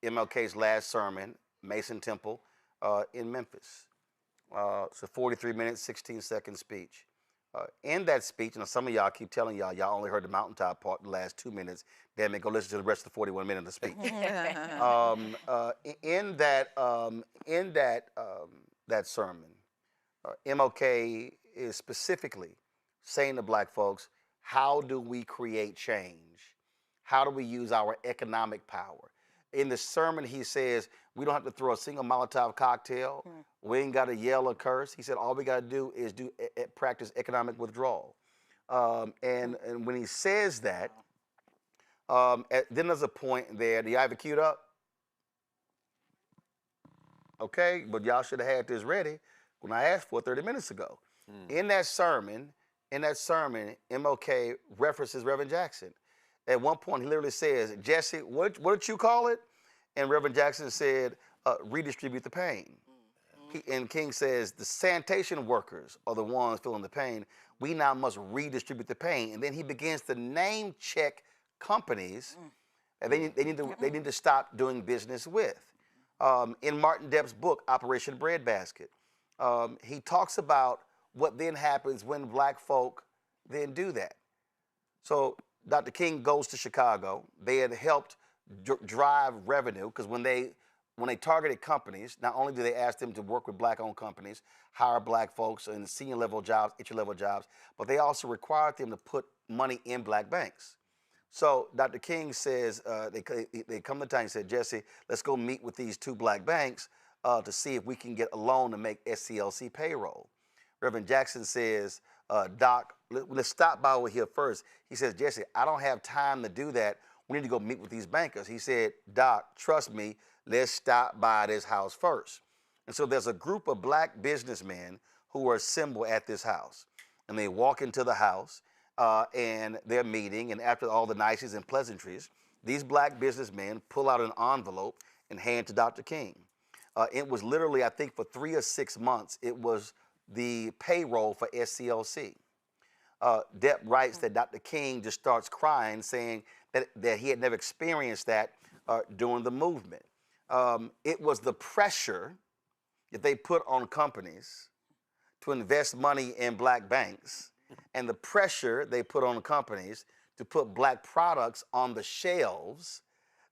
MLK's last sermon, Mason Temple in Memphis. It's a 43-minute, 16-second speech. In that speech, and some of y'all keep telling y'all only heard the mountaintop part the last 2 minutes. Damn it, go listen to the rest of the 41 minutes of the speech. That sermon, MLK is specifically saying to black folks, how do we create change? How do we use our economic power? In the sermon, he says, we don't have to throw a single Molotov cocktail. We ain't got to yell or curse. He said, all we got to do is practice economic withdrawal. And when he says that, then there's a point there. Do y'all have it queued up? Okay, but y'all should have had this ready when I asked for it 30 minutes ago. In that sermon, MLK references Reverend Jackson. At one point, he literally says, Jesse, what did you call it? And Reverend Jackson said, redistribute the pain. And King says, the sanitation workers are the ones feeling the pain. We now must redistribute the pain. And then he begins to name check companies that they need to stop doing business with. In Martin Depp's book, Operation Breadbasket, he talks about what then happens when black folk then do that. So Dr. King goes to Chicago. They had helped drive revenue because when they targeted companies, not only do they ask them to work with black-owned companies, hire black folks in senior-level jobs, entry-level jobs, but they also required them to put money in black banks. So Dr. King says, they come to town and said, Jesse, let's go meet with these two black banks to see if we can get a loan to make SCLC payroll. Reverend Jackson says, Doc, let's stop by over here first. He says, Jesse, I don't have time to do that. We need to go meet with these bankers. He said, Doc, trust me, let's stop by this house first. And so there's a group of black businessmen who are assembled at this house. And they walk into the house and they're meeting. And after all the niceties and pleasantries, these black businessmen pull out an envelope and hand to Dr. King. It was literally, I think, for 3 or 6 months, it was the payroll for SCLC. Depp writes that Dr. King just starts crying, saying that he had never experienced that during the movement. It was the pressure that they put on companies to invest money in black banks, and the pressure they put on companies to put black products on the shelves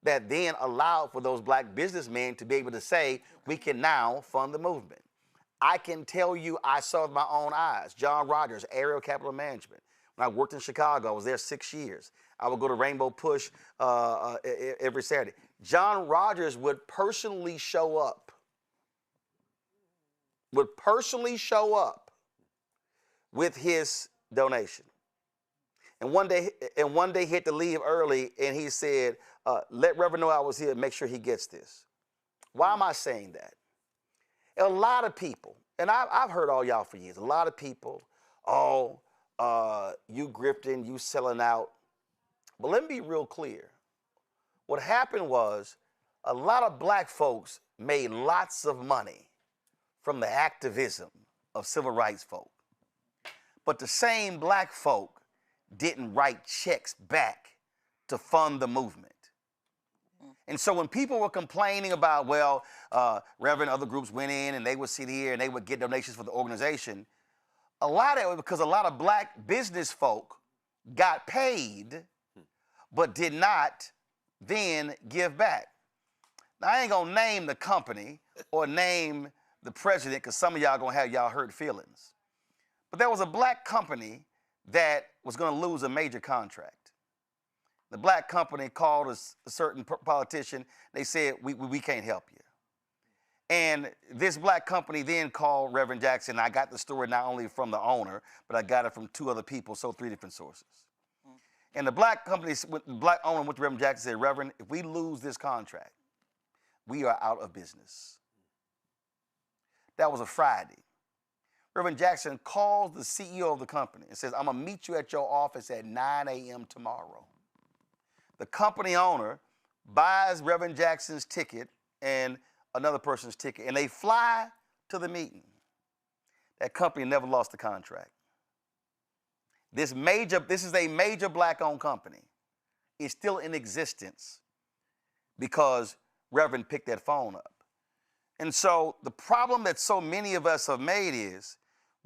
that then allowed for those black businessmen to be able to say, we can now fund the movement. I can tell you, I saw with my own eyes. John Rogers, Aerial Capital Management. When I worked in Chicago, I was there 6 years. I would go to Rainbow Push every Saturday. John Rogers would personally show up with his donation. And one day he had to leave early, and he said, let Reverend know I was here and make sure he gets this. Why am I saying that? A lot of people, and I've heard all y'all for years, a lot of people, you grifting, you selling out. But let me be real clear. What happened was a lot of black folks made lots of money from the activism of civil rights folk. But the same black folk didn't write checks back to fund the movement. And so when people were complaining about, well, Reverend, other groups went in and they would sit here and they would get donations for the organization, a lot of it was because a lot of black business folk got paid but did not then give back. Now, I ain't gonna name the company or name the president because some of y'all gonna have y'all hurt feelings. But there was a black company that was gonna lose a major contract. The black company called a certain politician. They said, we can't help you. And this black company then called Reverend Jackson. I got the story not only from the owner, but I got it from 2 other people, so 3 different sources. And the black company, the black owner went to Reverend Jackson and said, Reverend, if we lose this contract, we are out of business. That was a Friday. Reverend Jackson calls the CEO of the company and says, I'm gonna meet you at your office at 9 a.m. tomorrow. The company owner buys Reverend Jackson's ticket and another person's ticket, and they fly to the meeting. That company never lost the contract. This is a major black-owned company. It's still in existence because Reverend picked that phone up. And so the problem that so many of us have made is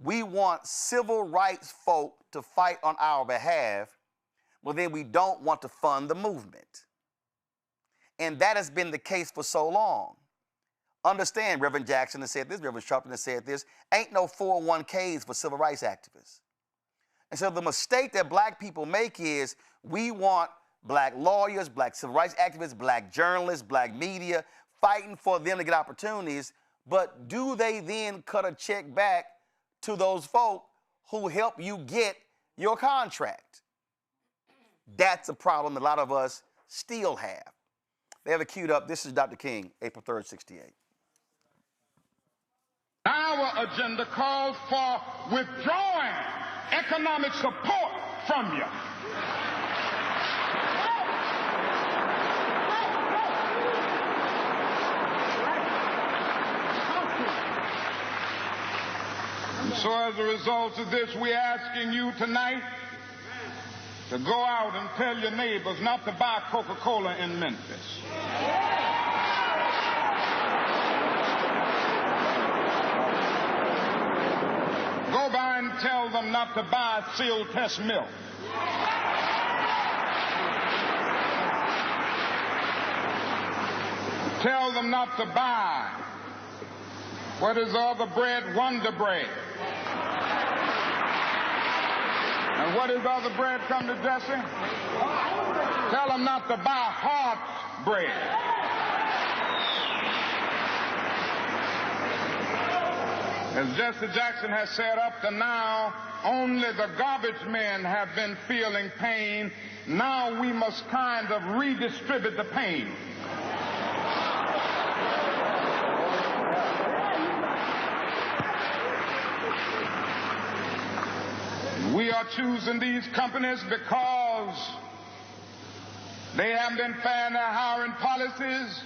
we want civil rights folk to fight on our behalf, well, then we don't want to fund the movement. And that has been the case for so long. Understand, Reverend Jackson has said this, Reverend Sharpton has said this, ain't no 401ks for civil rights activists. And so the mistake that black people make is we want black lawyers, black civil rights activists, black journalists, black media, fighting for them to get opportunities, but do they then cut a check back to those folk who help you get your contract? That's a problem a lot of us still have. They have it queued up. This is Dr. King, April 3rd, 68. Our agenda calls for withdrawing economic support from you. And so as a result of this, we're asking you tonight to go out and tell your neighbors not to buy Coca-Cola in Memphis. Go by and tell them not to buy Seal Test milk. Tell them not to buy what is the other bread, Wonder Bread. And what is the other bread, come to Jesse? Tell them not to buy Hart's bread. As Jesse Jackson has said, up to now, only the garbage men have been feeling pain. Now we must kind of redistribute the pain. We are choosing these companies because they have been fair in their hiring policies,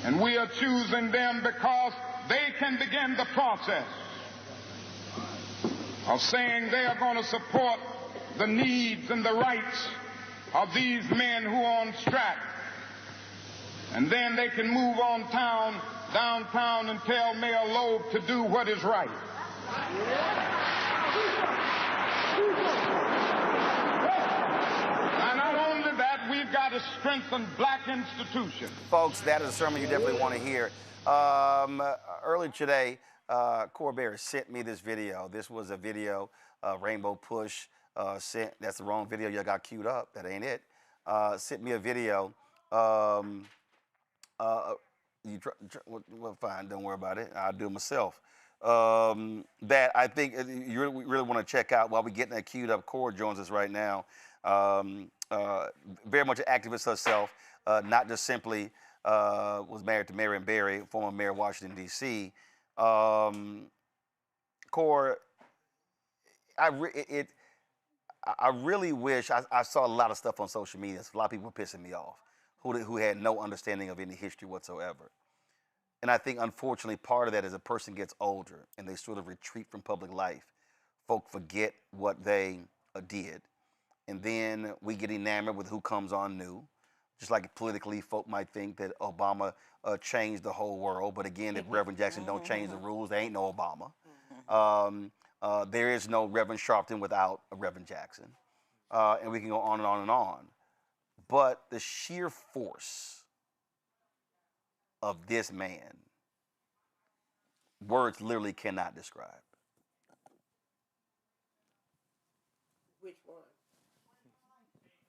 and we are choosing them because they can begin the process of saying they are going to support the needs and the rights of these men who are on strike. And then they can move on downtown and tell Mayor Loeb to do what is right. And not only that, we've got to strengthen black institutions. Folks, that is a sermon you definitely want to hear. Earlier today, Corbear sent me this video. This was a video Rainbow Push sent. That's the wrong video y'all got queued up. That ain't it. Sent me a video. Well, fine, don't worry about it. I'll do it myself. That I think you really want to check out while we're getting that queued up. Cora joins us right now. Very much an activist herself, not just simply was married to Marion Barry, former mayor of Washington, D.C. Cora, I really wish I saw a lot of stuff on social media. A lot of people were pissing me off who had no understanding of any history whatsoever. And I think, unfortunately, part of that is a person gets older and they sort of retreat from public life. Folk forget what they did. And then we get enamored with who comes on new. Just like politically, folk might think that Obama changed the whole world. But again, if Reverend Jackson don't change the rules, there ain't no Obama. There is no Reverend Sharpton without a Reverend Jackson. And we can go on and on and on. But the sheer force of this man, words literally cannot describe. Which one?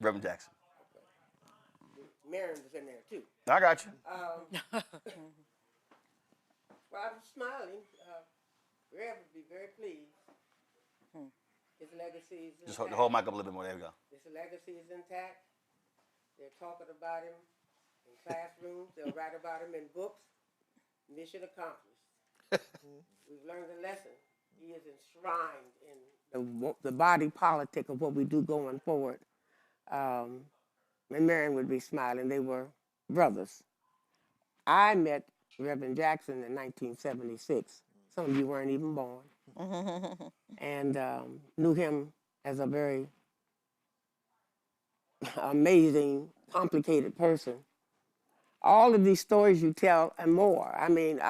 Reverend Jackson. Marion was in there too. I got you. Well, I was smiling. Rev would be very pleased. His legacy is intact. Just hold mic up a little bit more. There we go. His legacy is intact. They're talking about him in classrooms. They'll write about him in books. Mission accomplished. We've learned a lesson. He is enshrined in the body politic of what we do going forward. And Marion would be smiling. They were brothers. I met Reverend Jackson in 1976. Some of you weren't even born. And knew him as a very amazing, complicated person. All of these stories you tell and more. I mean,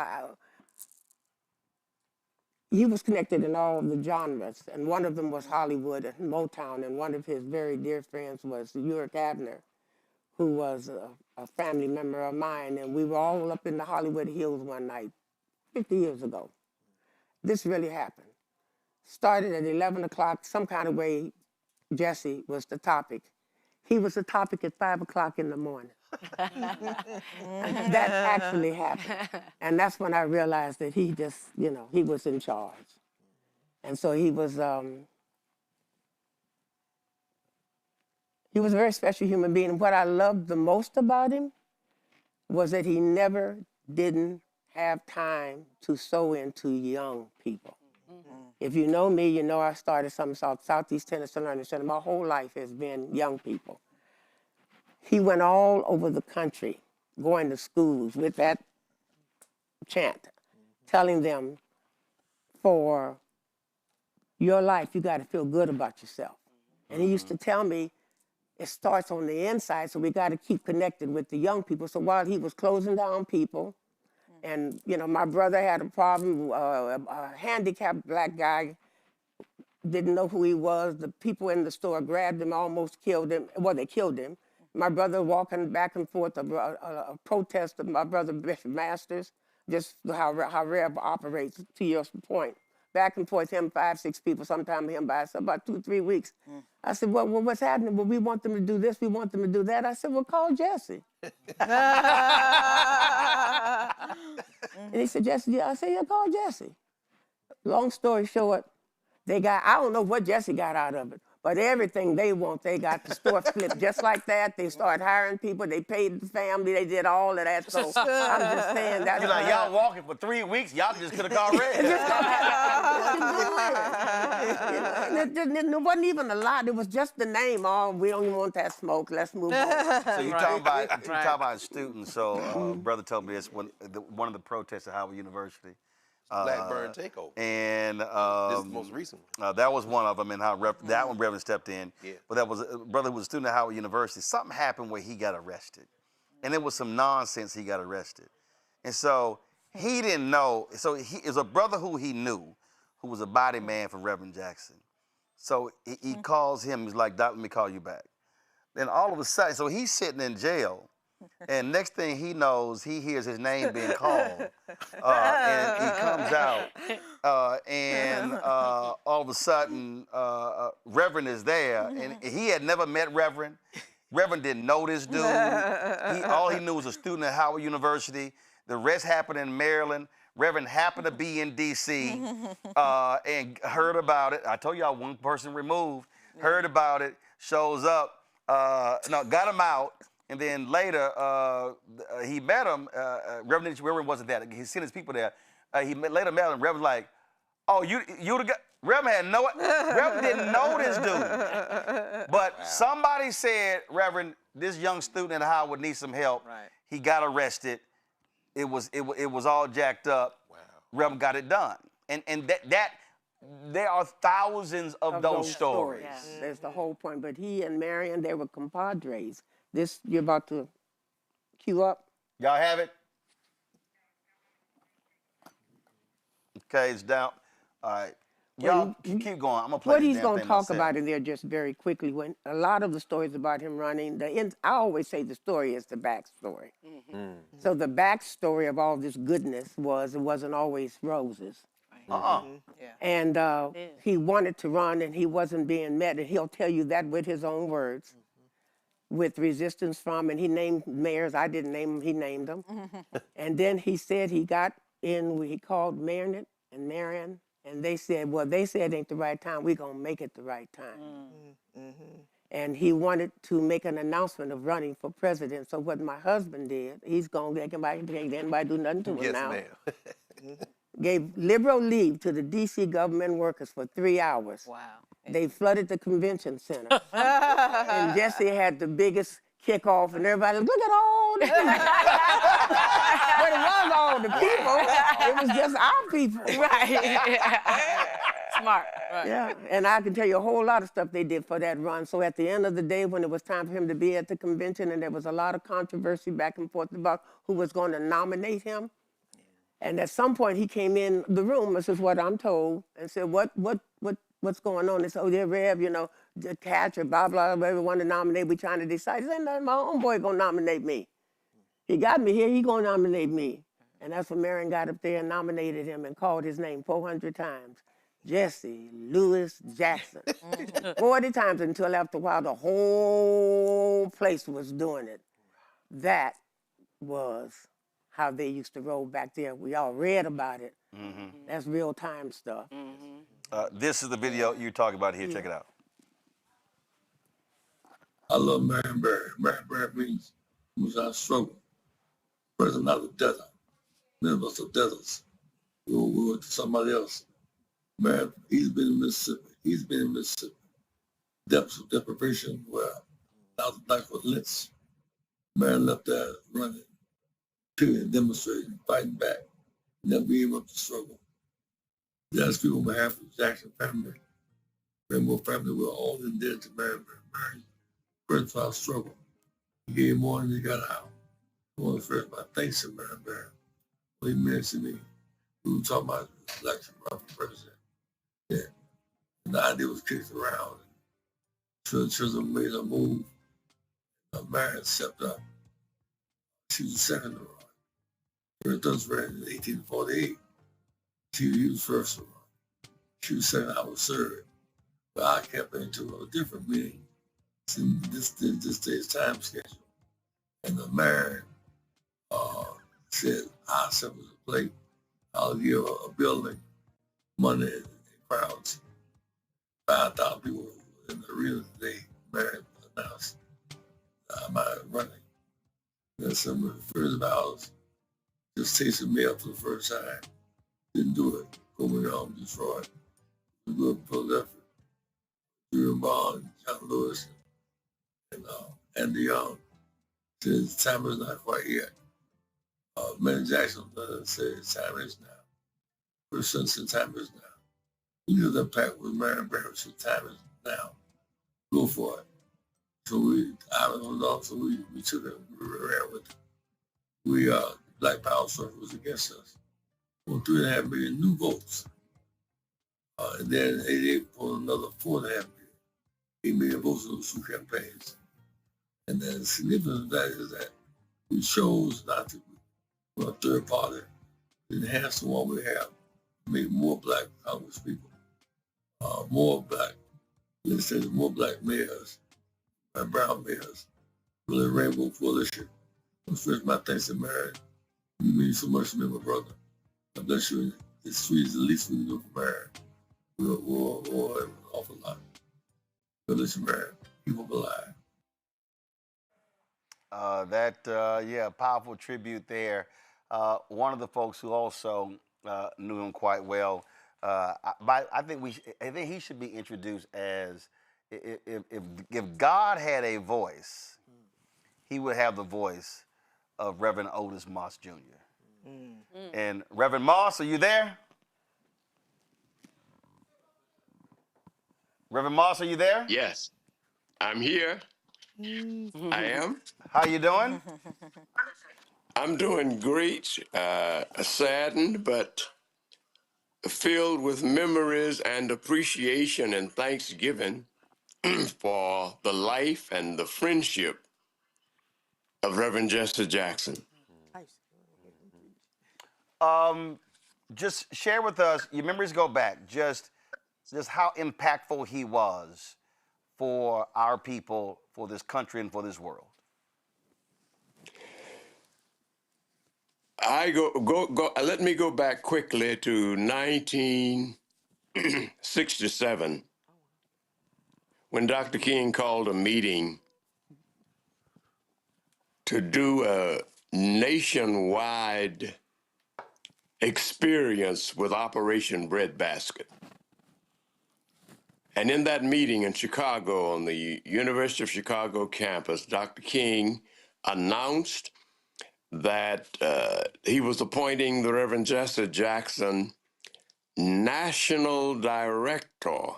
he was connected in all of the genres, and one of them was Hollywood and Motown, and one of his very dear friends was Uric Abner, who was a family member of mine, and we were all up in the Hollywood Hills one night, 50 years ago. This really happened. Started at 11 o'clock, some kind of way, Jesse was the topic. He was the topic at 5 o'clock in the morning. That actually happened. And that's when I realized that he just, he was in charge. And so he was a very special human being. And what I loved the most about him was that he never didn't have time to sow into young people. If you know me, you know I started something Southeast Tennessee Learning Center. My whole life has been young people. He went all over the country, going to schools with that chant, telling them, for your life, you got to feel good about yourself. And he used to tell me, it starts on the inside, so we got to keep connected with the young people. So while he was closing down people, and, my brother had a problem, a handicapped black guy, didn't know who he was. The people in the store grabbed him, almost killed him. Well, they killed him. My brother walking back and forth, a protest of my brother, Bishop Masters, just how Rev operates, to your point, back and forth, him 5, 6 people, sometimes him by himself, about 2, 3 weeks. I said, well, what's happening? Well, we want them to do this, we want them to do that. I said, well, call Jesse. And he said, Jesse, yeah. I said, yeah, call Jesse. Long story short, I don't know what Jesse got out of it, but everything they want, they got the store flipped just like that. They started hiring people, they paid the family, they did all of that. So I'm just saying that. You're like, y'all walking for 3 weeks, y'all just could have called Red. It wasn't even a lot, it was just the name. Oh, we don't even want that smoke, let's move on. So you talking about students. So brother told me this, one of the protests at Howard University. Blackburn takeover. And this is the most recent one. that was one of them, and how that one Reverend stepped in. Yeah. But that was a brother who was a student at Howard University. Something happened where he got arrested, and it was some nonsense. He got arrested, and so he didn't know. So it was a brother who he knew, who was a body man for Reverend Jackson. So he calls him. He's like, "Doc, let me call you back." Then all of a sudden, so he's sitting in jail. And next thing he knows, he hears his name being called, and he comes out, and all of a sudden, Reverend is there, and he had never met Reverend. Reverend didn't know this dude. All he knew was a student at Howard University. The rest happened in Maryland. Reverend happened to be in D.C. And heard about it. I told y'all one person removed. Heard about it. Shows up. Got him out. And then later, he met him. Reverend wasn't there. He sent his people there. Later met him. Reverend like, oh, you the guy. Reverend didn't know this dude. But somebody said, Reverend, this young student at Howard needs some help. Right. He got arrested. It was all jacked up. Wow. Reverend got it done. And that there are thousands of those stories. Yes. That's the whole point. But he and Marion, they were compadres. This you're about to cue up. Y'all have it? Okay, it's down. All right. Y'all keep going. I'm going to play what this he's damn going to thing talk myself. about in there just very quickly, when a lot of the stories about him running, I always say the story is the backstory. So the backstory of all this goodness it wasn't always roses. And he wanted to run and he wasn't being met, and he'll tell you that with his own words. With resistance from, and he named mayors. I didn't name them, he named them. And then he said he got in, he called Marion and Marion, and they said, well, they said it ain't the right time, we're gonna make it the right time. And he wanted to make an announcement of running for president. So what my husband did, he's gonna let anybody do nothing to him now. Gave liberal leave to the DC government workers for 3 hours. Wow. They flooded the convention center. And Jesse had the biggest kickoff, and everybody, look at all the But it was all the people. It was just our people. Right. Smart. Right. Yeah, and I can tell you a whole lot of stuff they did for that run. So at the end of the day, when it was time for him to be at the convention, and there was a lot of controversy back and forth about who was going to nominate him, and at some point he came in the room, this is what I'm told, and said, what's going on? They said, oh, they're Rev, the catcher, blah, blah, blah, we want to nominate, we trying to decide. He said, no, my own boy gonna nominate me. He got me here, he gonna nominate me. And that's when Marion got up there and nominated him and called his name 400 times. Jesse Louis Jackson. 40 times, until after a while, the whole place was doing it. That was how they used to roll back there. We all read about it. That's real time stuff. This is the video you're talking about here. Check it out. I love Marion Barry. Marion Barry means who's our struggle. Person out of the desert. Many of us are deserts. We went to somebody else. Marion, he's been in Mississippi. Depths of deprivation where thousands of blacks were lynched. Marion left there running, period, demonstrating, fighting back, never gave up the struggle. I speak on behalf of the Jackson family. Rainbow family, we're all indebted to Marion. Marion, first for our struggle. He gave more than he got out. I want to first my thanks to Marion Barry. What he meant to me. We were talking about the election run for president. Yeah. And the idea was kicked around. Children made a move. Marion stepped up. She was the second to run. Reverend Dutch ran in 1848. He was first to run. She was saying I was served. But I kept into a different meeting. See, this day's time schedule. And the mayor said, I'll send us a plate. I'll give a building money and crowds. 5,000 people in the arena today. Mayor announced my running. That's some of the first vows. Just tasted me up for the first time. Didn't do it. Going home, Detroit. We go to Philadelphia. Drew Bond, John Lewis, and Andy Young. Says time is not quite yet. Man Jackson said time is now. First son said time is now. We knew that pact with Marion Barrett said time is now. Go for it. So I don't know, so we took it, we ran with it. Black Power Circle was against us. On 3.5 million new votes. And then 88 for another 4.5 million. 8 million votes in those two campaigns. And the significance of that is that we chose not to be a third party, enhance the one we have, make more black Congress people, more black legislators, more black mayors, and brown mayors, really a rainbow coalition. First, my thanks to Mary. You mean so much to me, my brother. God bless you. This street is the least we can do for Mary. We'll have an awful lot. God bless you, Mary. Keep up alive. Powerful tribute there. One of the folks who also knew him quite well, I think he should be introduced as if God had a voice, he would have the voice of Reverend Otis Moss Jr. And Reverend Moss, are you there? Reverend Moss, are you there? Yes, I'm here. I am. How you doing? I'm doing great, saddened, but filled with memories and appreciation and thanksgiving for the life and the friendship of Reverend Jesse Jackson. Just share with us, your memories go back, just how impactful he was for our people, for this country, and for this world. Let me go back quickly to 1967, when Dr. King called a meeting to do a nationwide experience with Operation Breadbasket. And in that meeting in Chicago, on the University of Chicago campus, Dr. King announced that he was appointing the Reverend Jesse Jackson National Director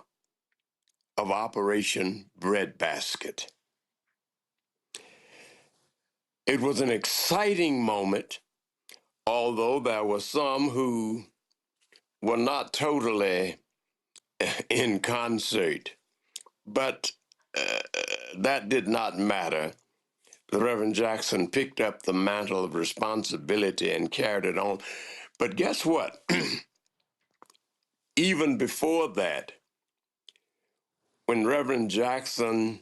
of Operation Breadbasket. It was an exciting moment, although there were some who were not totally in concert. But that did not matter. The Reverend Jackson picked up the mantle of responsibility and carried it on. But guess what? Even before that, when Reverend Jackson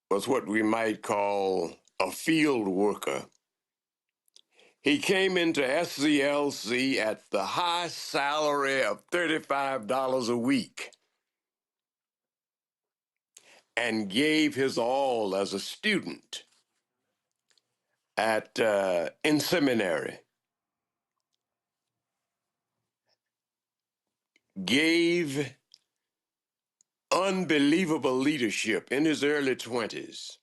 was what we might call a field worker, he came into SCLC at the high salary of $35 a week and gave his all as a student in seminary. Gave unbelievable leadership in his early 20s.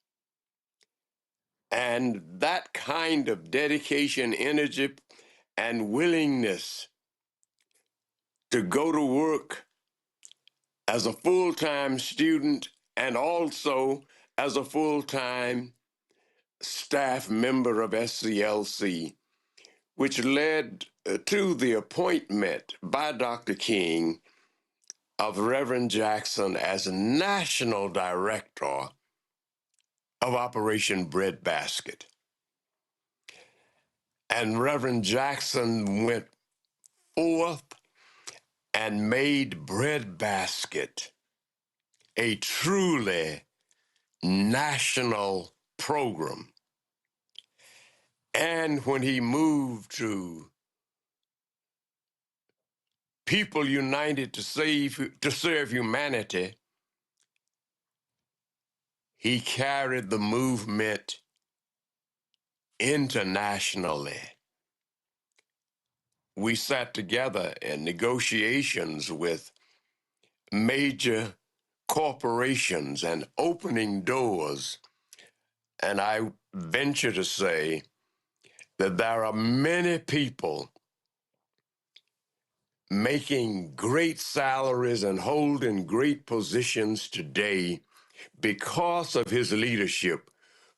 And that kind of dedication, energy, and willingness to go to work as a full-time student and also as a full-time staff member of SCLC, which led to the appointment by Dr. King of Reverend Jackson as National Director of Operation Breadbasket. And Reverend Jackson went forth and made Breadbasket a truly national program. And when he moved to People United to Serve Humanity, he carried the movement internationally. We sat together in negotiations with major corporations and opening doors. And I venture to say that there are many people making great salaries and holding great positions today because of his leadership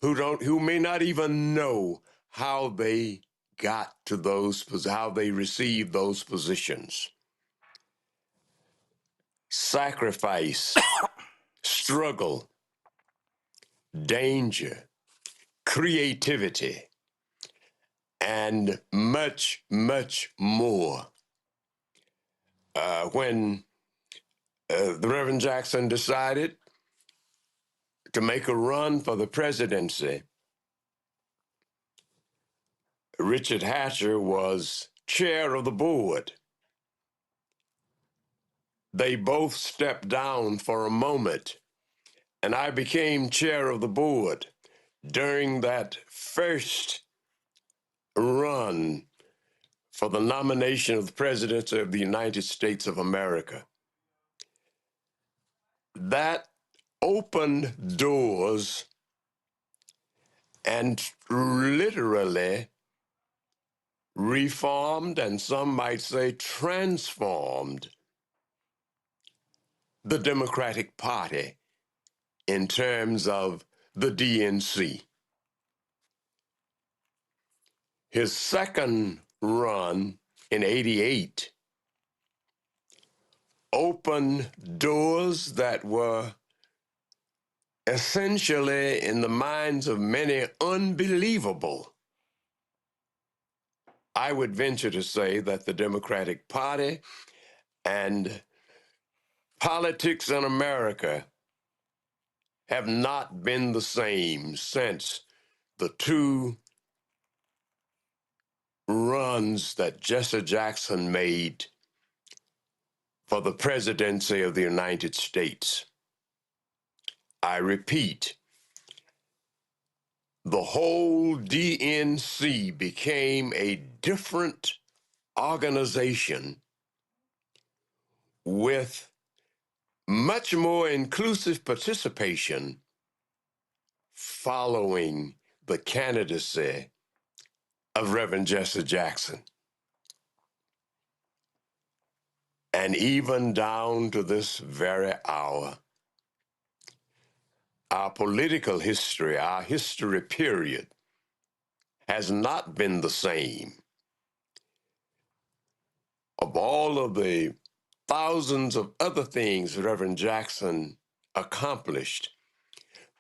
who may not even know how they got to how they received those positions. Sacrifice, struggle, danger, creativity, and much, much more. When the Reverend Jackson decided to make a run for the presidency, Richard Hatcher was chair of the board. They both stepped down for a moment, and I became chair of the board during that first run for the nomination of the presidency of the United States of America. That opened doors and literally reformed, and some might say transformed, the Democratic Party in terms of the DNC. His second run in '88 opened doors that were essentially, in the minds of many, unbelievable. I would venture to say that the Democratic Party and politics in America have not been the same since the two runs that Jesse Jackson made for the presidency of the United States. I repeat, the whole DNC became a different organization with much more inclusive participation following the candidacy of Reverend Jesse Jackson. And even down to this very hour, our political history, our history period, has not been the same. Of all of the thousands of other things Reverend Jackson accomplished,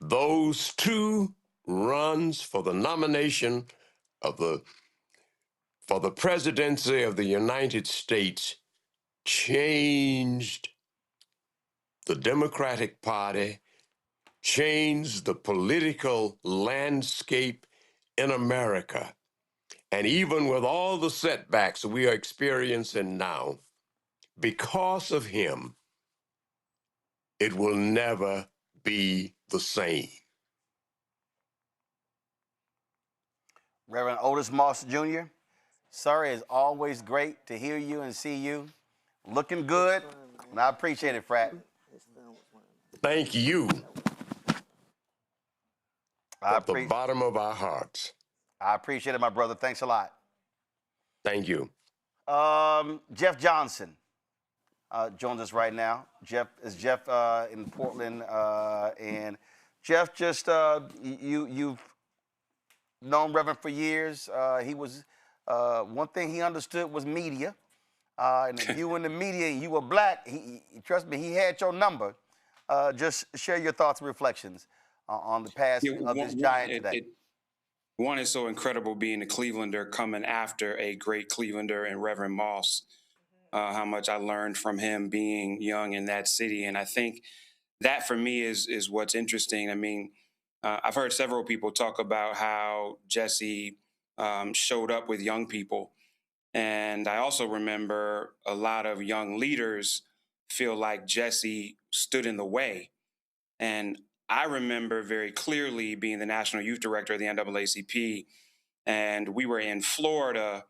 those two runs for the nomination for the presidency of the United States changed the Democratic Party, changed the political landscape in America. And even with all the setbacks we are experiencing now, because of him, it will never be the same. Reverend Otis Moss Jr., sir, it's always great to hear you and see you. Looking good, and I appreciate it, Frat. Thank you. At the bottom of our hearts. I appreciate it, my brother. Thanks a lot. Thank you. Jeff Johnson joins us right now. Jeff in Portland, and Jeff, just you've known Reverend for years. He was one thing he understood was media, and if you were in the media and you were black, trust me, he had your number. Just share your thoughts and reflections on the passing of this giant today. One is so incredible being a Clevelander coming after a great Clevelander and Reverend Moss. how much I learned from him being young in that city. And I think that for me is what's interesting. I mean, I've heard several people talk about how Jesse showed up with young people. And I also remember a lot of young leaders feel like Jesse stood in the way. And I remember very clearly being the national youth director of the NAACP, and we were in Florida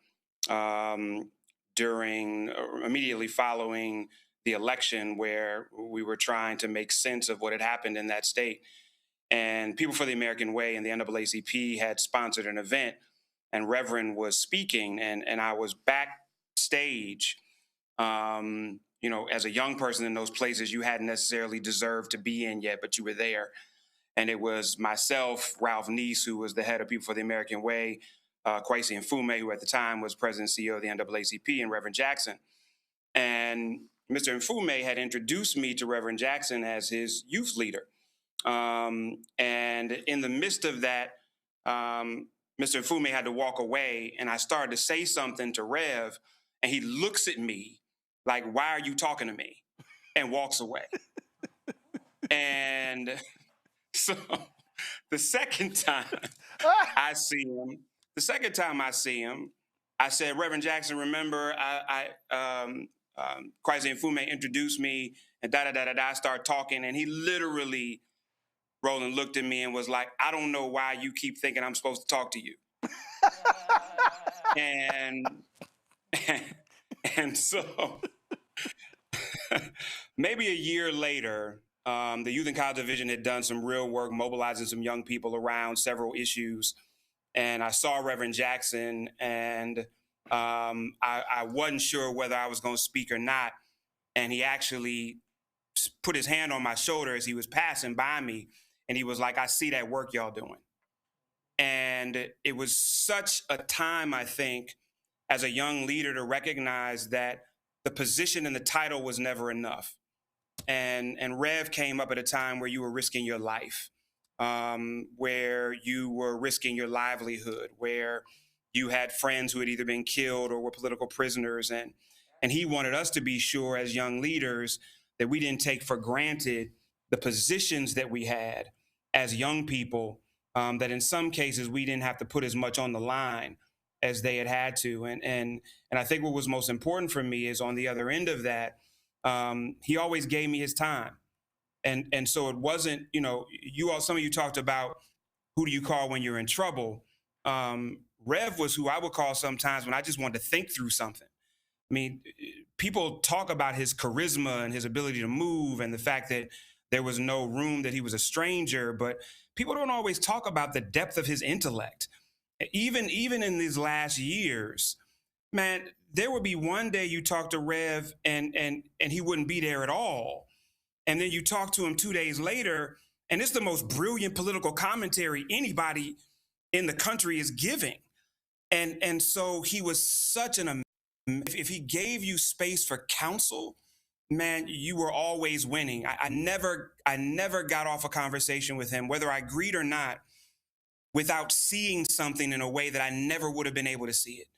immediately following the election, where we were trying to make sense of what had happened in that state. And People for the American Way and the NAACP had sponsored an event, and Reverend was speaking, and I was backstage. As a young person in those places you hadn't necessarily deserved to be in yet, but you were there. And it was myself, Ralph Neese, who was the head of People for the American Way, Kwesi Mfume, who at the time was president and CEO of the NAACP, and Reverend Jackson. And Mr. Mfume had introduced me to Reverend Jackson as his youth leader. And in the midst of that, Mr. Mfume had to walk away, and I started to say something to Rev, and he looks at me like, "Why are you talking to me?" and walks away. And so the second time I see him, I said, "Reverend Jackson, remember, Kwesi Mfume introduced me, and I started talking, and he literally, Roland, looked at me and was like, "I don't know why you keep thinking I'm supposed to talk to you." and so maybe a year later, the Youth and College Division had done some real work mobilizing some young people around several issues. And I saw Reverend Jackson, and I wasn't sure whether I was going to speak or not. And he actually put his hand on my shoulder as he was passing by me. And he was like, "I see that work y'all doing." And it was such a time, I think, as a young leader to recognize that the position and the title was never enough. And Rev came up at a time where you were risking your life, where you were risking your livelihood, where you had friends who had either been killed or were political prisoners. And he wanted us to be sure as young leaders that we didn't take for granted the positions that we had as young people, that in some cases we didn't have to put as much on the line as they had to. And I think what was most important for me is on the other end of that, he always gave me his time. And so it wasn't, some of you talked about who do you call when you're in trouble. Rev was who I would call sometimes when I just wanted to think through something. I mean, people talk about his charisma and his ability to move and the fact that there was no room, that he was a stranger, but people don't always talk about the depth of his intellect. Even in these last years, man, there would be one day you talk to Rev and he wouldn't be there at all. And then you talk to him 2 days later, and it's the most brilliant political commentary anybody in the country is giving. And so he was such if he gave you space for counsel, man, you were always winning. I never got off a conversation with him, whether I agreed or not, without seeing something in a way that I never would have been able to see it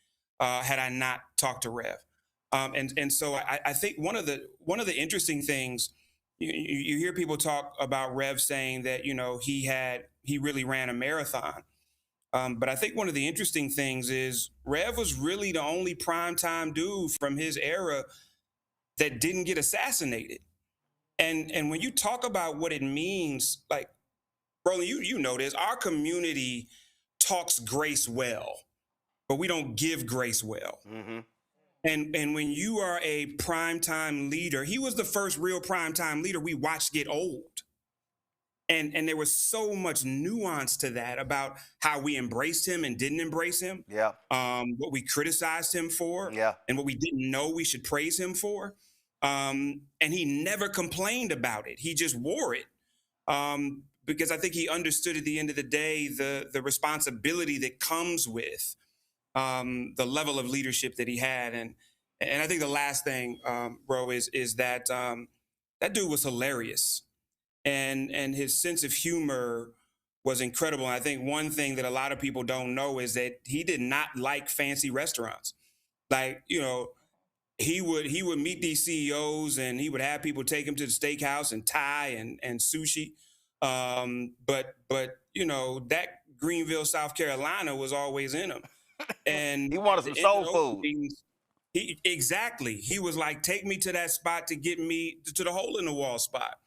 had I not talked to Rev. And so I think one of the interesting things, you hear people talk about Rev saying that, he really ran a marathon. But I think one of the interesting things is Rev was really the only primetime dude from his era that didn't get assassinated. And when you talk about what it means, like, Roland, you know this, our community talks grace well, but we don't give grace well. Mm-hmm. And when you are a primetime leader, he was the first real primetime leader we watched get old. And there was so much nuance to that about how we embraced him and didn't embrace him. Yeah. What we criticized him for. Yeah. And what we didn't know we should praise him for. And he never complained about it. He just wore it. Because I think he understood at the end of the day the responsibility that comes with the level of leadership that he had. And I think the last thing, Ro, is that that dude was hilarious. And his sense of humor was incredible. And I think one thing that a lot of people don't know is that he did not like fancy restaurants. Like, he would meet these CEOs and he would have people take him to the steakhouse and Thai and sushi. But you know, that Greenville, South Carolina was always in him. And he wanted some soul food. He was like, take me to that spot to get me to the hole in the wall spot.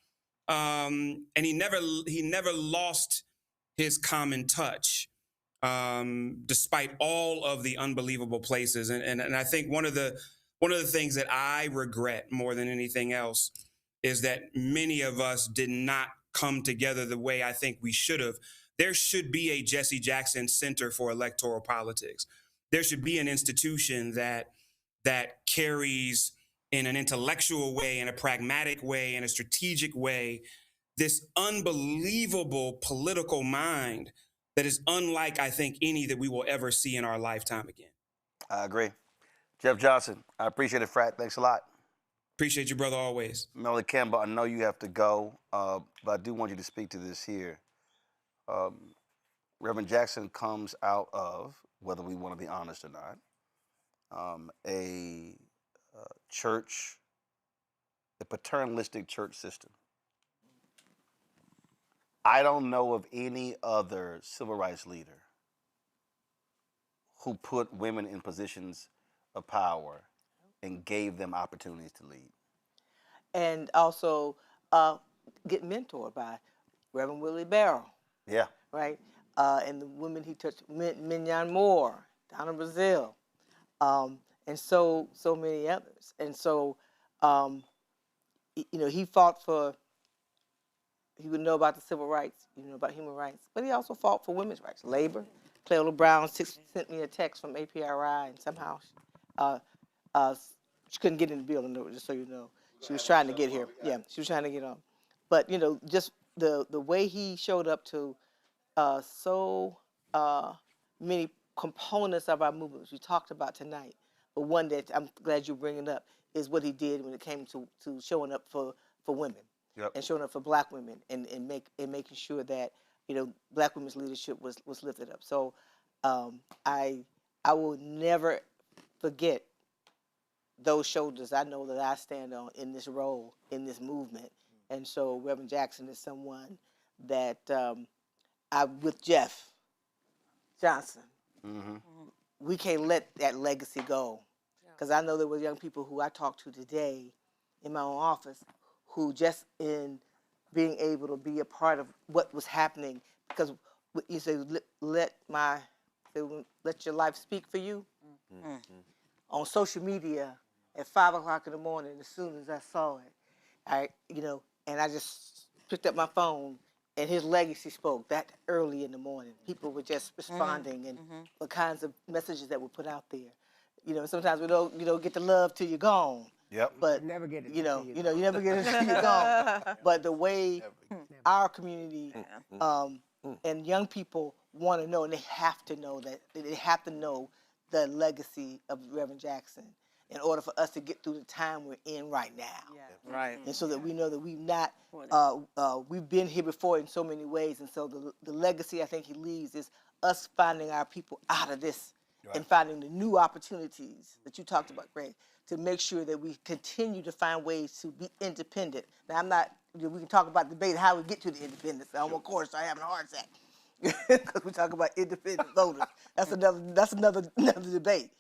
And he never lost his common touch, despite all of the unbelievable places. And I think one of the things that I regret more than anything else is that many of us did not come together the way I think we should have. There should be a Jesse Jackson Center for Electoral Politics. There should be an institution that carries in an intellectual way, in a pragmatic way, in a strategic way, this unbelievable political mind that is unlike, I think, any that we will ever see in our lifetime again. I agree. Jeff Johnson, I appreciate it, Frat. Thanks a lot. Appreciate you, brother, always. Melanie Campbell, I know you have to go, but I do want you to speak to this here. Reverend Jackson comes out of, whether we want to be honest or not, a church, a paternalistic church system. I don't know of any other civil rights leader who put women in positions of power and gave them opportunities to lead. And also get mentored by Reverend Willie Barrow. Yeah. Right? And the women he touched, Mignon Moore, Donna Brazil, and so many others. And so, you know, he fought for, he would know about the civil rights, you know, about human rights, but he also fought for women's rights, labor. Cleola Brown sent me a text from APRI, and somehow she couldn't get in the building, just so you know. She was trying to get here. Yeah, she was trying to get on. But, you know, just the way he showed up to so many components of our movement, which we talked about tonight, but one that I'm glad you're bringing up is what he did when it came to showing up for women. Yep. And showing up for Black women and making sure that, you know, Black women's leadership was lifted up. So I will never forget those shoulders I know that I stand on in this role, in this movement. And so Reverend Jackson is someone that with Jeff Johnson, we can't let that legacy go. Because I know there were young people who I talked to today in my own office who just in being able to be a part of what was happening, because you say, let your life speak for you. On social media at 5 o'clock in the morning, as soon as I saw it, and I just picked up my phone and his legacy spoke that early in the morning. People were just responding and the kinds of messages that were put out there. You know, sometimes we don't get the love till you're gone. Yep. But never get it. You never get it till you're gone. But the way our community and young people want to know, and they have to know the legacy of Reverend Jackson in order for us to get through the time we're in right now. Yeah. Right. And so that we know that we've been here before in so many ways. And so the legacy I think he leaves is us finding our people out of this and finding the new opportunities that you talked about, Greg, to make sure that we continue to find ways to be independent. Now, we can talk about debate how we get to the independence. I don't want to start having a heart attack because we talk about independent voters. That's another debate.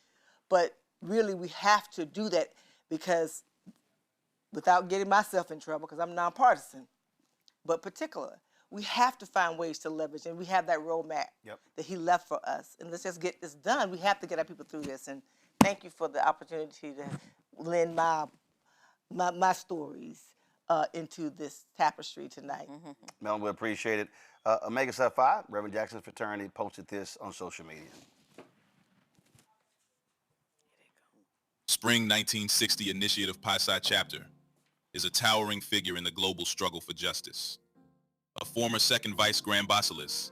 But really, we have to do that because without getting myself in trouble, because I'm nonpartisan, but particular, we have to find ways to leverage, and we have that roadmap that he left for us. And let's just get this done. We have to get our people through this. And thank you for the opportunity to lend my stories into this tapestry tonight. Mel, we appreciate it. Omega Psi Phi, Reverend Jackson's fraternity, posted this on social media. Spring 1960 Initiative Pi Psi chapter is a towering figure in the global struggle for justice. A former second vice Grand Basileus,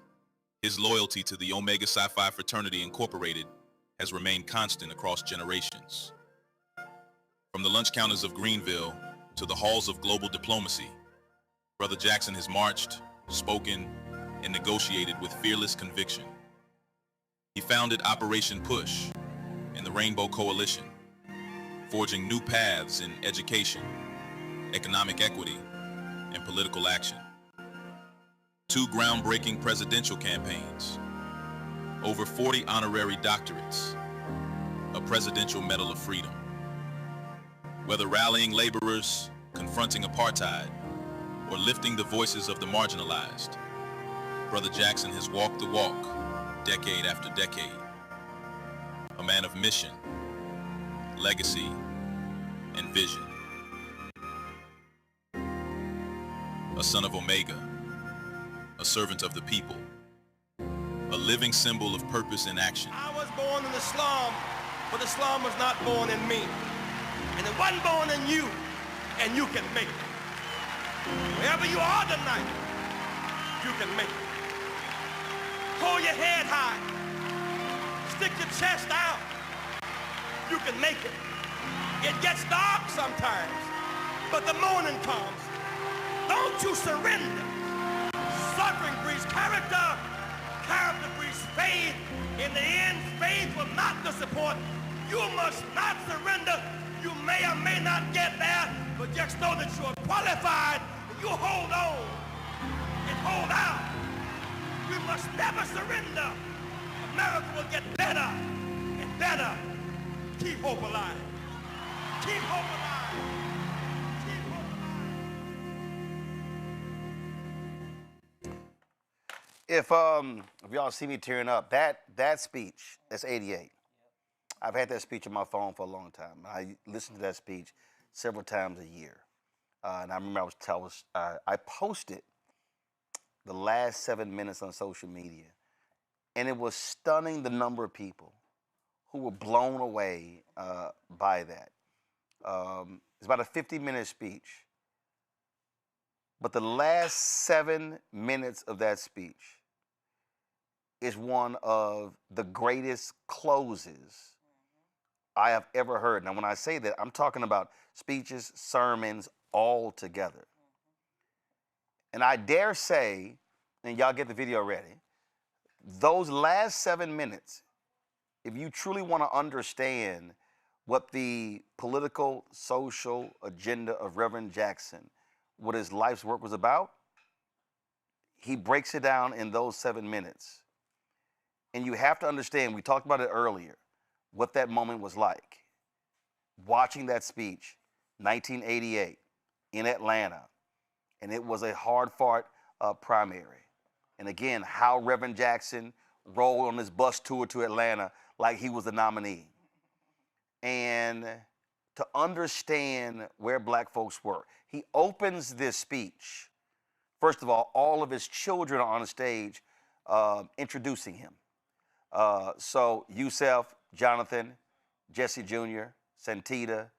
his loyalty to the Omega Psi Phi Fraternity Incorporated has remained constant across generations. From the lunch counters of Greenville to the halls of global diplomacy, Brother Jackson has marched, spoken, and negotiated with fearless conviction. He founded Operation Push and the Rainbow Coalition, forging new paths in education, economic equity, and political action. 2 groundbreaking presidential campaigns, over 40 honorary doctorates, a Presidential Medal of Freedom. Whether rallying laborers, confronting apartheid, or lifting the voices of the marginalized, Brother Jackson has walked the walk, decade after decade. A man of mission, legacy, and vision. A son of Omega, a servant of the people, a living symbol of purpose and action. I was born in the slum, but the slum was not born in me. And it wasn't born in you, and you can make it. Wherever you are tonight, you can make it. Hold your head high. Stick your chest out. You can make it. It gets dark sometimes, but the morning comes. Don't you surrender. Suffering breeds character. Character breeds faith. In the end, faith will not disappoint. You must not surrender. You may or may not get there, but just know that you are qualified. And you hold on and hold out. We must never surrender. America will get better and better. Keep hope alive. Keep hope alive. Keep hope alive. If y'all see me tearing up, that speech, that's 88. I've had that speech on my phone for a long time. I listen to that speech several times a year. And I remember I posted the last 7 minutes on social media, and it was stunning the number of people who were blown away by that. It's about a 50-minute speech, but the last 7 minutes of that speech is one of the greatest closes I have ever heard. Now, when I say that, I'm talking about speeches, sermons, all together. And I dare say, and y'all get the video ready, those last 7 minutes, if you truly want to understand what the political, social agenda of Reverend Jackson, what his life's work was about, he breaks it down in those 7 minutes. And you have to understand, we talked about it earlier, what that moment was like. Watching that speech, 1988, in Atlanta, and it was a hard-fought primary. And again, how Reverend Jackson rolled on his bus tour to Atlanta like he was the nominee. And to understand where black folks were, he opens this speech. First of all of his children are on the stage introducing him. So Yusef, Jonathan, Jesse Jr., Santita,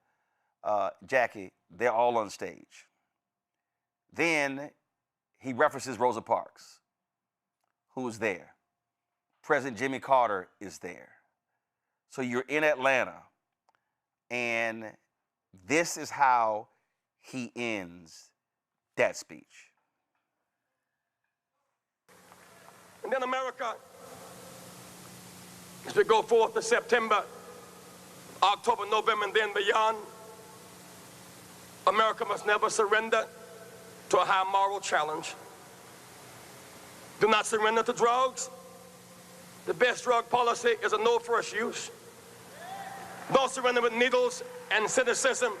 Jackie, they're all on stage. Then he references Rosa Parks, who's there. President Jimmy Carter is there. So you're in Atlanta, and this is how he ends that speech. And then America, as we go forth to September, October, November, and then beyond, America must never surrender to a high moral challenge. Do not surrender to drugs. The best drug policy is a no first use. Don't surrender with needles and cynicism.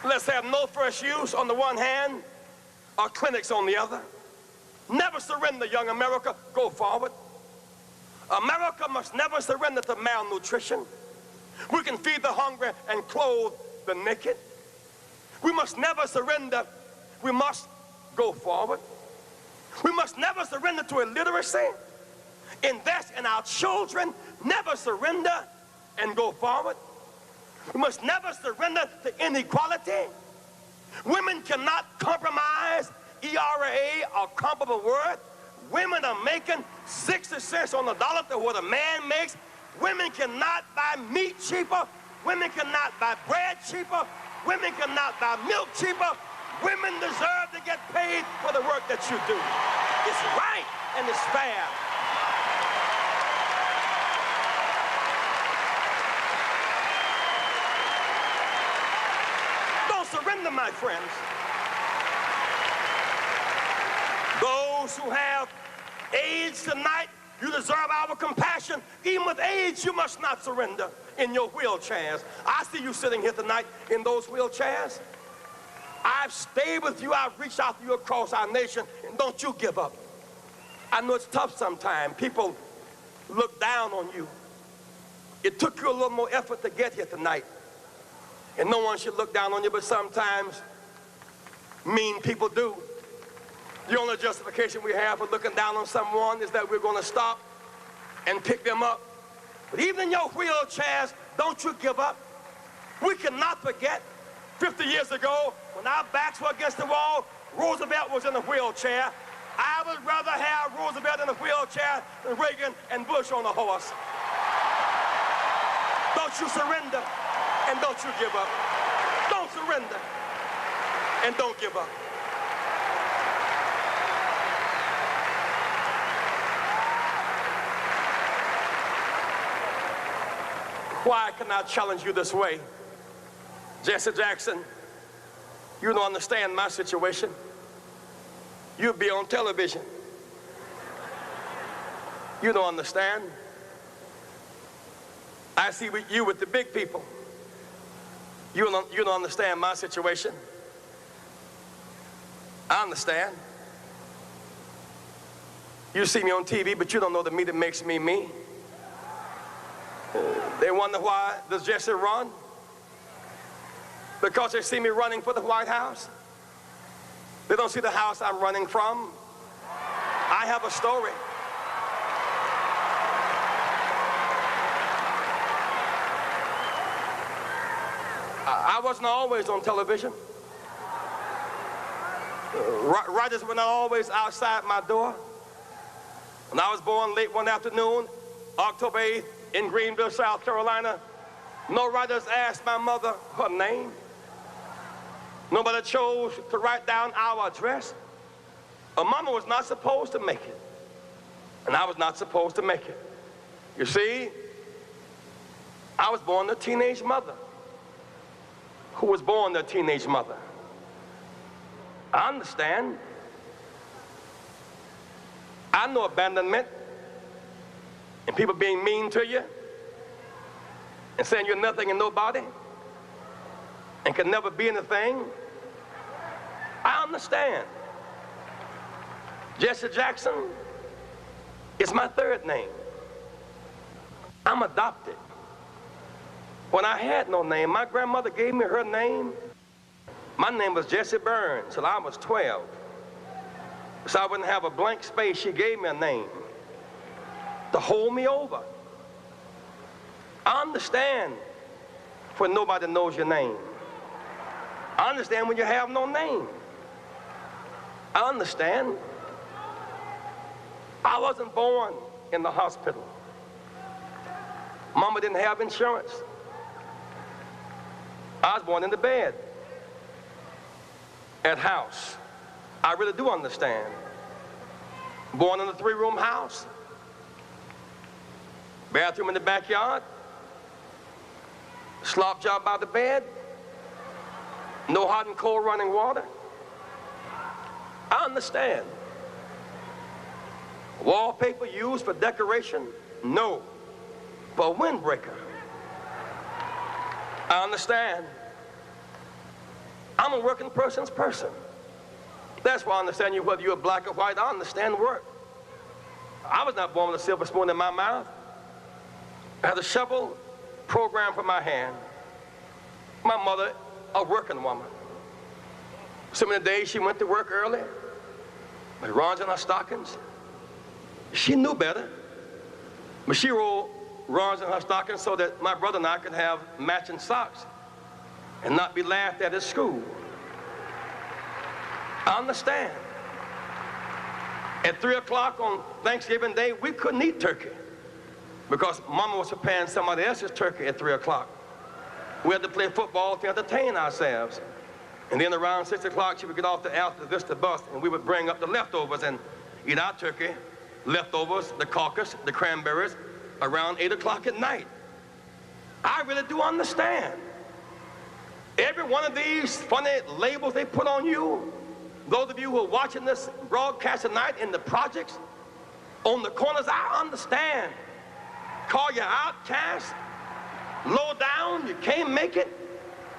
Let's have no first use on the one hand, or clinics on the other. Never surrender, young America. Go forward. America must never surrender to malnutrition. We can feed the hungry and clothe the naked. We must never surrender. We must go forward. We must never surrender to illiteracy. Invest in our children. Never surrender and go forward. We must never surrender to inequality. Women cannot compromise ERA or comparable worth. Women are making 60 cents on the dollar to what a man makes. Women cannot buy meat cheaper. Women cannot buy bread cheaper. Women cannot buy milk cheaper. Women deserve to get paid for the work that you do. It's right and it's fair. my friends. Those who have AIDS tonight, you deserve our compassion. Even with AIDS, you must not surrender in your wheelchairs. I see you sitting here tonight in those wheelchairs. I've stayed with you. I've reached out to you across our nation, and don't you give up. I know it's tough sometimes. People look down on you. It took you a little more effort to get here tonight. And no one should look down on you, but sometimes mean people do. The only justification we have for looking down on someone is that we're going to stop and pick them up. But even in your wheelchairs, don't you give up. We cannot forget 50 years ago when our backs were against the wall, Roosevelt was in a wheelchair. I would rather have Roosevelt in a wheelchair than Reagan and Bush on a horse. Don't you surrender and don't you give up. Don't surrender and don't give up. Why can I challenge you this way? Jesse Jackson, you don't understand my situation. You'll be on television. You don't understand. I see you with the big people. You don't understand my situation. I understand. You see me on TV, but you don't know the me that makes me me. They wonder why does Jesse run? Because they see me running for the White House. They don't see the house I'm running from. I have a story. I wasn't always on television. Writers were not always outside my door. When I was born late one afternoon, October 8th, in Greenville, South Carolina, no writers asked my mother her name. Nobody chose to write down our address. A mama was not supposed to make it, and I was not supposed to make it. You see, I was born a teenage mother who was born a teenage mother. I understand. I know abandonment and people being mean to you and saying you're nothing and nobody and can never be anything. I understand. Jesse Jackson is my third name. I'm adopted. When I had no name, my grandmother gave me her name. My name was Jesse Burns till I was 12. So I wouldn't have a blank space, she gave me a name to hold me over. I understand when nobody knows your name. I understand when you have no name. I understand. I wasn't born in the hospital. Mama didn't have insurance. I was born in the bed at house. I really do understand. Born in a 3-room house, bathroom in the backyard, slop job by the bed, no hot and cold running water. I understand. Wallpaper used for decoration? No. For a windbreaker. I understand. I'm a working person's person. That's why I understand you, whether you're black or white. I understand work. I was not born with a silver spoon in my mouth. I had a shovel programmed for my hand. My mother, a working woman. So many days she went to work early, with runs in her stockings. She knew better, but she rolled runs in her stockings so that my brother and I could have matching socks and not be laughed at school. I understand. At 3 o'clock on Thanksgiving Day, we couldn't eat turkey because Mama was preparing somebody else's turkey at 3 o'clock. We had to play football to entertain ourselves. And then around 6 o'clock, she would get off the Alta Vista bus and we would bring up the leftovers and eat our turkey, leftovers, the caucus, the cranberries, around 8 o'clock at night. I really do understand. Every one of these funny labels they put on you, those of you who are watching this broadcast tonight in the projects, on the corners, I understand. Call you outcast, low down, you can't make it,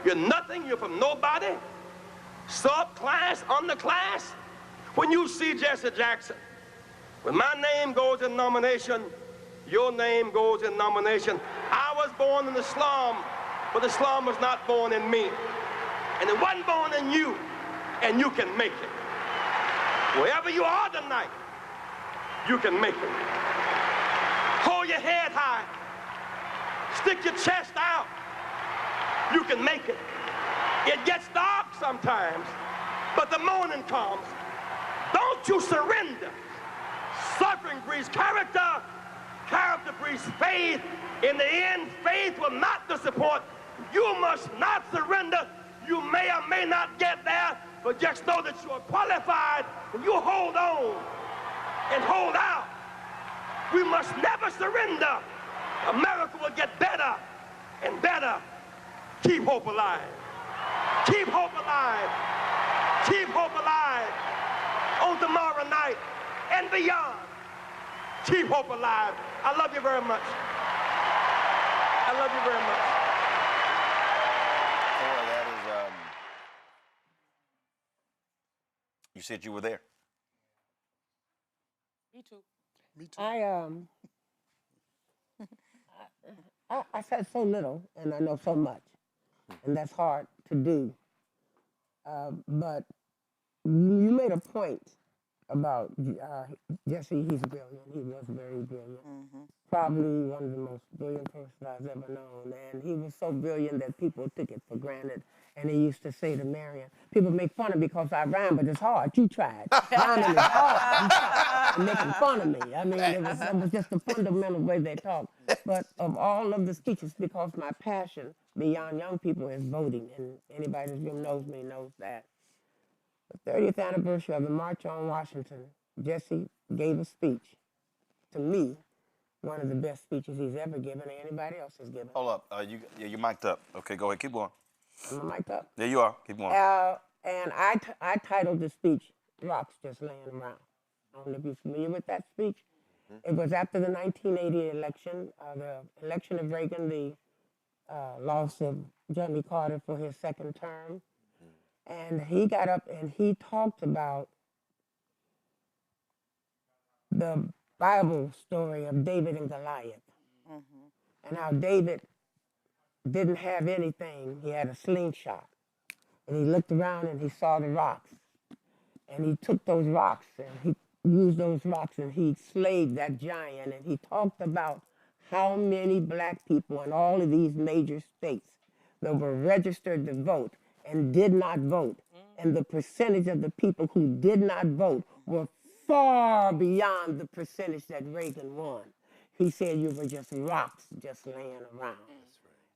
you're nothing, you're from nobody, subclass, underclass. When you see Jesse Jackson, when my name goes in nomination, your name goes in nomination. I was born in the slum, but the slum was not born in me. And it wasn't born in you, and you can make it. Wherever you are tonight, you can make it. Hold your head high. Stick your chest out. You can make it. It gets dark sometimes, but the morning comes. Don't you surrender. Suffering breeds character. Character breeds faith. In the end, faith will not disappoint. You must not surrender. You may or may not get there, but just know that you are qualified. And you hold on and hold out. We must never surrender. America will get better and better. Keep hope alive. Keep hope alive. Keep hope alive on tomorrow night and beyond. Keep hope alive. I love you very much. I love you very much. Sarah, that is, you said you were there. Me too. Me too. I said so little, and I know so much, and that's hard to do. But you made a point about Jesse. He's brilliant. He was very brilliant. Probably one of the most brilliant persons I've ever known. And he was so brilliant that people took it for granted. And he used to say to Marion, people make fun of me because I rhyme, but it's hard. You tried. Rhyming is hard. You tried. And making fun of me. I mean, it was just a fundamental way they talk. But of all of the speeches, because my passion beyond young people is voting, and anybody in this room knows me knows that. The 30th anniversary of the March on Washington, Jesse gave a speech, to me, one of the best speeches he's ever given, or anybody else has given. Hold up. You're mic'd up. Okay, go ahead. Keep going. Am I mic'd up? There you are. Keep going. And I titled the speech, Rocks Just Laying Around. I don't know if you're familiar with that speech. It was after the 1980 election, the election of Reagan, the loss of Jimmy Carter for his second term. And he got up and he talked about the Bible story of David and Goliath. And how David didn't have anything. He had a slingshot. And he looked around and he saw the rocks. And he took those rocks and he used those rocks and he slayed that giant. And he talked about how many black people in all of these major states that were registered to vote and did not vote. And the percentage of the people who did not vote were far beyond the percentage that Reagan won. He said you were just rocks just laying around.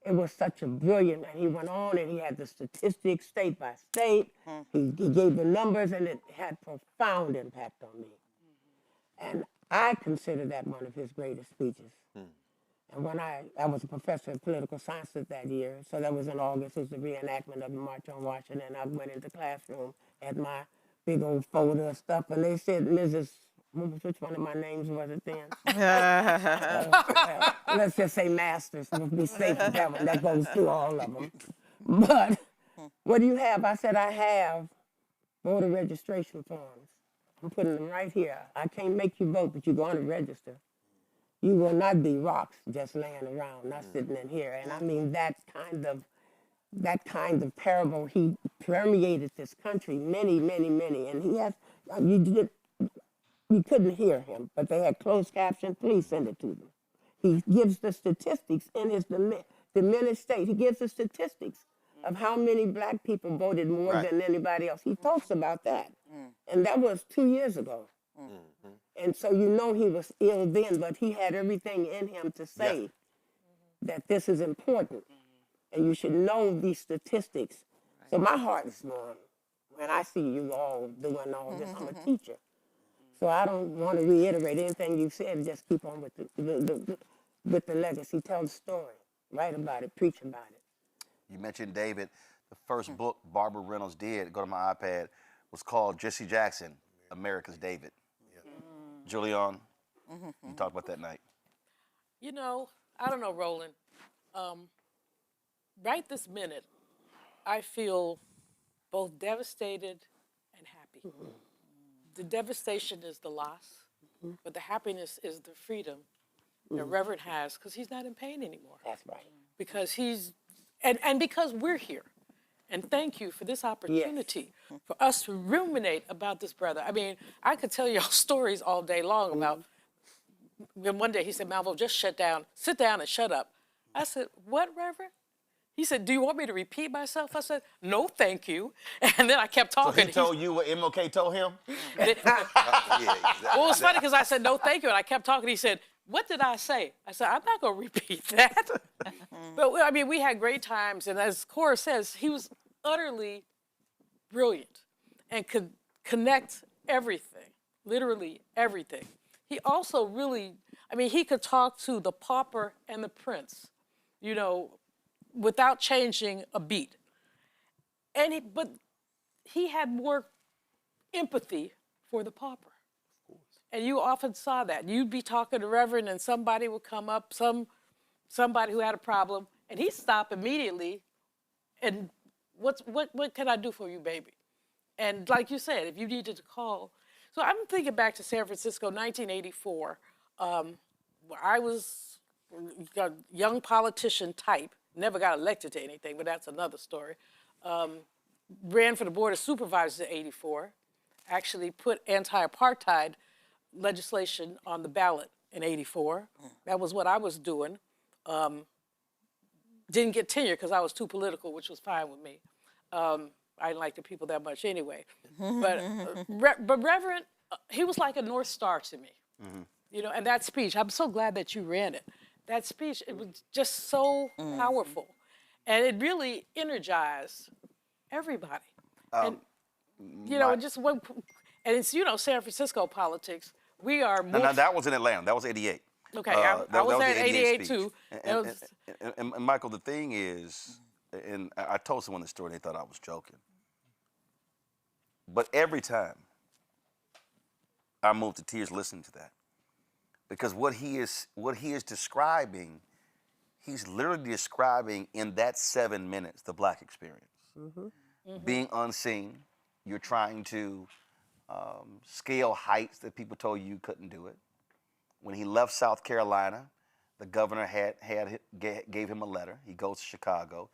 It was such a brilliant, and he went on and he had the statistics state by state. He gave the numbers and it had profound impact on me. And I consider that one of his greatest speeches. And when I was a professor of political science that year, so that was in August, it was the reenactment of the March on Washington. I went into the classroom, had my big old folder of stuff, and they said, Mrs., which one of my names was it then? Let's just say Masters, we'll be safe with that one. That goes through all of them. But what do you have? I said, I have voter registration forms. I'm putting them right here. I can't make you vote, but you're going to register. You will not be rocks just laying around, not sitting in here. And I mean, that kind of parable, he permeated this country, many, many, many. And he has, you couldn't hear him, but they had closed caption. Please send it to them. He gives the statistics in his diminished state. He gives the statistics of how many black people voted more than anybody else. He talks about that. And that was 2 years ago. And so you know he was ill then, but he had everything in him to say that this is important. And you should know these statistics. So my heart is warm when I see you all doing all this. I'm a teacher. So I don't want to reiterate anything you said. Just keep on with the legacy. Tell the story. Write about it. Preach about it. You mentioned David. the first book Barbara Reynolds did, go to my iPad, was called Jesse Jackson, America's David. Julian, you talked about that night. You know, I don't know, Roland. Right this minute, I feel both devastated and happy. The devastation is the loss, but the happiness is the freedom that Reverend has, because he's not in pain anymore. That's right. Because he's, and because we're here. And thank you for this opportunity for us to ruminate about this brother. I mean, I could tell y'all stories all day long about, when one day he said, Malvo, just sit down and shut up. I said, what, Reverend? He said, do you want me to repeat myself? I said, no, thank you. And then I kept talking. So he told you what MLK told him? Well, it was funny because I said, no, thank you. And I kept talking. He said, what did I say? I said, I'm not going to repeat that. But, I mean, we had great times. And as Cora says, he was utterly brilliant and could connect everything, literally everything. He also really, I mean, he could talk to the pauper and the prince, you know, without changing a beat. But he had more empathy for the pauper. And you often saw that. You'd be talking to Reverend and somebody would come up, somebody who had a problem, and he'd stop immediately and what can I do for you, baby? And like you said, if you needed to call. So I'm thinking back to San Francisco, 1984, where I was a young politician type, never got elected to anything, but that's another story. Ran for the Board of Supervisors in '84, actually put anti-apartheid legislation on the ballot in '84. That was what I was doing. Didn't get tenure because I was too political, which was fine with me. I didn't like the people that much anyway. But Reverend, he was like a North Star to me. You know, and that speech, I'm so glad that you ran it. That speech, it was just so powerful. And it really energized everybody. And, you know, just one, and it's, you know, San Francisco politics. We are more. No, that was in Atlanta. That was '88. Okay, I was there in '88 too. And Michael, the thing is, and I told someone the story, and they thought I was joking. But every time I moved to tears listening to that, because what he is describing, he's literally describing in that 7 minutes the Black experience. Being unseen, you're trying to scale heights that people told you couldn't do it. When he left South Carolina, the governor gave him a letter. He goes to Chicago.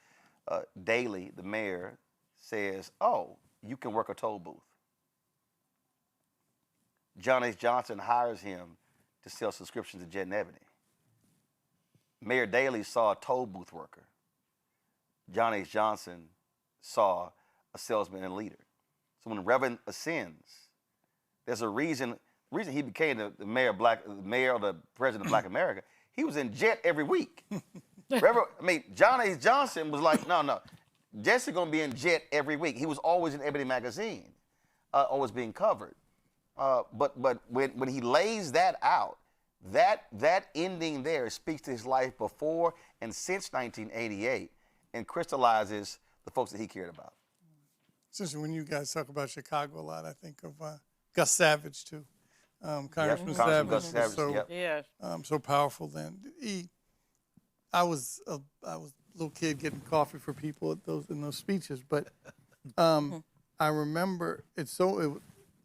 Daley, the mayor, says, "Oh, you can work a toll booth." John H. Johnson hires him to sell subscriptions to Jet and Ebony. Mayor Daley saw a toll booth worker. John H. Johnson saw a salesman and leader. So when Reverend ascends, there's a reason he became the mayor or the president of Black America. He was in Jet every week. John H. Johnson was like, no, Jesse gonna be in Jet every week. He was always in Ebony magazine, always being covered. But when he lays that out, that ending there speaks to his life before and since 1988 and crystallizes the folks that he cared about. Especially when you guys talk about Chicago a lot, I think of Gus Savage too. Congressman Savage Gus was Savage, so powerful then. I was a little kid getting coffee for people at in those speeches, but I remember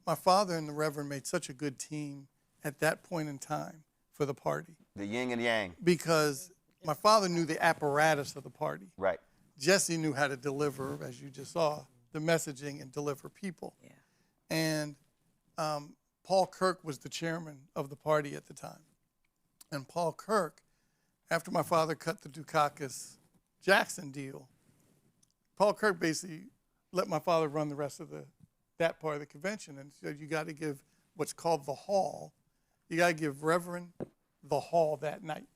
my father and the Reverend made such a good team at that point in time for the party. The yin and yang. Because my father knew the apparatus of the party. Right. Jesse knew how to deliver, as you just saw, the messaging and deliver people. Yeah. And Paul Kirk was the chairman of the party at the time. And Paul Kirk, after my father cut the Dukakis-Jackson deal, Paul Kirk basically let my father run the rest of that part of the convention and said, you got to give what's called the hall. You got to give Reverend the hall that night.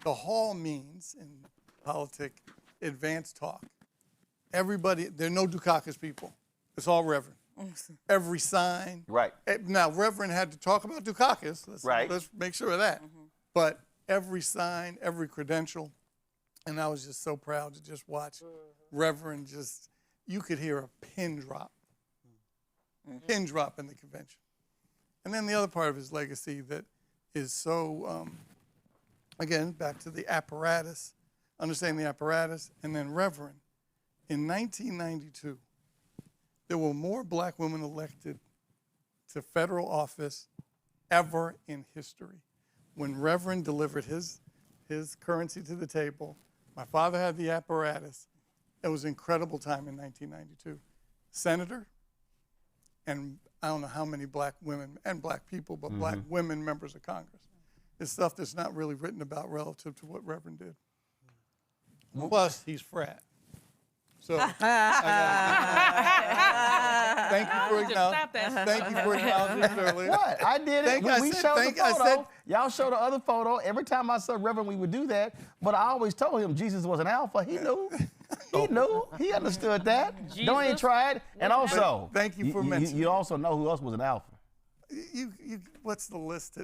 The hall means, in politics, advanced talk. Everybody, there are no Dukakis people. It's all Reverend. Every sign. Right. Now, Reverend had to talk about Dukakis. Let's make sure of that. But every sign, every credential, And I was just so proud to just watch Reverend you could hear a pin drop in the convention. And then the other part of his legacy that is so, again, back to the apparatus, understanding the apparatus, and then Reverend. In 1992, there were more black women elected to federal office ever in history. When Reverend delivered his currency to the table, my father had the apparatus. It was an incredible time in 1992. Senator, and I don't know how many black women and black people, but black women members of Congress. It's stuff that's not really written about relative to what Reverend did. Plus, he's frat. So, thank you for acknowledging it earlier. What? I did it. We showed the photo. Y'all showed the other photo. Every time I saw Reverend, we would do that. But I always told him Jesus was an alpha. He knew. He knew. He understood that. Don't even try it. And also, thank you for mentioning. You also know who else was an alpha. What's the list?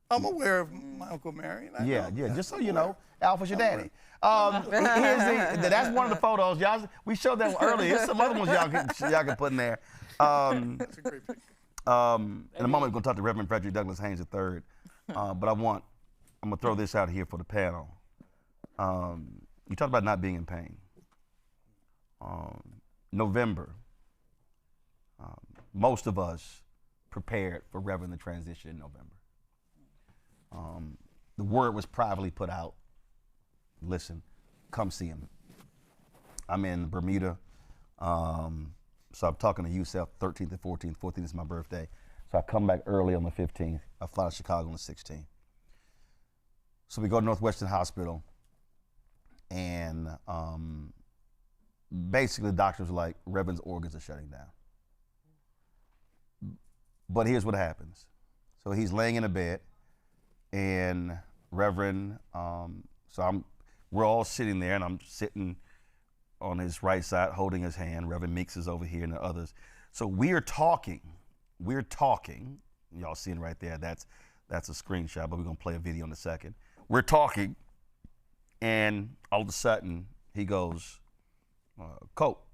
I'm aware of my Uncle Marion. Yeah. Just so you know, Alpha's your daddy. That's one of the photos. Y'all, we showed that one earlier. There's some other ones y'all can put in there. That's a great picture. In a moment, we're going to talk to Reverend Frederick Haynes III. But I'm going to throw this out here for the panel. You talked about not being in pain. November, most of us prepared for Reverend the transition in November. The word was privately put out. Listen, come see him. I'm in Bermuda. So I'm talking to Yusef 13th and 14th. 14th is my birthday. So I come back early on the 15th. I fly to Chicago on the 16th. So we go to Northwestern Hospital. And basically the doctors were like, Reverend's organs are shutting down. But here's what happens. So he's laying in a bed. And Reverend, we're all sitting there, and I'm sitting on his right side, holding his hand. Reverend Meeks is over here, and the others. So we're talking. Y'all seeing right there. That's a screenshot, but we're gonna play a video in a second. We're talking, and all of a sudden he goes, Coke.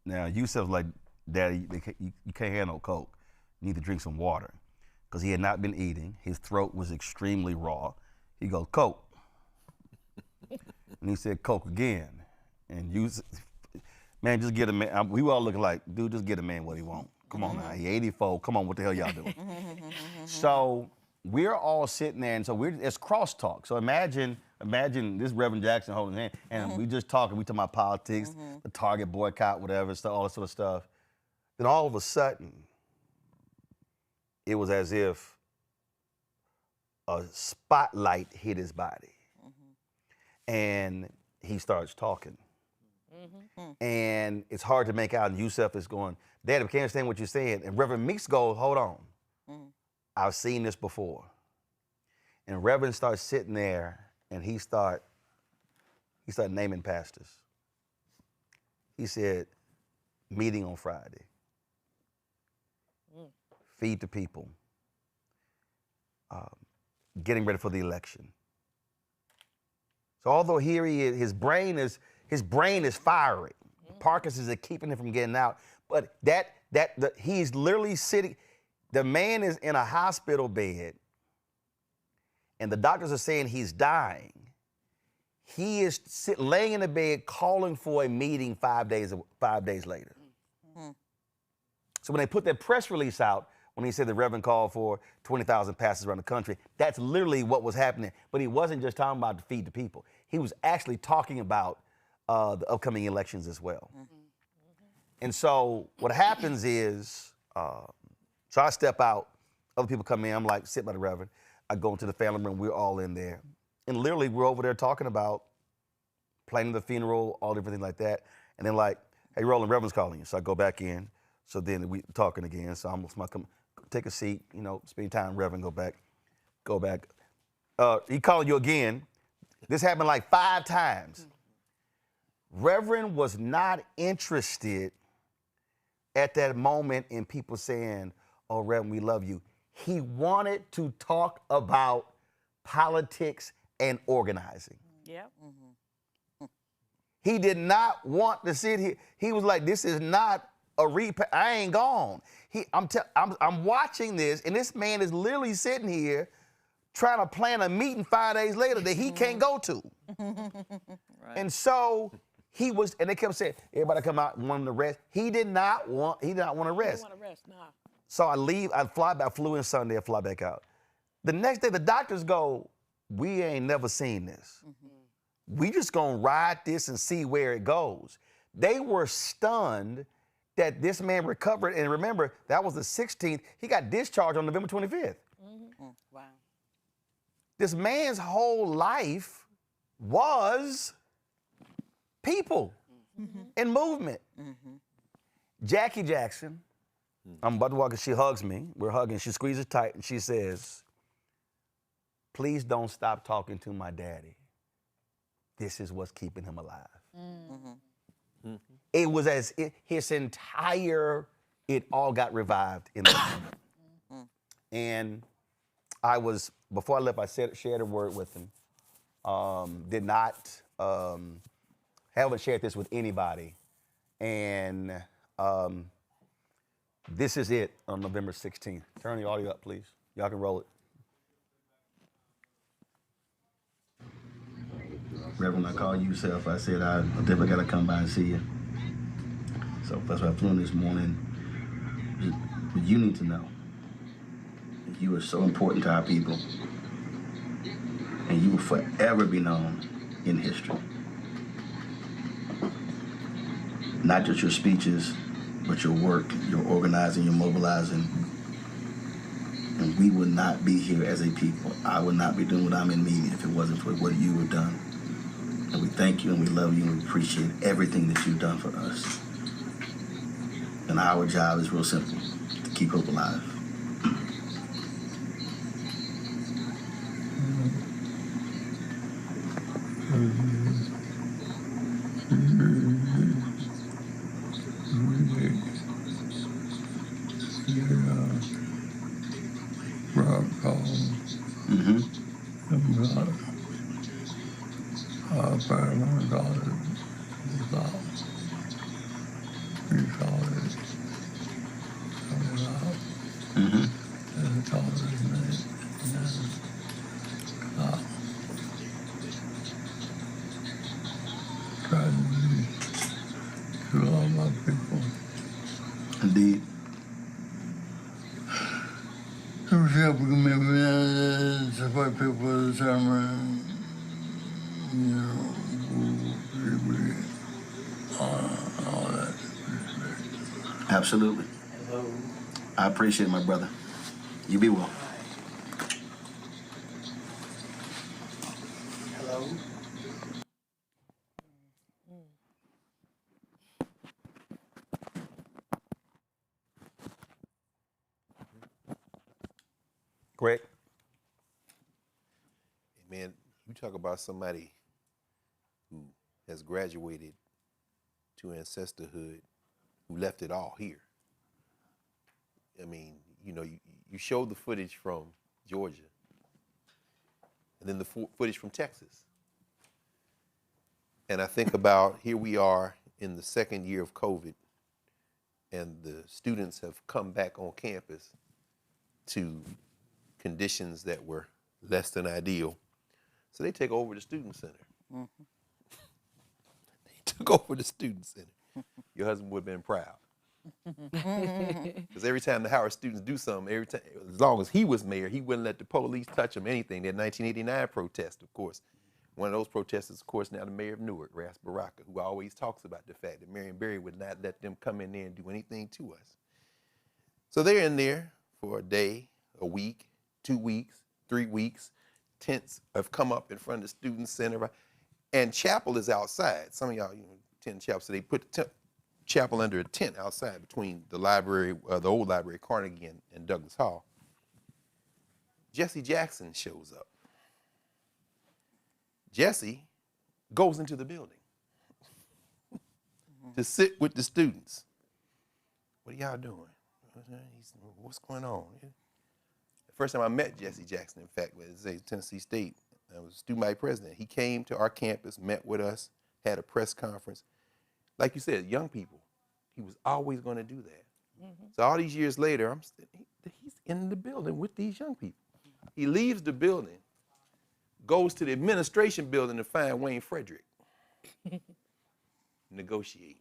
Now Yusef's like, Daddy, you can't have no Coke. You need to drink some water. Because he had not been eating. His throat was extremely raw. He goes, Coke. And he said, Coke again. And man, just get a man. We were all looking like, dude, just get a man what he want. Come on now, he 84. Come on, what the hell y'all doing? So we're all sitting there, and so it's crosstalk. So imagine this Reverend Jackson holding his hand, and we just talking. We talking about politics, the Target boycott, whatever, stuff, all that sort of stuff. Then all of a sudden, it was as if a spotlight hit his body. And he starts talking. And it's hard to make out, and Yusef is going, Dad, I can't understand what you're saying. And Reverend Meeks goes, hold on. I've seen this before. And Reverend starts sitting there, and he started naming pastors. He said, meeting on Friday. Feed the people. Getting ready for the election. So although here he is, his brain is firing. Parkinson's is keeping him from getting out. But he's literally sitting. The man is in a hospital bed, and the doctors are saying he's dying. He is laying in the bed, calling for a meeting 5 days later. So when they put that press release out, when he said the Reverend called for 20,000 pastors around the country, that's literally what was happening. But he wasn't just talking about to feed the people. He was actually talking about the upcoming elections as well. And so what happens is, so I step out, other people come in, I'm like, sit by the Reverend. I go into the family room, we're all in there. And literally we're over there talking about planning the funeral, all different things like that. And then like, hey, Roland, Reverend's calling you. So I go back in. So then we talking again. So I'm come take a seat, spend time, Reverend, go back. He calling you again. This happened like 5 times. Reverend was not interested at that moment in people saying, oh, Reverend, we love you. He wanted to talk about politics and organizing. Yep. He did not want to sit here. He was like, this is not a I ain't gone. I'm watching this, and this man is literally sitting here trying to plan a meeting 5 days later that he can't go to. And so he was, and they kept saying, everybody come out and want him to rest. He did not want to rest. He didn't want to rest, nah. So I fly back, flew in Sunday, I fly back out. The next day, the doctors go, we ain't never seen this. We just gonna ride this and see where it goes. They were stunned that this man recovered, and remember, that was the 16th. He got discharged on November 25th. Wow. This man's whole life was people and movement. Jackie Jackson, I'm about to walk and she hugs me. We're hugging, she squeezes tight, and she says, please don't stop talking to my daddy. This is what's keeping him alive. It was as if his entire, it all got revived in the moment. And I was, before I left, I shared a word with him. Did not, haven't shared this with anybody. And this is it on November 16th. Turn the audio up, please. Y'all can roll it. Reverend, I called you, Self. I said, I definitely got to come by and see you. So that's why I flew in this morning. But you need to know that you are so important to our people, and you will forever be known in history. Not just your speeches, but your work, your organizing, your mobilizing. And we would not be here as a people. I would not be doing what I'm in media if it wasn't for what you have done. And we thank you and we love you and we appreciate everything that you've done for us. And our job is real simple, to keep hope alive. Rob called about $500 was out. He called it, out. And he called his name. And tragedy to all my people. Indeed. It was helping me to fight people to determine, all that. Absolutely. I appreciate it, my brother. You be well. Hello. Greg? Man, you talk about somebody who has graduated to ancestorhood, who left it all here. I mean, you showed the footage from Georgia, and then the footage from Texas. And I think about, here we are in the second year of COVID, and the students have come back on campus to conditions that were less than ideal. So they take over the student center. They took over the student center. Your husband would have been proud. Because every time the Howard students do something, every time, as long as he was mayor, he wouldn't let the police touch him, anything. That 1989 protest, of course. One of those protesters, of course, now the mayor of Newark, Ras Baraka, who always talks about the fact that Marion Barry would not let them come in there and do anything to us. So they're in there for a day, a week, 2 weeks, 3 weeks. Tents have come up in front of the student center, and chapel is outside. Some of y'all, attend chapel, so they put the chapel under a tent outside between the library, the old library, Carnegie, and Douglas Hall. Jesse Jackson shows up. Jesse goes into the building to sit with the students. What are y'all doing? What's going on? The first time I met Jesse Jackson, in fact, was at Tennessee State, was student body president. He came to our campus, met with us, had a press conference. Like you said, young people, he was always going to do that. So all these years later, he's in the building with these young people. He leaves the building, goes to the administration building to find Wayne Frederick, negotiating.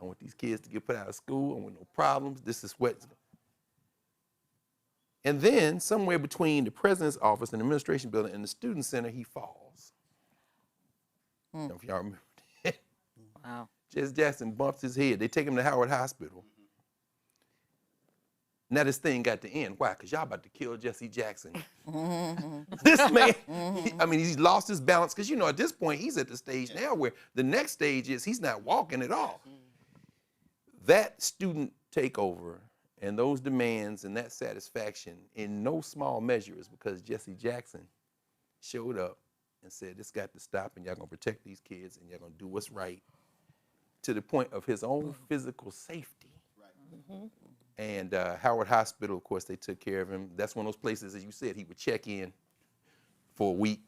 I want these kids to get put out of school. I want no problems. This is what. And then somewhere between the president's office and the administration building and the student center, he falls. I don't know if y'all remember that. Wow. Jesse Jackson bumps his head. They take him to Howard Hospital. Now this thing got to end. Why? Because y'all about to kill Jesse Jackson. This man, he's lost his balance. Because, at this point, he's at the stage now where the next stage is he's not walking at all. That student takeover and those demands and that satisfaction in no small measure is because Jesse Jackson showed up and said, this got to stop and y'all gonna protect these kids and y'all gonna do what's right to the point of his own physical safety. And Howard Hospital, of course, they took care of him. That's one of those places, as you said, he would check in for a week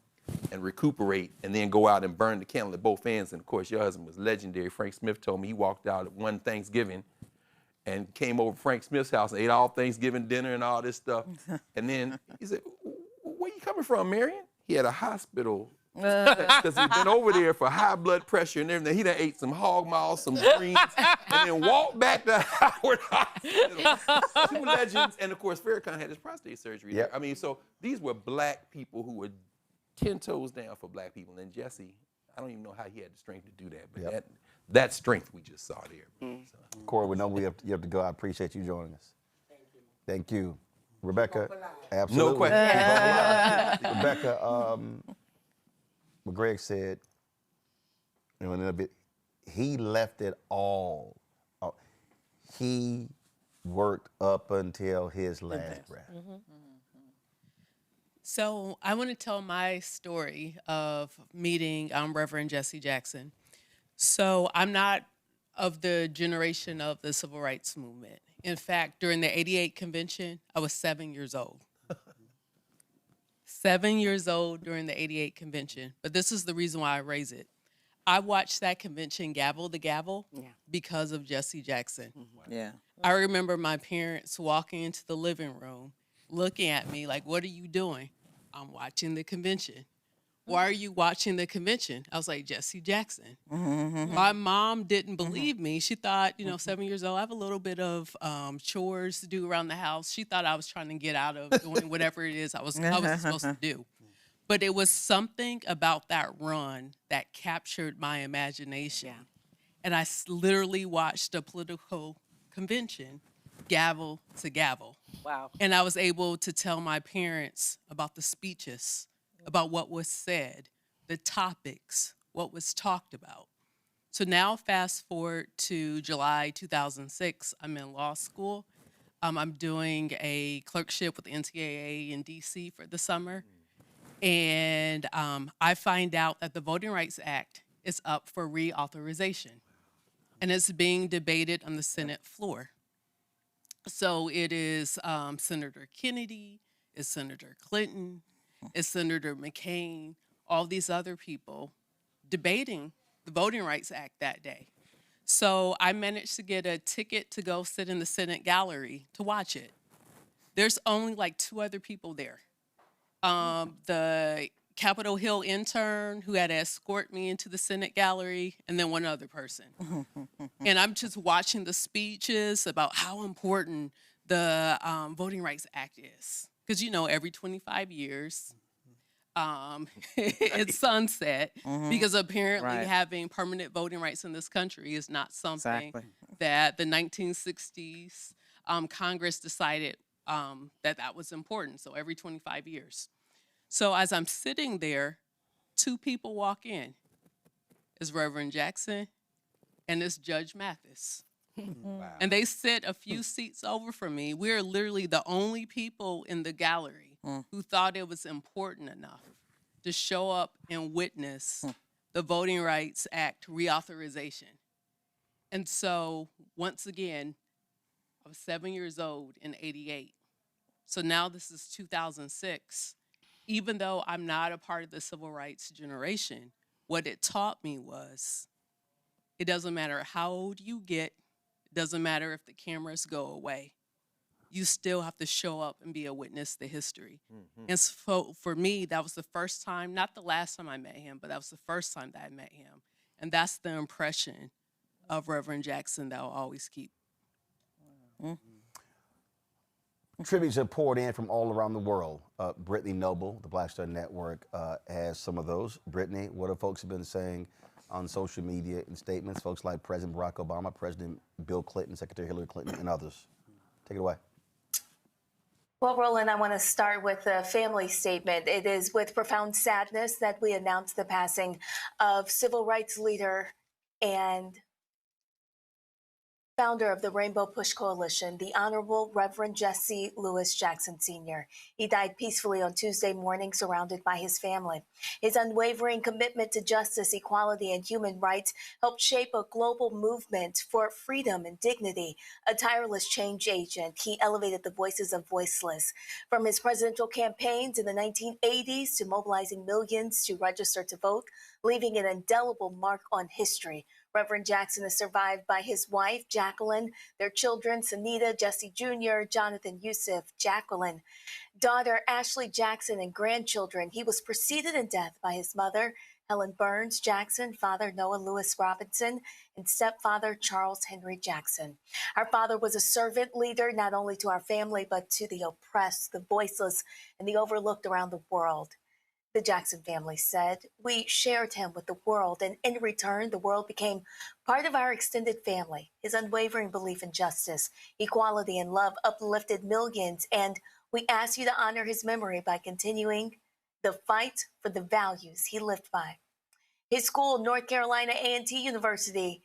and recuperate and then go out and burn the candle at both ends. And of course, your husband was legendary. Frank Smith told me he walked out at one Thanksgiving and came over to Frank Smith's house and ate all Thanksgiving dinner and all this stuff. And then he said, where you coming from, Marion? He had a hospital because he'd been over there for high blood pressure and everything. He done ate some hog maws, some greens, and then walked back to Howard Hospital. Two legends. And of course, Farrakhan had his prostate surgery there. So these were black people who were 10 toes down for black people. And Jesse, I don't even know how he had the strength to do that, but that strength we just saw there. Corey, we know you have to go. I appreciate you joining us. Thank you. Rebecca, absolutely. No question. Rebecca, what Greg said, in a little bit, he left it all. He worked up until his last breath. So I want to tell my story of meeting Reverend Jesse Jackson. So I'm not of the generation of the civil rights movement. In fact, during the '88 convention, I was 7 years old. 7 years old during the '88 convention. But this is the reason why I raise it. I watched that convention gavel to gavel because of Jesse Jackson. Yeah. I remember my parents walking into the living room, looking at me like, what are you doing? I'm watching the convention. Why are you watching the convention? I was like, Jesse Jackson. My mom didn't believe me. She thought, 7 years old, I have a little bit of chores to do around the house. She thought I was trying to get out of doing whatever it is I was supposed to do. But it was something about that run that captured my imagination. And I literally watched a political convention gavel to gavel. Wow. And I was able to tell my parents about the speeches, about what was said, the topics, what was talked about. So now fast forward to July 2006, I'm in law school. I'm doing a clerkship with the NCAA in DC for the summer. And I find out that the Voting Rights Act is up for reauthorization. And it's being debated on the Senate floor. So it is Senator Kennedy, it's Senator Clinton, it's Senator McCain, all these other people debating the Voting Rights Act that day. So I managed to get a ticket to go sit in the Senate gallery to watch it. There's only like 2 other people there. The Capitol Hill intern who had to escort me into the Senate gallery, and then one other person. And I'm just watching the speeches about how important the Voting Rights Act is. Because, every 25 years, it's sunset, because apparently having permanent voting rights in this country is not something that the 1960s Congress decided that was important. So every 25 years. So as I'm sitting there, 2 people walk in. It's Reverend Jackson and it's Judge Mathis. Wow. And they sit a few seats over from me. We're literally the only people in the gallery who thought it was important enough to show up and witness the Voting Rights Act reauthorization. And so once again, I was 7 years old in '88. So now this is 2006. even though I'm not a part of the civil rights generation, what it taught me was it doesn't matter how old you get, it doesn't matter if the cameras go away. You still have to show up and be a witness to history. And so for me, that was the first time, not the last time I met him, but that was the first time that I met him. And that's the impression of Reverend Jackson that I'll always keep. Tributes have poured in from all around the world. Brittany Noble, the Black Star Network, has some of those. Brittany, what have folks been saying on social media and statements? Folks like President Barack Obama, President Bill Clinton, Secretary Hillary Clinton, and others. Take it away. Well, Roland, I want to start with a family statement. It is with profound sadness that we announce the passing of civil rights leader and founder of the Rainbow Push Coalition, the Honorable Reverend Jesse Louis Jackson Sr. He died peacefully on Tuesday morning, surrounded by his family. His unwavering commitment to justice, equality, and human rights helped shape a global movement for freedom and dignity. A tireless change agent, he elevated the voices of voiceless. From his presidential campaigns in the 1980s to mobilizing millions to register to vote, leaving an indelible mark on history. Reverend Jackson is survived by his wife, Jacqueline, their children, Sunita, Jesse Jr., Jonathan Yusuf, Jacqueline, daughter Ashley Jackson, and grandchildren. He was preceded in death by his mother, Helen Burns Jackson, father Noah Lewis Robinson, and stepfather Charles Henry Jackson. Our father was a servant leader, not only to our family, but to the oppressed, the voiceless, and the overlooked around the world. The Jackson family said, we shared him with the world, and in return, the world became part of our extended family. His unwavering belief in justice, equality, and love uplifted millions, and we ask you to honor his memory by continuing the fight for the values he lived by. His school, North Carolina A&T University,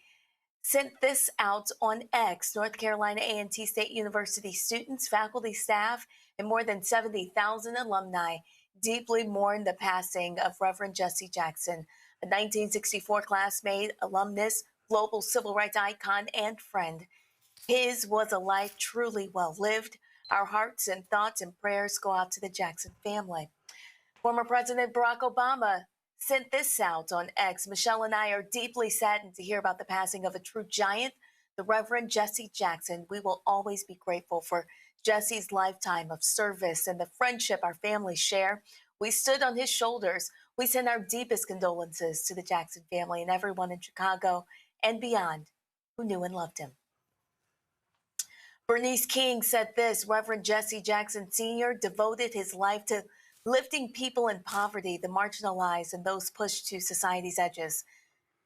sent this out on X. North Carolina A&T State University students, faculty, staff, and more than 70,000 alumni deeply mourn the passing of Reverend Jesse Jackson, a 1964 classmate, alumnus, global civil rights icon, and friend. His was a life truly well lived. Our hearts and thoughts and prayers go out to the Jackson family. Former President Barack Obama sent this out on X. Michelle and I are deeply saddened to hear about the passing of a true giant, the Reverend Jesse Jackson. We will always be grateful for Jesse's lifetime of service and the friendship our families share. We stood on his shoulders. We send our deepest condolences to the Jackson family and everyone in Chicago and beyond who knew and loved him. Bernice King said this, Reverend Jesse Jackson Sr. devoted his life to lifting people in poverty, the marginalized, and those pushed to society's edges.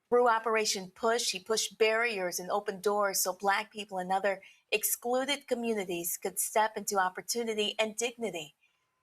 Through Operation Push, he pushed barriers and opened doors so Black people and other excluded communities could step into opportunity and dignity.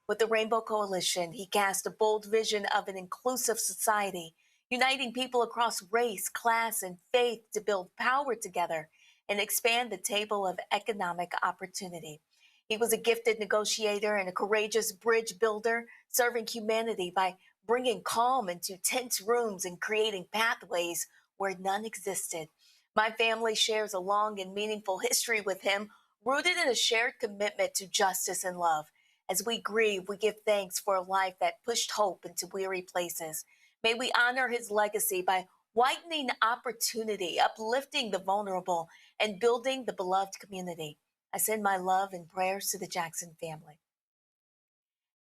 With the Rainbow Coalition, he cast a bold vision of an inclusive society, uniting people across race, class, and faith to build power together and expand the table of economic opportunity. He was a gifted negotiator and a courageous bridge builder, serving humanity by bringing calm into tense rooms and creating pathways where none existed. My family shares a long and meaningful history with him, rooted in a shared commitment to justice and love. As we grieve, we give thanks for a life that pushed hope into weary places. May we honor his legacy by widening opportunity, uplifting the vulnerable, and building the beloved community. I send my love and prayers to the Jackson family.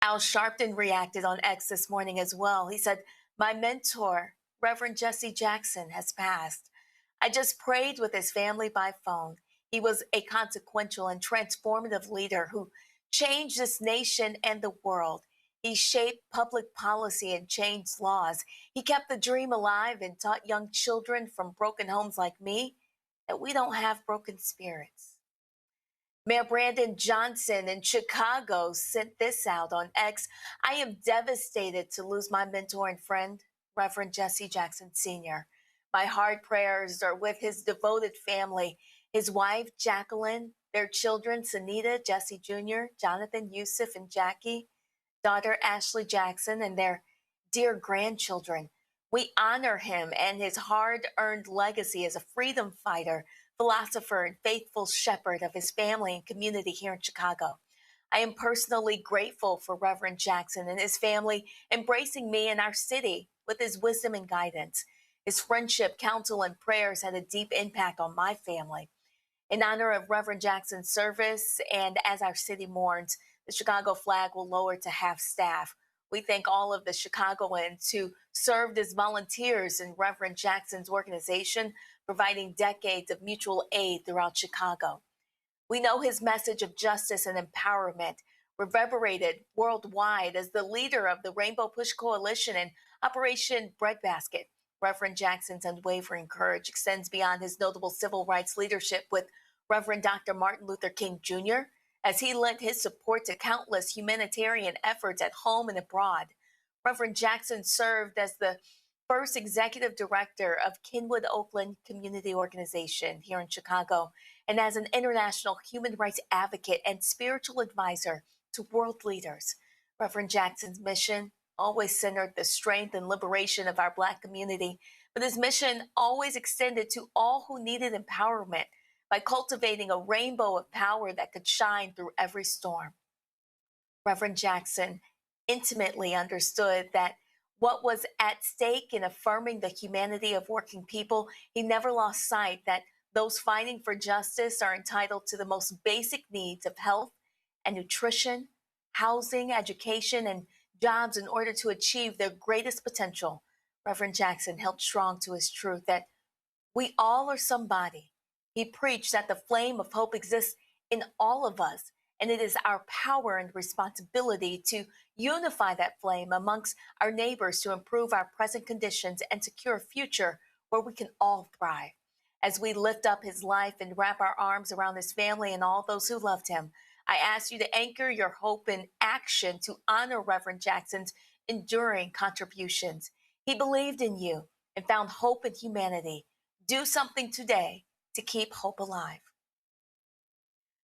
Al Sharpton reacted on X this morning as well. He said, my mentor, Reverend Jesse Jackson, has passed. I just prayed with his family by phone. He was a consequential and transformative leader who changed this nation and the world. He shaped public policy and changed laws. He kept the dream alive and taught young children from broken homes like me that we don't have broken spirits. Mayor Brandon Johnson in Chicago sent this out on X. I am devastated to lose my mentor and friend, Reverend Jesse Jackson Sr. My heart prayers are with his devoted family, his wife, Jacqueline, their children, Sunita, Jesse Jr., Jonathan, Yusuf, and Jackie, daughter Ashley Jackson, and their dear grandchildren. We honor him and his hard-earned legacy as a freedom fighter, philosopher, and faithful shepherd of his family and community here in Chicago. I am personally grateful for Reverend Jackson and his family embracing me and our city with his wisdom and guidance. His friendship, counsel, and prayers had a deep impact on my family. In honor of Reverend Jackson's service and as our city mourns, the Chicago flag will lower to half staff. We thank all of the Chicagoans who served as volunteers in Reverend Jackson's organization, providing decades of mutual aid throughout Chicago. We know his message of justice and empowerment reverberated worldwide as the leader of the Rainbow Push Coalition and Operation Breadbasket. Reverend Jackson's unwavering courage extends beyond his notable civil rights leadership with Reverend Dr. Martin Luther King Jr., as he lent his support to countless humanitarian efforts at home and abroad. Reverend Jackson served as the first executive director of Kenwood Oakland Community Organization here in Chicago, and as an international human rights advocate and spiritual advisor to world leaders. Reverend Jackson's mission always centered the strength and liberation of our Black community, but his mission always extended to all who needed empowerment by cultivating a rainbow of power that could shine through every storm. Reverend Jackson intimately understood that what was at stake in affirming the humanity of working people, he never lost sight that those fighting for justice are entitled to the most basic needs of health and nutrition, housing, education, and jobs in order to achieve their greatest potential. Reverend Jackson held strong to his truth that we all are somebody. He preached that the flame of hope exists in all of us, and it is our power and responsibility to unify that flame amongst our neighbors to improve our present conditions and secure a future where we can all thrive. As we lift up his life and wrap our arms around his family and all those who loved him, I ask you to anchor your hope in action to honor Reverend Jackson's enduring contributions. He believed in you and found hope in humanity. Do something today to keep hope alive.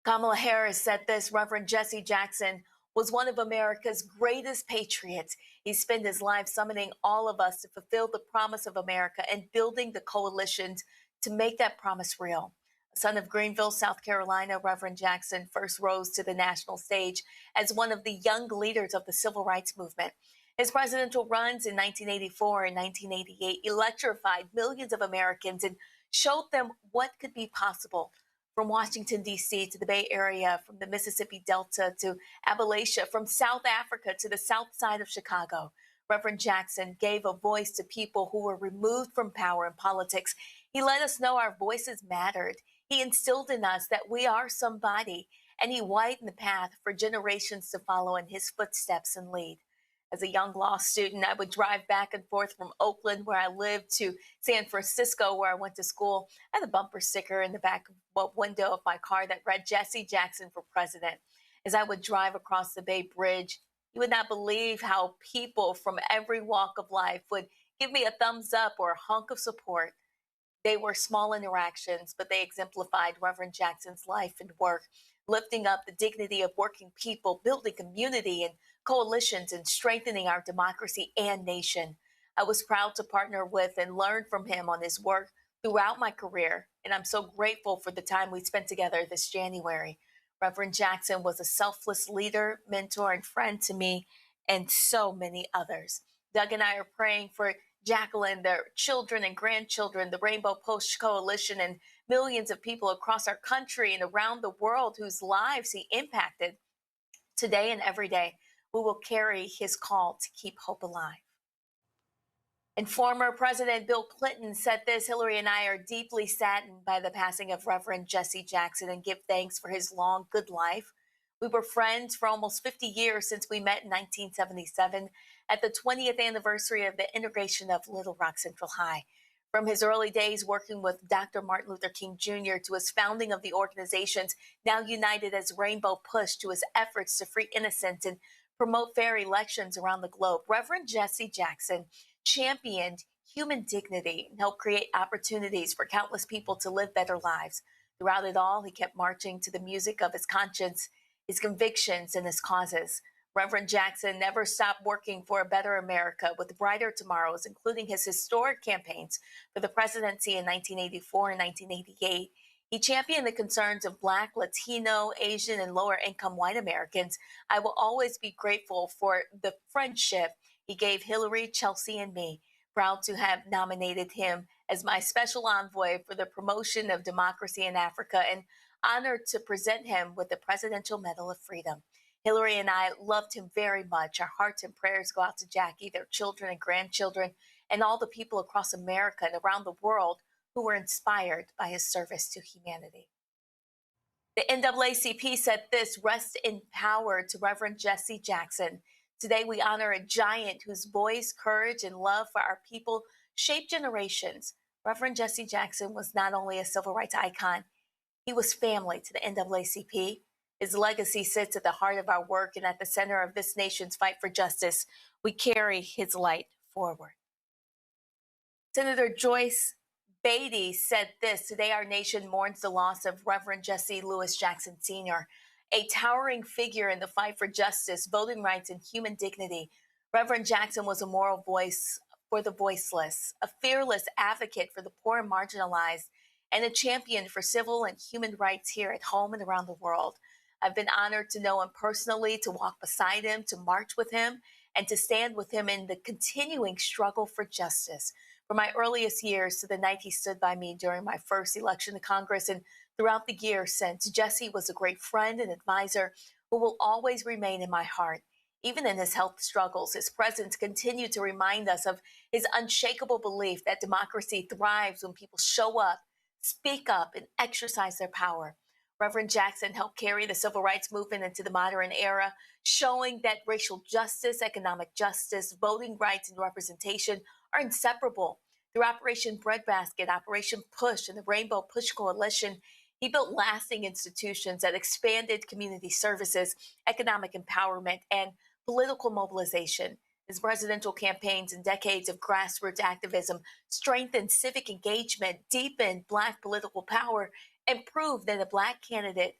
Kamala Harris said this: Reverend Jesse Jackson was one of America's greatest patriots. He spent his life summoning all of us to fulfill the promise of America and building the coalitions to make that promise real. A son of Greenville, South Carolina, Reverend Jackson first rose to the national stage as one of the young leaders of the civil rights movement. His presidential runs in 1984 and 1988 electrified millions of Americans and showed them what could be possible. From Washington, D.C. to the Bay Area, from the Mississippi Delta to Appalachia, from South Africa to the south side of Chicago, Reverend Jackson gave a voice to people who were removed from power and politics. He let us know our voices mattered. He instilled in us that we are somebody, and he widened the path for generations to follow in his footsteps and lead. As a young law student, I would drive back and forth from Oakland, where I lived, to San Francisco, where I went to school. I had a bumper sticker in the back window of my car that read Jesse Jackson for president. As I would drive across the Bay Bridge, you would not believe how people from every walk of life would give me a thumbs up or a hunk of support. They were small interactions, but they exemplified Reverend Jackson's life and work, lifting up the dignity of working people, building community and coalitions, and strengthening our democracy and nation. I was proud to partner with and learn from him on his work throughout my career, and I'm so grateful for the time we spent together this January. Reverend Jackson was a selfless leader, mentor, and friend to me and so many others. Doug and I are praying for Jacqueline, their children and grandchildren, the Rainbow Push Coalition, and millions of people across our country and around the world whose lives he impacted. Today and every day, we will carry his call to keep hope alive. And former President Bill Clinton said this: Hillary and I are deeply saddened by the passing of Reverend Jesse Jackson and give thanks for his long, good life. We were friends for almost 50 years since we met in 1977 at the 20th anniversary of the integration of Little Rock Central High. From his early days working with Dr. Martin Luther King Jr. to his founding of the organizations now united as Rainbow Push, to his efforts to free innocents and promote fair elections around the globe, Reverend Jesse Jackson championed human dignity and helped create opportunities for countless people to live better lives. Throughout it all, he kept marching to the music of his conscience, his convictions, and his causes. Reverend Jackson never stopped working for a better America with brighter tomorrows, including his historic campaigns for the presidency in 1984 and 1988. He championed the concerns of Black, Latino, Asian, and lower income white Americans. I will always be grateful for the friendship he gave Hillary, Chelsea, and me. Proud to have nominated him as my special envoy for the promotion of democracy in Africa, and honored to present him with the Presidential Medal of Freedom. Hillary and I loved him very much. Our hearts and prayers go out to Jackie, their children and grandchildren, and all the people across America and around the world who were inspired by his service to humanity. The NAACP said this: rest in power to Reverend Jesse Jackson. Today we honor a giant whose voice, courage, and love for our people shaped generations. Reverend Jesse Jackson was not only a civil rights icon, he was family to the NAACP. His legacy sits at the heart of our work and at the center of this nation's fight for justice. We carry his light forward. Senator Joyce Beatty said this: today our nation mourns the loss of Reverend Jesse Louis Jackson Sr., a towering figure in the fight for justice, voting rights, and human dignity. Reverend Jackson was a moral voice for the voiceless, a fearless advocate for the poor and marginalized, and a champion for civil and human rights here at home and around the world. I've been honored to know him personally, to walk beside him, to march with him, and to stand with him in the continuing struggle for justice. From my earliest years to the night he stood by me during my first election to Congress, and throughout the years since, Jesse was a great friend and advisor who will always remain in my heart. Even in his health struggles, his presence continued to remind us of his unshakable belief that democracy thrives when people show up, speak up, and exercise their power. Reverend Jackson helped carry the civil rights movement into the modern era, showing that racial justice, economic justice, voting rights, and representation are inseparable. Through Operation Breadbasket, Operation Push, and the Rainbow Push Coalition, he built lasting institutions that expanded community services, economic empowerment, and political mobilization. His presidential campaigns and decades of grassroots activism strengthened civic engagement, deepened Black political power, and proved that a Black candidate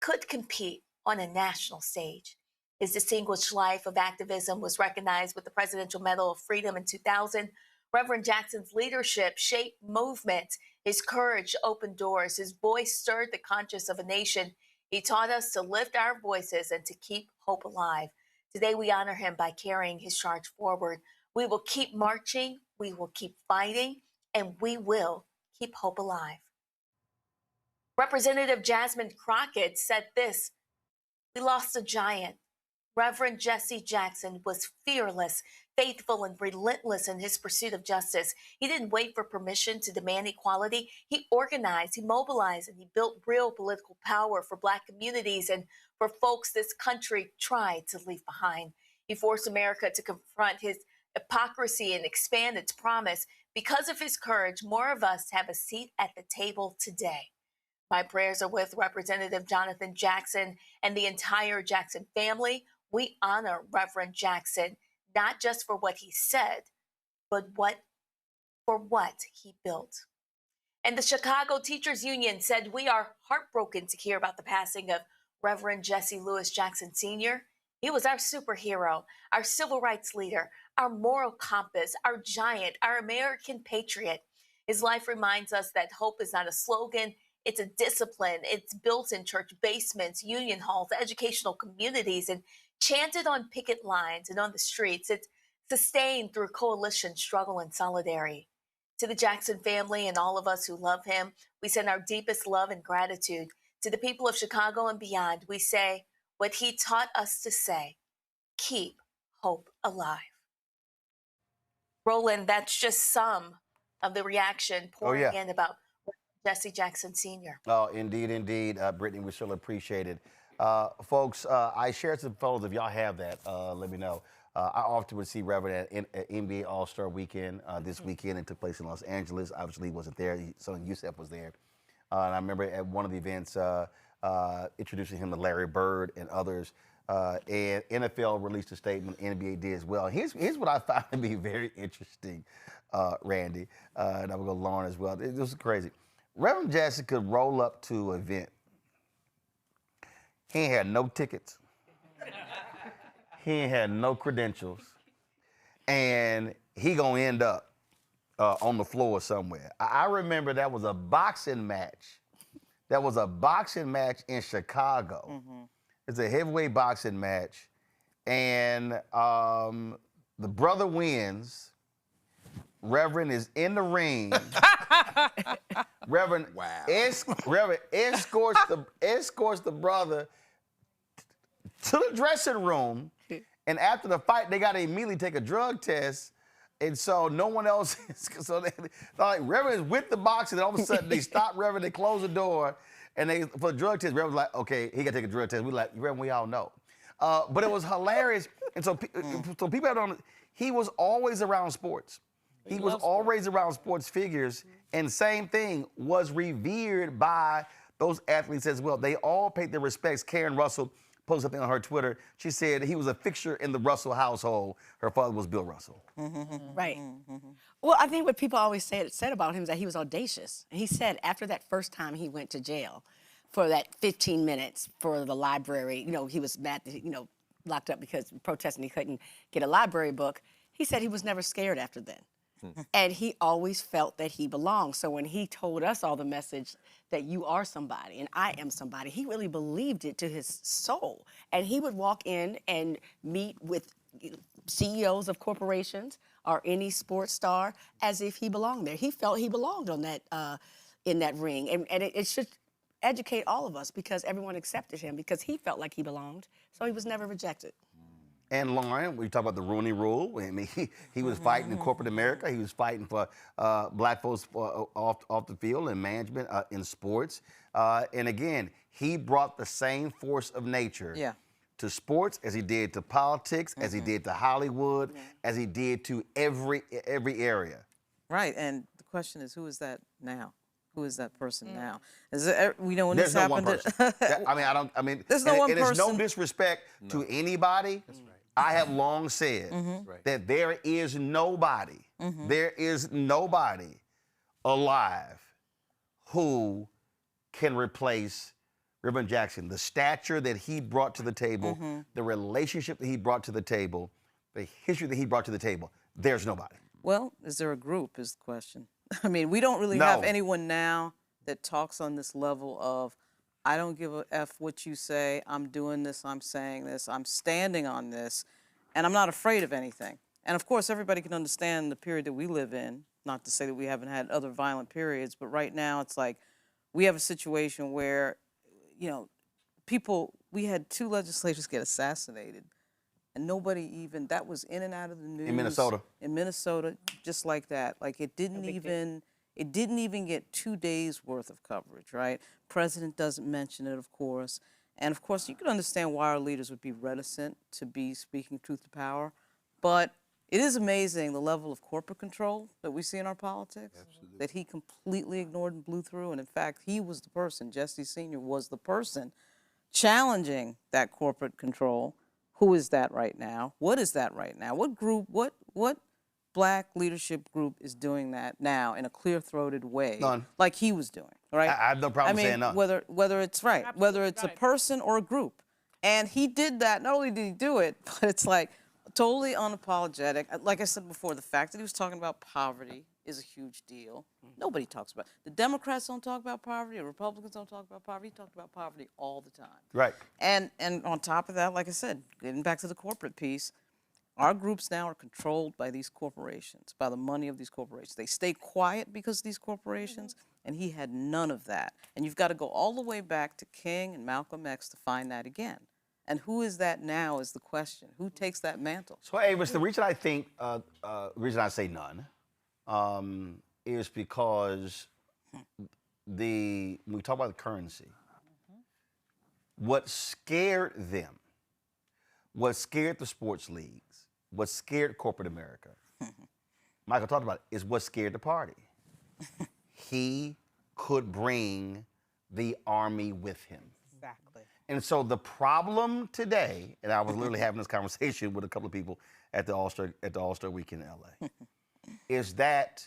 could compete on a national stage. His distinguished life of activism was recognized with the Presidential Medal of Freedom in 2000. Reverend Jackson's leadership shaped movements. His courage opened doors. His voice stirred the conscience of a nation. He taught us to lift our voices and to keep hope alive. Today we honor him by carrying his charge forward. We will keep marching, we will keep fighting, and we will keep hope alive. Representative Jasmine Crockett said this: we lost a giant. Reverend Jesse Jackson was fearless, faithful, and relentless in his pursuit of justice. He didn't wait for permission to demand equality. He organized, he mobilized, and he built real political power for Black communities and for folks this country tried to leave behind. He forced America to confront his hypocrisy and expand its promise. Because of his courage, more of us have a seat at the table today. My prayers are with Representative Jonathan Jackson and the entire Jackson family. We honor Reverend Jackson, not just for what he said, but for what he built. And the Chicago Teachers Union said, we are heartbroken to hear about the passing of Reverend Jesse Louis Jackson Sr. He was our superhero, our civil rights leader, our moral compass, our giant, our American patriot. His life reminds us that hope is not a slogan, it's a discipline. It's built in church basements, union halls, educational communities, and chanted on picket lines and on the streets. It's sustained through coalition, struggle, and solidarity. To the Jackson family and all of us who love him, we send our deepest love and gratitude. To the people of Chicago and beyond, we say what he taught us to say: keep hope alive. Roland, that's just some of the reaction pouring in about Jesse Jackson Sr. Oh, indeed, indeed. Brittany, we surely appreciate it. Folks, I shared some photos. If y'all have that, let me know. I often would see Reverend at NBA All-Star Weekend this weekend. It took place in Los Angeles. Obviously, he wasn't there. Son Yusef was there. And I remember at one of the events introducing him to Larry Bird and others. And NFL released a statement, NBA did as well. Here's what I found to be very interesting, Randy, and I'm going to go Lauren as well. It was crazy. Reverend Jesse could roll up to an event. He ain't had no tickets. He ain't had no credentials. And he gonna end up on the floor somewhere. I remember that was a boxing match There was a boxing match in Chicago. It's a heavyweight boxing match, and the brother wins. Reverend is in the ring. Reverend escorts the brother to the dressing room, and after the fight, they got to immediately take a drug test, and so no one else. So they like Reverend is with the boxer, and all of a sudden they stop Reverend, they close the door, and they for the drug test. Reverend's like, okay, he got to take a drug test. We like Reverend, we all know, but it was hilarious, and so people don't. He was always around sports. He was always around sports figures, and same thing, was revered by those athletes as well. They all paid their respects. Karen Russell posted something on her Twitter. She said he was a fixture in the Russell household. Her father was Bill Russell. Right. Well, I think what people always said about him is that he was audacious. And he said after that first time he went to jail for that 15 minutes for the library, he was mad, locked up because protesting he couldn't get a library book. He said he was never scared after then. And he always felt that he belonged. So when he told us all the message that you are somebody and I am somebody, he really believed it to his soul. And he would walk in and meet with CEOs of corporations or any sports star as if he belonged there. He felt he belonged on that in that ring. And it should educate all of us because everyone accepted him because he felt like he belonged. So he was never rejected. And Lauren, we talk about the Rooney Rule. I mean, he was fighting in corporate America. He was fighting for black folks off the field and management in sports. And again, he brought the same force of nature to sports as he did to politics, as he did to Hollywood, as he did to every area. Right, and the question is, who is that now? Who is that person now? Is it, we know when There's this no one happened. person. I mean, there's no one person. It is no disrespect to anybody. That's right. I have long said that there is nobody, there is nobody alive who can replace Reverend Jackson. The stature that he brought to the table, the relationship that he brought to the table, the history that he brought to the table, there's nobody. Well, is there a group is the question. I mean, we don't really have anyone now that talks on this level of, I don't give a F what you say, I'm doing this, I'm saying this, I'm standing on this, and I'm not afraid of anything. And of course, everybody can understand the period that we live in, not to say that we haven't had other violent periods, but right now it's like we have a situation where, we had 2 legislators get assassinated, and nobody even, that was in and out of the news. In Minnesota. In Minnesota, just like that. Like it didn't even get 2 days worth of coverage, right? President doesn't mention it, of course. And of course, you can understand why our leaders would be reticent to be speaking truth to power. But it is amazing the level of corporate control that we see in our politics, that he completely ignored and blew through. And in fact, he was the person, Jesse Sr. was the person challenging that corporate control. Who is that right now? What is that right now? What group, what black leadership group is doing that now in a clear-throated way? None. Like he was doing, right? I have no problem saying none. Whether it's right, whether it's a person or a group. And he did that, not only did he do it, but it's like totally unapologetic. Like I said before, the fact that he was talking about poverty is a huge deal. Nobody talks about it. The Democrats don't talk about poverty, the Republicans don't talk about poverty. He talked about poverty all the time. Right. And on top of that, like I said, getting back to the corporate piece, our groups now are controlled by these corporations, by the money of these corporations. They stay quiet because of these corporations, and he had none of that. And you've got to go all the way back to King and Malcolm X to find that again. And who is that now is the question. Who takes that mantle? So, Avis, the reason I think, reason I say none, is because when we talk about the currency, what scared them, what scared the sports leagues, what scared corporate America, Michael talked about it, is what scared the party. He could bring the army with him. Exactly. And so the problem today, and I was literally having this conversation with a couple of people at the All-Star weekend in LA, is that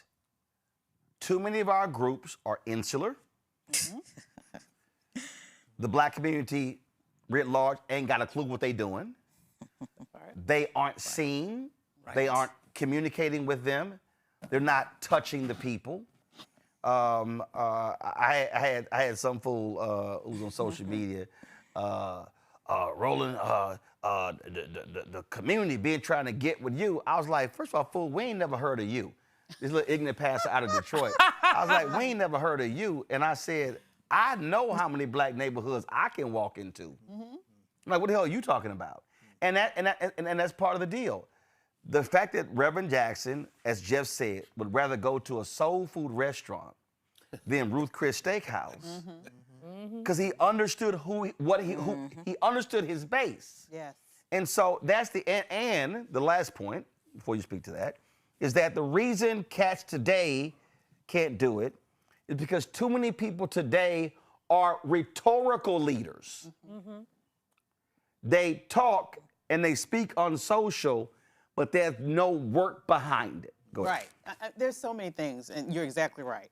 too many of our groups are insular. The black community writ large ain't got a clue what they doing. They aren't seen. They aren't communicating with them. They're not touching the people. I had some fool who's on social media rolling the community being trying to get with you. I was like, first of all, fool, we ain't never heard of you. This little ignorant pastor out of Detroit. I was like, we ain't never heard of you. And I said, I know how many black neighborhoods I can walk into. I'm like, what the hell are you talking about? And that's part of the deal. The fact that Reverend Jackson, as Jeff said, would rather go to a soul food restaurant than Ruth Chris Steakhouse, because he understood he understood his base. Yes. And so that's and the last point, before you speak to that, is that the reason cats today can't do it is because too many people today are rhetorical leaders. They talk and they speak on social, but there's no work behind it. Go ahead. Right. There's so many things, and you're exactly right.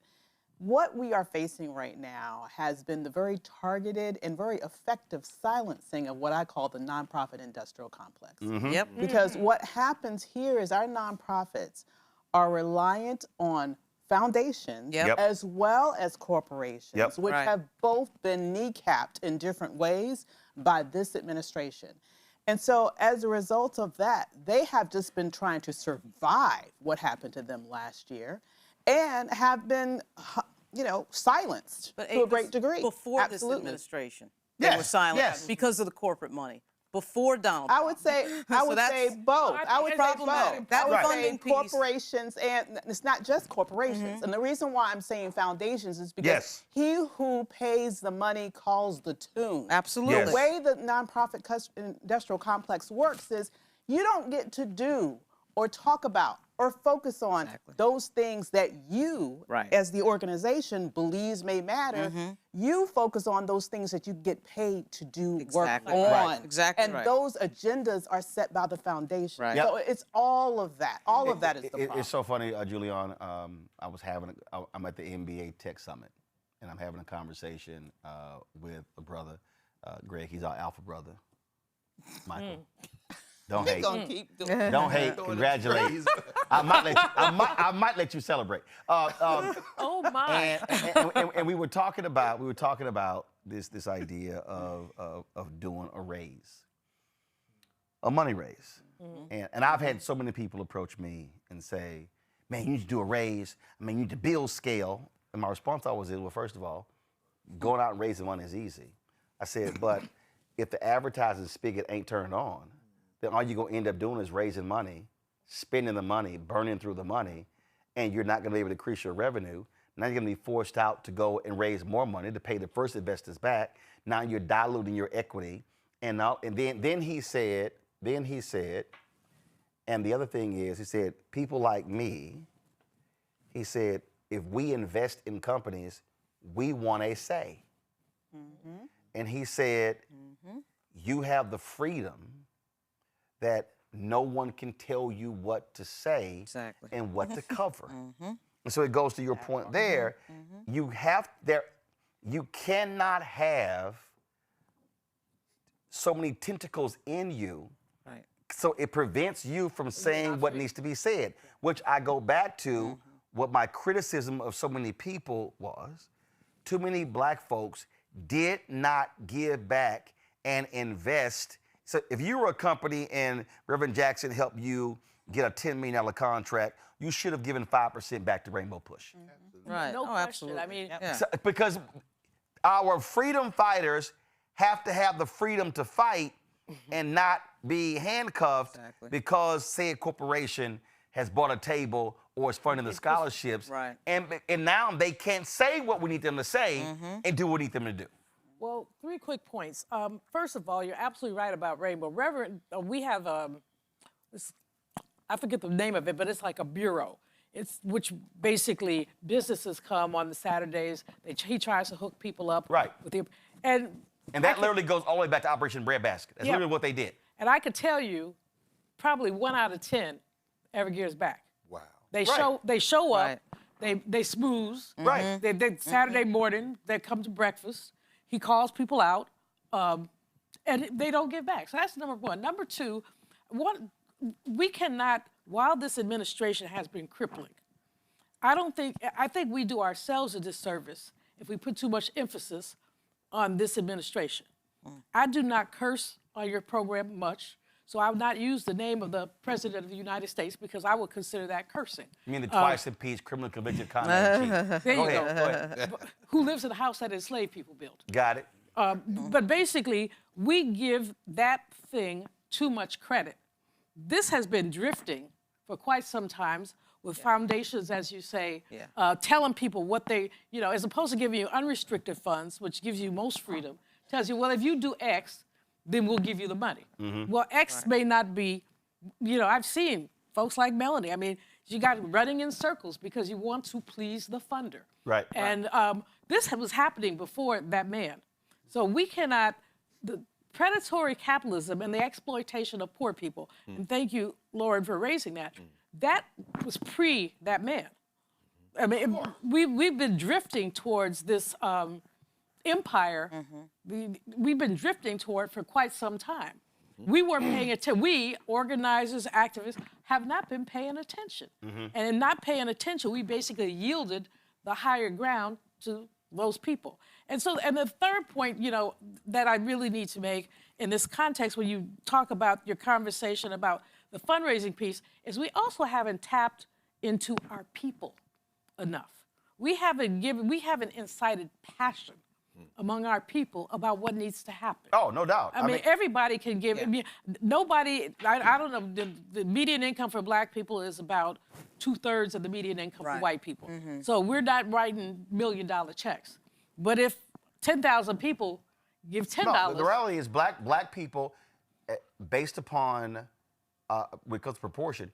What we are facing right now has been the very targeted and very effective silencing of what I call the nonprofit industrial complex. Yep. Because what happens here is our nonprofits are reliant on foundations as well as corporations, which have both been kneecapped in different ways by this administration. And so as a result of that, they have just been trying to survive what happened to them last year and have been, silenced to a great degree. Before this administration, they were silenced because of the corporate money. Before Donald Trump. I would say both. I would say both. That I would say funding corporations, and it's not just corporations. And the reason why I'm saying foundations is because he who pays the money calls the tune. Absolutely. The way the nonprofit industrial complex works is you don't get to do or talk about or focus on those things that you, as the organization, believes may matter. You focus on those things that you get paid to do work on. And those agendas are set by the foundation. So it's all of that. All of that is the problem. It's so funny, Julian. I'm at the NBA Tech Summit, and I'm having a conversation with a brother, Greg. He's our alpha brother, Michael. Don't hate. Don't hate. Congratulations. I might let you celebrate. Oh my! And we were talking about this idea of doing a raise, a money raise. And I've had so many people approach me and say, "Man, you need to do a raise. I mean, you need to build scale." And my response always is, "Well, first of all, going out and raising money is easy." I said, "But if the advertising spigot ain't turned on, then all you're going to end up doing is raising money, spending the money, burning through the money, and you're not going to be able to increase your revenue. Now you're going to be forced out to go and raise more money to pay the first investors back. Now you're diluting your equity." And then he said, and the other thing is, he said, people like me, he said, if we invest in companies, we want a say. And he said, you have the freedom that no one can tell you what to say and what to cover. And so it goes to your point there. You cannot have so many tentacles in you. So it prevents you from saying what needs to be said, which I go back to what my criticism of so many people was. Too many black folks did not give back and invest. So if you were a company and Reverend Jackson helped you get a $10 million contract, you should have given 5% back to Rainbow Push. Right. No question. Absolutely. I mean, So, because our freedom fighters have to have the freedom to fight and not be handcuffed because, say, a corporation has bought a table or is funding the scholarships. And now they can't say what we need them to say and do what we need them to do. Well, 3 quick points. First of all, you're absolutely right about Rainbow. Reverend, we have, I forget the name of it, but it's like a bureau. It's which basically businesses come on the Saturdays. He tries to hook people up. With the, and that literally goes all the way back to Operation Breadbasket. That's literally what they did. And I could tell you, probably 1 out of 10 ever gives back. Wow. They show up. They smooze. They Saturday morning, they come to breakfast. He calls people out, and they don't give back. So that's number 1. Number 2, we cannot, while this administration has been crippling, I think we do ourselves a disservice if we put too much emphasis on this administration. I do not curse on your program much, so I would not use the name of the President of the United States because I would consider that cursing. You mean the twice impeached, criminal convicted convict? There Go you ahead. go. Go ahead. Who lives in a house that enslaved people built. Got it. But basically, we give that thing too much credit. This has been drifting for quite some time with foundations, as you say, telling people what they, as opposed to giving you unrestricted funds, which gives you most freedom, tells you, well, if you do X, then we'll give you the money. Well, X may not be, I've seen folks like Melanie. I mean, you got running in circles because you want to please the funder. Right. And this was happening before that man. So we cannot, the predatory capitalism and the exploitation of poor people, and thank you, Lauren, for raising that, that was pre that man. I mean, we've been drifting towards this empire. We've been drifting toward for quite some time. We weren't paying attention. We, organizers, activists, have not been paying attention. And in not paying attention, we basically yielded the higher ground to those people. And so, and the third point, that I really need to make in this context when you talk about your conversation about the fundraising piece is we also haven't tapped into our people enough. We haven't incited passion among our people about what needs to happen. Oh, no doubt. I mean, everybody can give. I mean, nobody. I don't know. The median income for Black people is about 2/3 of the median income for white people. So we're not writing $1 million checks. But if 10,000 people give $10, no, the reality is black people, based upon because of proportion,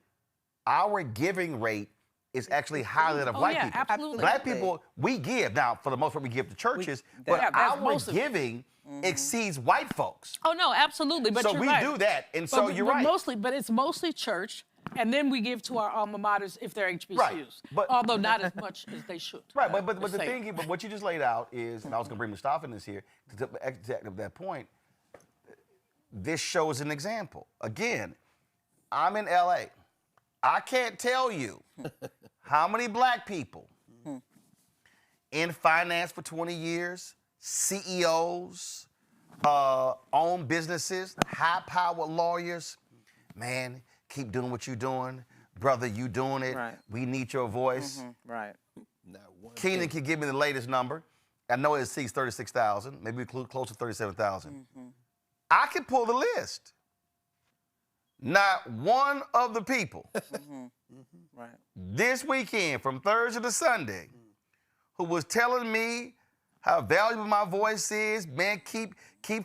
our giving rate is actually higher than of white people. Absolutely. Black people, we give. Now, for the most part, we give to churches, but our giving exceeds white folks. Oh, no, absolutely. But so you're we right. do that, and so you're right. But it's mostly church, and then we give to our alma maters if they're HBCUs, Right. But, although not as much as they should. Right, but the thing, but what you just laid out is, and I was going to bring Mustafa in this here, to exactly that point, this shows an example. Again, I'm in LA. I can't tell you how many Black people in finance for 20 years, CEOs, own businesses, high-powered lawyers, man, keep doing what you're doing. Brother, you doing it. Right. We need your voice. Right. Keenan can give me the latest number. I know it exceeds 36,000, maybe close to 37,000. I can pull the list. Not one of the people this weekend, from Thursday to Sunday, who was telling me how valuable my voice is, man, keep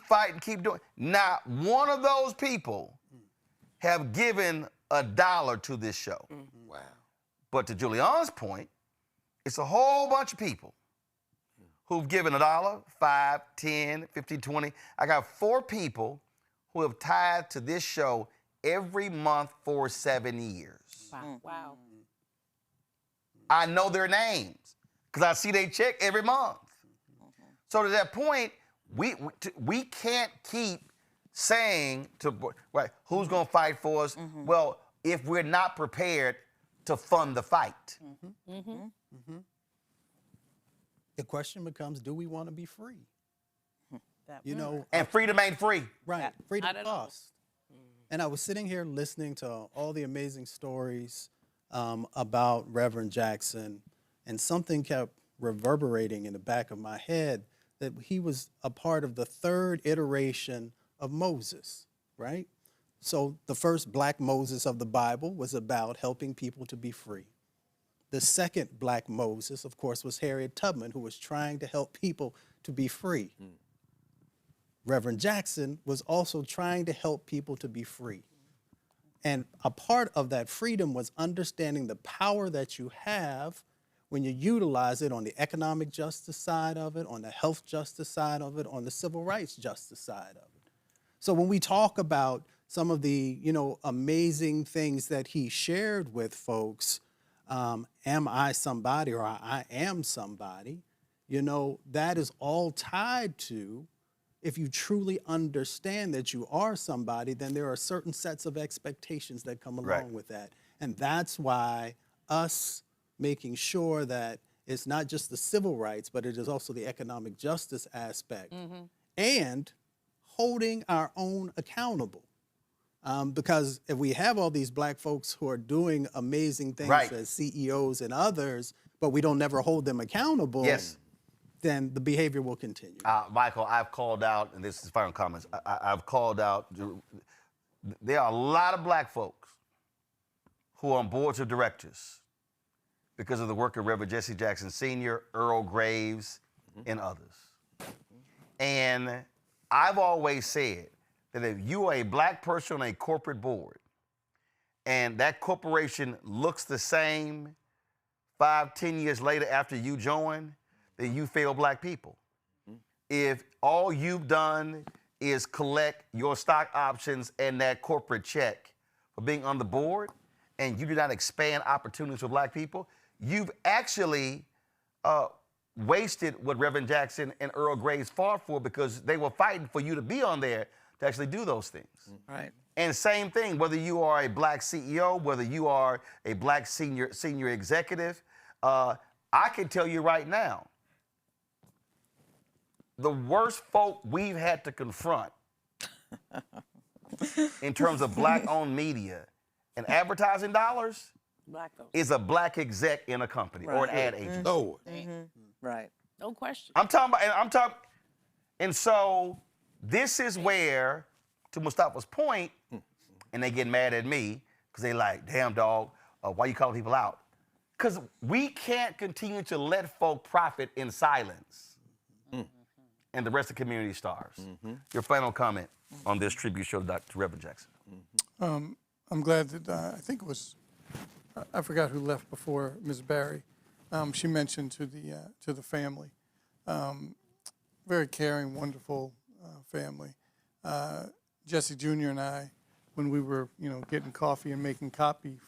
fighting, keep doing. Not one of those people have given $1 to this show. Wow. But to Julian's point, it's a whole bunch of people who've given $1, 5, 10, 15, 20. I got 4 people who have tithed to this show every month for 7 years. Wow. I know their names because I see they check every month. So to that point, we can't keep saying to, right, who's going to fight for us? Well, if we're not prepared to fund the fight. The question becomes, do we want to be free? And freedom ain't free. Right, freedom costs. And I was sitting here listening to all the amazing stories about Reverend Jackson, and something kept reverberating in the back of my head that he was a part of the 3rd iteration of Moses, right? So the first Black Moses of the Bible was about helping people to be free. The second Black Moses, of course, was Harriet Tubman, who was trying to help people to be free. Reverend Jackson was also trying to help people to be free. And a part of that freedom was understanding the power that you have when you utilize it on the economic justice side of it, on the health justice side of it, on the civil rights justice side of it. So when we talk about some of the, amazing things that he shared with folks, am I somebody or I am somebody, that is all tied to, if you truly understand that you are somebody, then there are certain sets of expectations that come along with that. And that's why us, making sure that it's not just the civil rights, but it is also the economic justice aspect, and holding our own accountable. Because if we have all these black folks who are doing amazing things as CEOs and others, but we don't never hold them accountable, then the behavior will continue. Michael, I've called out, and this is final comments, I've called out, there are a lot of black folks who are on boards of directors because of the work of Reverend Jesse Jackson Sr., Earl Graves, and others. And I've always said that if you are a black person on a corporate board and that corporation looks the same 5, 10 years later after you join, then you fail black people. If all you've done is collect your stock options and that corporate check for being on the board, and you do not expand opportunities for black people, you've actually wasted what Reverend Jackson and Earl Graves fought for, because they were fighting for you to be on there to actually do those things. Right. And same thing, whether you are a black CEO, whether you are a black senior executive, I can tell you right now, the worst folk we've had to confront in terms of black-owned media and advertising dollars is a black exec in a company or an ad agency. Right. No question. I'm talking, and so this is where, to Mustafa's point, and they get mad at me because they like, damn dog, why you calling people out? Because we can't continue to let folk profit in silence. And the rest of the community starves. Your final comment on this tribute show to Reverend Jackson. I'm glad that, I think it was, I forgot who left before Ms. Barry. She mentioned to the family. Very caring, wonderful family. Jesse Jr. and I, when we were, getting coffee and making copies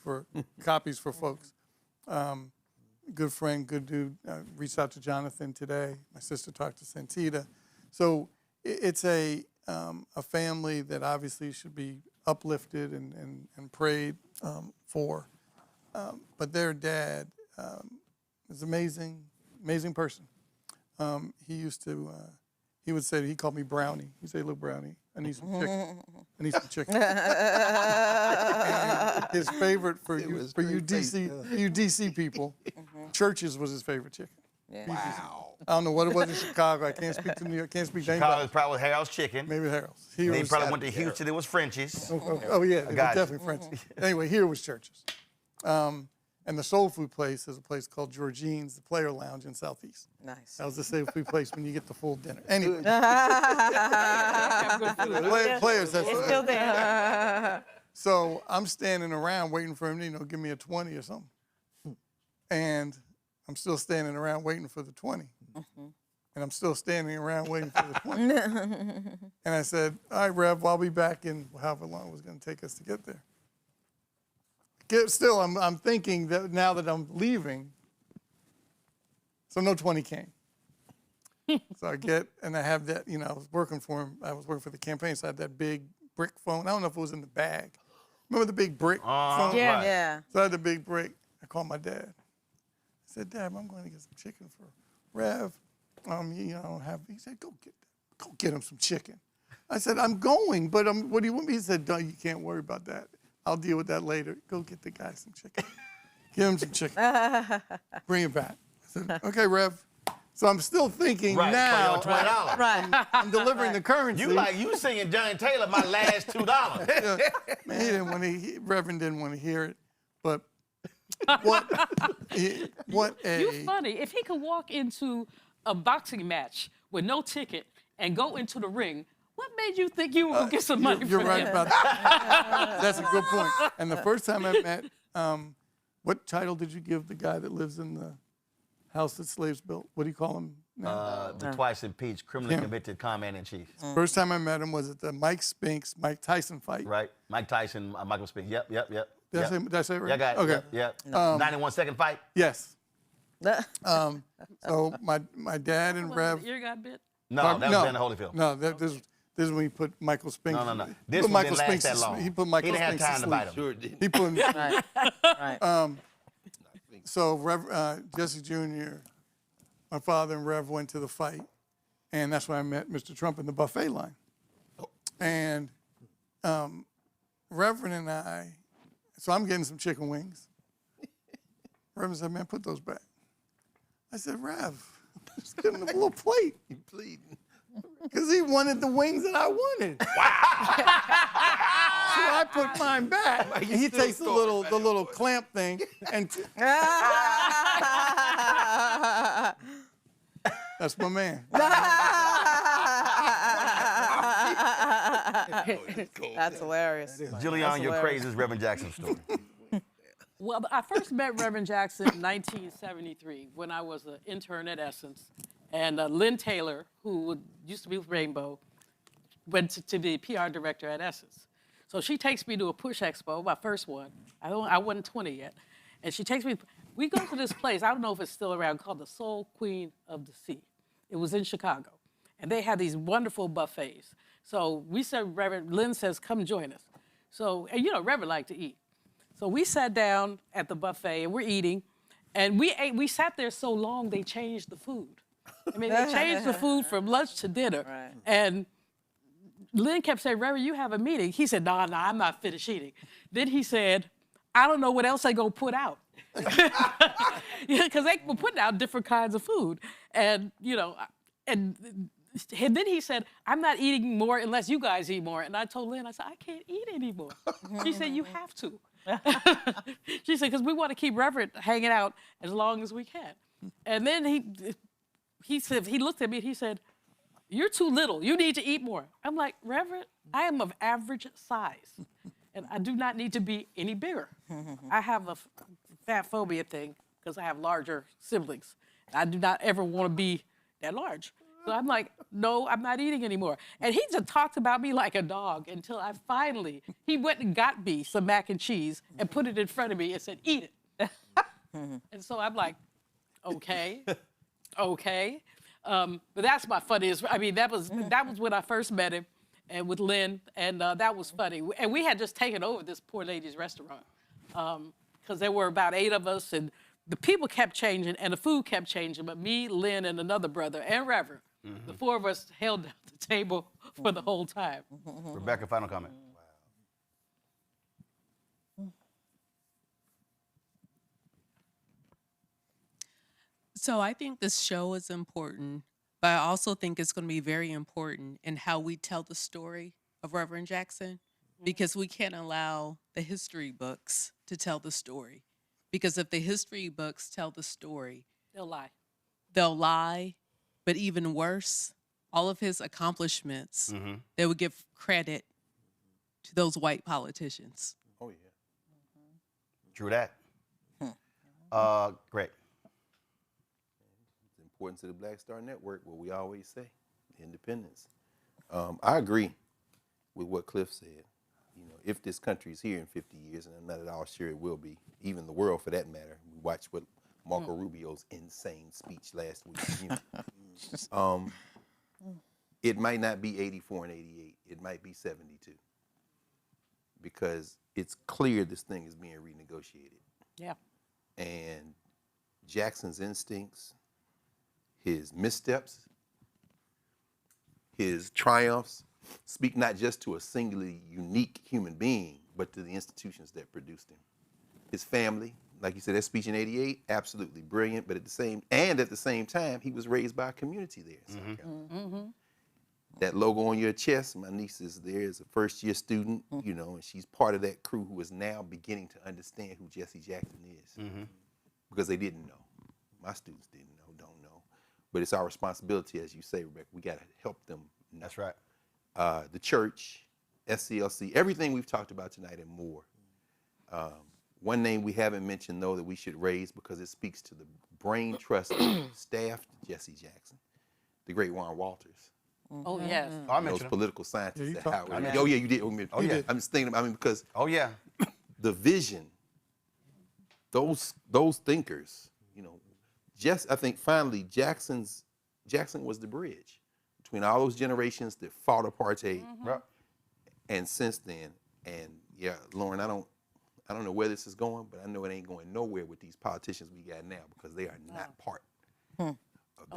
for folks, good friend, good dude, reached out to Jonathan today. My sister talked to Santita. So it's a family that obviously should be uplifted and prayed for. But their dad is amazing person. He would say, he called me Brownie. He'd say, look, Brownie, I need some chicken. I need some chicken. And his favorite for you DC people, Church's was his favorite chicken. Yeah. Wow. I don't know what it was in Chicago. I can't speak to New York. Can't speak to Chicago's anybody. probably Harold's Chicken. Maybe Harold's. They probably went to Houston. It was French's. Oh yeah, it was definitely French's. Anyway, here was Church's. And the soul food place is a place called Georgine's, the Player Lounge in Southeast. Nice. That was the soul food place when you get the full dinner. Anyway. Players, that's it's still there. So I'm standing around waiting for him to, give me a 20 or something. And I'm still standing around waiting for the 20. And I'm still standing around waiting for the 20. And I said, all right, Rev, I'll be back in however long it was going to take us to get there. Still, I'm thinking that now that I'm leaving, so no 20 came. So I have that, I was working for him. I was working for the campaign, so I had that big brick phone. I don't know if it was in the bag. Remember the big brick phone? Yeah. Right. Yeah. So I had the big brick. I called my dad. I said, Dad, I'm going to get some chicken for Rev. He said, go get him some chicken. I said, I'm going, but what do you want me? He said, no, you can't worry about that. I'll deal with that later. Go get the guy some chicken. Give him some chicken. Bring it back. I said, okay, Rev. So I'm still thinking now. $20. Right. I'm delivering the currency. You singing Johnny Taylor, my last $2. Yeah. Man, Reverend didn't want to hear it, but You funny. If he could walk into a boxing match with no ticket and go into the ring, what made you think you would get some money You're from right him? about that. That's a good point. And the first time I met, what title did you give the guy that lives in the house that slaves built? What do you call him now? The twice impeached, criminally convicted commander-in-chief. First time I met him was at the Mike Tyson fight. Right. Mike Tyson, Michael Spinks. Yep. Did I say it right? Yeah, I got it. Okay. Yep. 91-second fight? Yes. So my dad and Rev. Your guy bit? No, that was in the Holyfield. No, this is when he put Michael Spinks. No. This one didn't last that long. He put Michael He didn't have Spinks time to bite him. He put him. Right. So Jesse Jr., my father and Rev went to the fight, and that's when I met Mr. Trump in the buffet line. And Reverend and I, so I'm getting some chicken wings. Reverend said, man, put those back. I said, Rev, just give him a little plate. You pleading. Because he wanted the wings that I wanted. So I put mine back. And he takes the little clamp thing and that's my man. That's hilarious. Julian, your craziest Reverend Jackson story. Well, I first met Reverend Jackson in 1973 when I was an intern at Essence. And Lynn Taylor, who used to be with Rainbow, went to be PR director at Essence. So she takes me to a Push Expo, my first one. I wasn't 20 yet. And she takes me, we go to this place, I don't know if it's still around, called the Soul Queen of the Sea. It was in Chicago. And they had these wonderful buffets. So we said, Lynn says, come join us. So, and you know, Reverend liked to eat. So we sat down at the buffet and we're eating. And we sat there so long, they changed the food. I mean, they changed the food from lunch to dinner. Right. And Lynn kept saying, Reverend, you have a meeting. He said, no, I'm not finished eating. Then he said, I don't know what else they gonna put out. Because they were putting out different kinds of food. And, you know, and then he said, I'm not eating more unless you guys eat more. And I told Lynn, I said, I can't eat anymore. She said, you have to. She said, because we want to keep Reverend hanging out as long as we can. And then he said, he looked at me and he said, you're too little. You need to eat more. I'm like, Reverend, I am of average size. And I do not need to be any bigger. I have a fat phobia thing because I have larger siblings. I do not ever want to be that large. So I'm like, no, I'm not eating anymore. And he just talked about me like a dog until I finally, he went and got me some mac and cheese and put it in front of me and said, eat it. And so I'm like, okay. But that's my funniest, I mean, that was when I first met him and with Lynn, and that was funny. And we had just taken over this poor lady's restaurant because there were about 8 of us, and the people kept changing and the food kept changing, but me, Lynn, and another brother, and Reverend, the 4 of us held down the table for the whole time. Rebecca, final comment. So I think this show is important, but I also think it's going to be very important in how we tell the story of Reverend Jackson, because we can't allow the history books to tell the story. Because if the history books tell the story, They'll lie. They'll lie, but even worse, all of his accomplishments, they would give credit to those white politicians. Oh, yeah. True that. Greg. It's important to the Black Star Network, what we always say, independence. I agree with what Cliff said. You know, if this country is here in 50 years, and I'm not at all sure it will be, even the world for that matter. We watched what Marco Rubio's insane speech last week. You know. It might not be 84 and 88. It might be 72. Because it's clear this thing is being renegotiated. Yeah. And Jackson's instincts, his missteps, his triumphs, speak not just to a singularly unique human being, but to the institutions that produced him. His family, like you said, that speech in 88, absolutely brilliant, but at the same time, he was raised by a community there in South Carolina. That logo on your chest, my niece is there as a first-year student, you know, and she's part of that crew who is now beginning to understand who Jesse Jackson is. Because they didn't know. My students didn't know, don't know. But it's our responsibility, as you say, Rebecca, we got to help them know. That's right. The church, SCLC, everything we've talked about tonight and more. One name we haven't mentioned, though, that we should raise because it speaks to the brain trust staff to Jesse Jackson, the great Juan Walters. Oh, yes. I Those political scientists at Howard. Oh, yeah, you did. Oh, yeah. I'm just thinking, I mean, because the vision, those thinkers, you know, I think finally Jackson was the bridge between all those generations that fought apartheid, and since then, and yeah, Lauren, I don't know where this is going, but I know it ain't going nowhere with these politicians we got now because they are not part of that.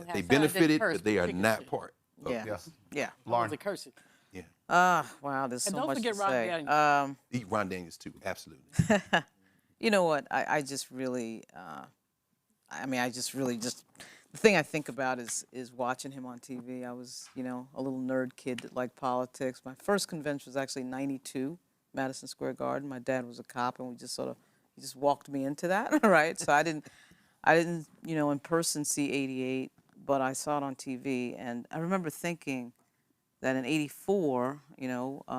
Okay, They so benefited, curse but they are chicken not shit. part of this. Yeah. Lauren. The curse. Wow, there's And so don't much forget to Ron say. Daniels. Eat Ron Daniels too, absolutely. You know what? I just really, I just really just, the thing I think about is watching him on TV. I was, a little nerd kid that liked politics. My first convention was actually '92, Madison Square Garden. My dad was a cop, and he just walked me into that, right? So I didn't, in person see '88, but I saw it on TV, and I remember thinking that in '84,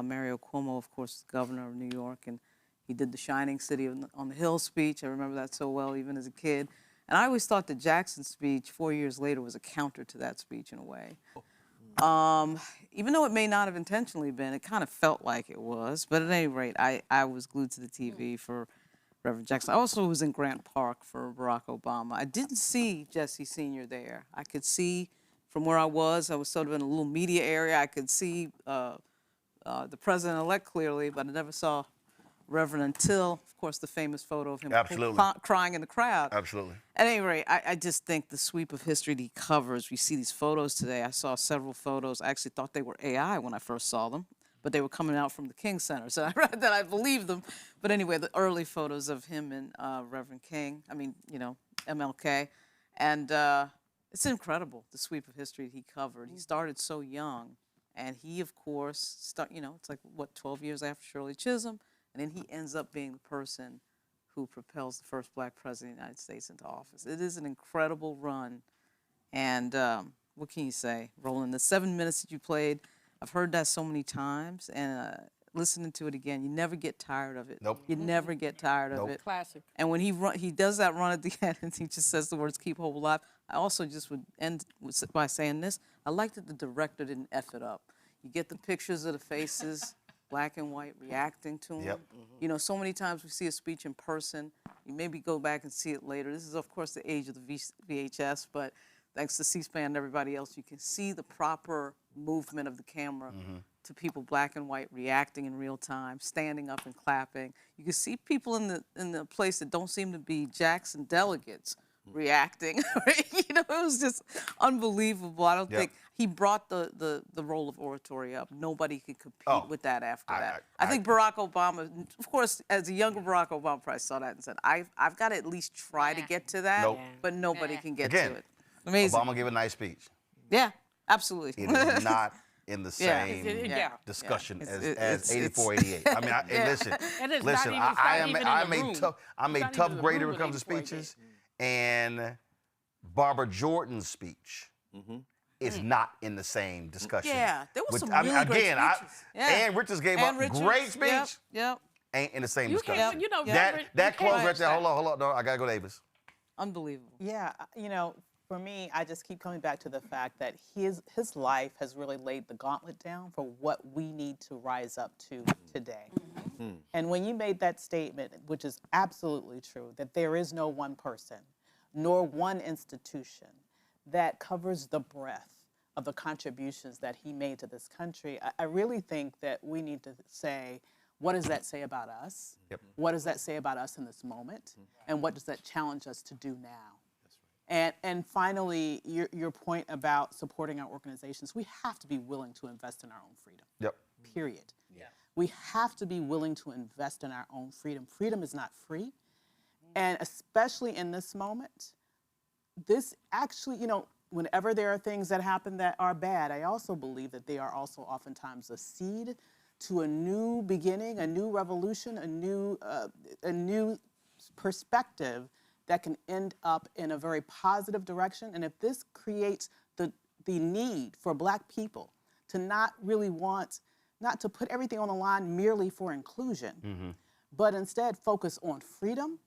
Mario Cuomo, of course, is governor of New York, and he did the Shining City on the Hill speech. I remember that so well, even as a kid. And I always thought the Jackson speech 4 years later was a counter to that speech in a way. Even though it may not have intentionally been, it kind of felt like it was. But at any rate, I was glued to the TV for Reverend Jackson. I also was in Grant Park for Barack Obama. I didn't see Jesse Sr. there. I could see from where I was sort of in a little media area. I could see the president-elect clearly, but I never saw Reverend until, of course, the famous photo of him crying in the crowd. Absolutely. At any rate, I just think the sweep of history that he covers, we see these photos today. I saw several photos. I actually thought they were AI when I first saw them, but they were coming out from the King Center, so I read that I believed them. But anyway, the early photos of him and Reverend King, MLK, and it's incredible, the sweep of history he covered. He started so young, and he, of course, it's like, 12 years after Shirley Chisholm, and then he ends up being the person who propels the first black president of the United States into office. It is an incredible run. And what can you say? Roland, the 7 minutes that you played, I've heard that so many times, and listening to it again, you never get tired of it. Nope. You never get tired of it. Classic. And when he does that run at the end, and he just says the words, "Keep hope alive," I also just would end by saying this. I like that the director didn't F it up. You get the pictures of the faces, black and white, reacting to him. Yep. So many times we see a speech in person. You maybe go back and see it later. This is, of course, the age of the VHS, but thanks to C-SPAN and everybody else, you can see the proper movement of the camera to people, black and white, reacting in real time, standing up and clapping. You can see people in the place that don't seem to be Jackson delegates reacting. It was just unbelievable. I don't think he brought the role of oratory up. Nobody could compete with that after that. I think Barack Obama, of course, as a younger Barack Obama, probably saw that and said, I've got to at least try to get to that, but nobody can get to it. Amazing. Obama gave a nice speech. Yeah, absolutely. It is not in the same discussion as 84, 88. I mean, listen, I made tough grade when it comes to speeches, and Barbara Jordan's speech is not in the same discussion. Yeah, there was some really great speeches. Ann Richards gave a great speech. Yep. Ain't in the same discussion. That close right there. Hold on. No, I gotta go to Avis. Unbelievable. Yeah, for me, I just keep coming back to the fact that his life has really laid the gauntlet down for what we need to rise up to today. And when you made that statement, which is absolutely true, that there is no one person, nor one institution that covers the breadth of the contributions that he made to this country, I really think that we need to say, what does that say about us? What does that say about us in this moment? And what does that challenge us to do now? And finally, your point about supporting our organizations, we have to be willing to invest in our own freedom. Period. We have to be willing to invest in our own freedom. Freedom is not free. And especially in this moment, this actually, whenever there are things that happen that are bad, I also believe that they are also oftentimes a seed to a new beginning, a new revolution, a new perspective that can end up in a very positive direction. And if this creates the need for Black people to not to put everything on the line merely for inclusion, but instead focus on freedom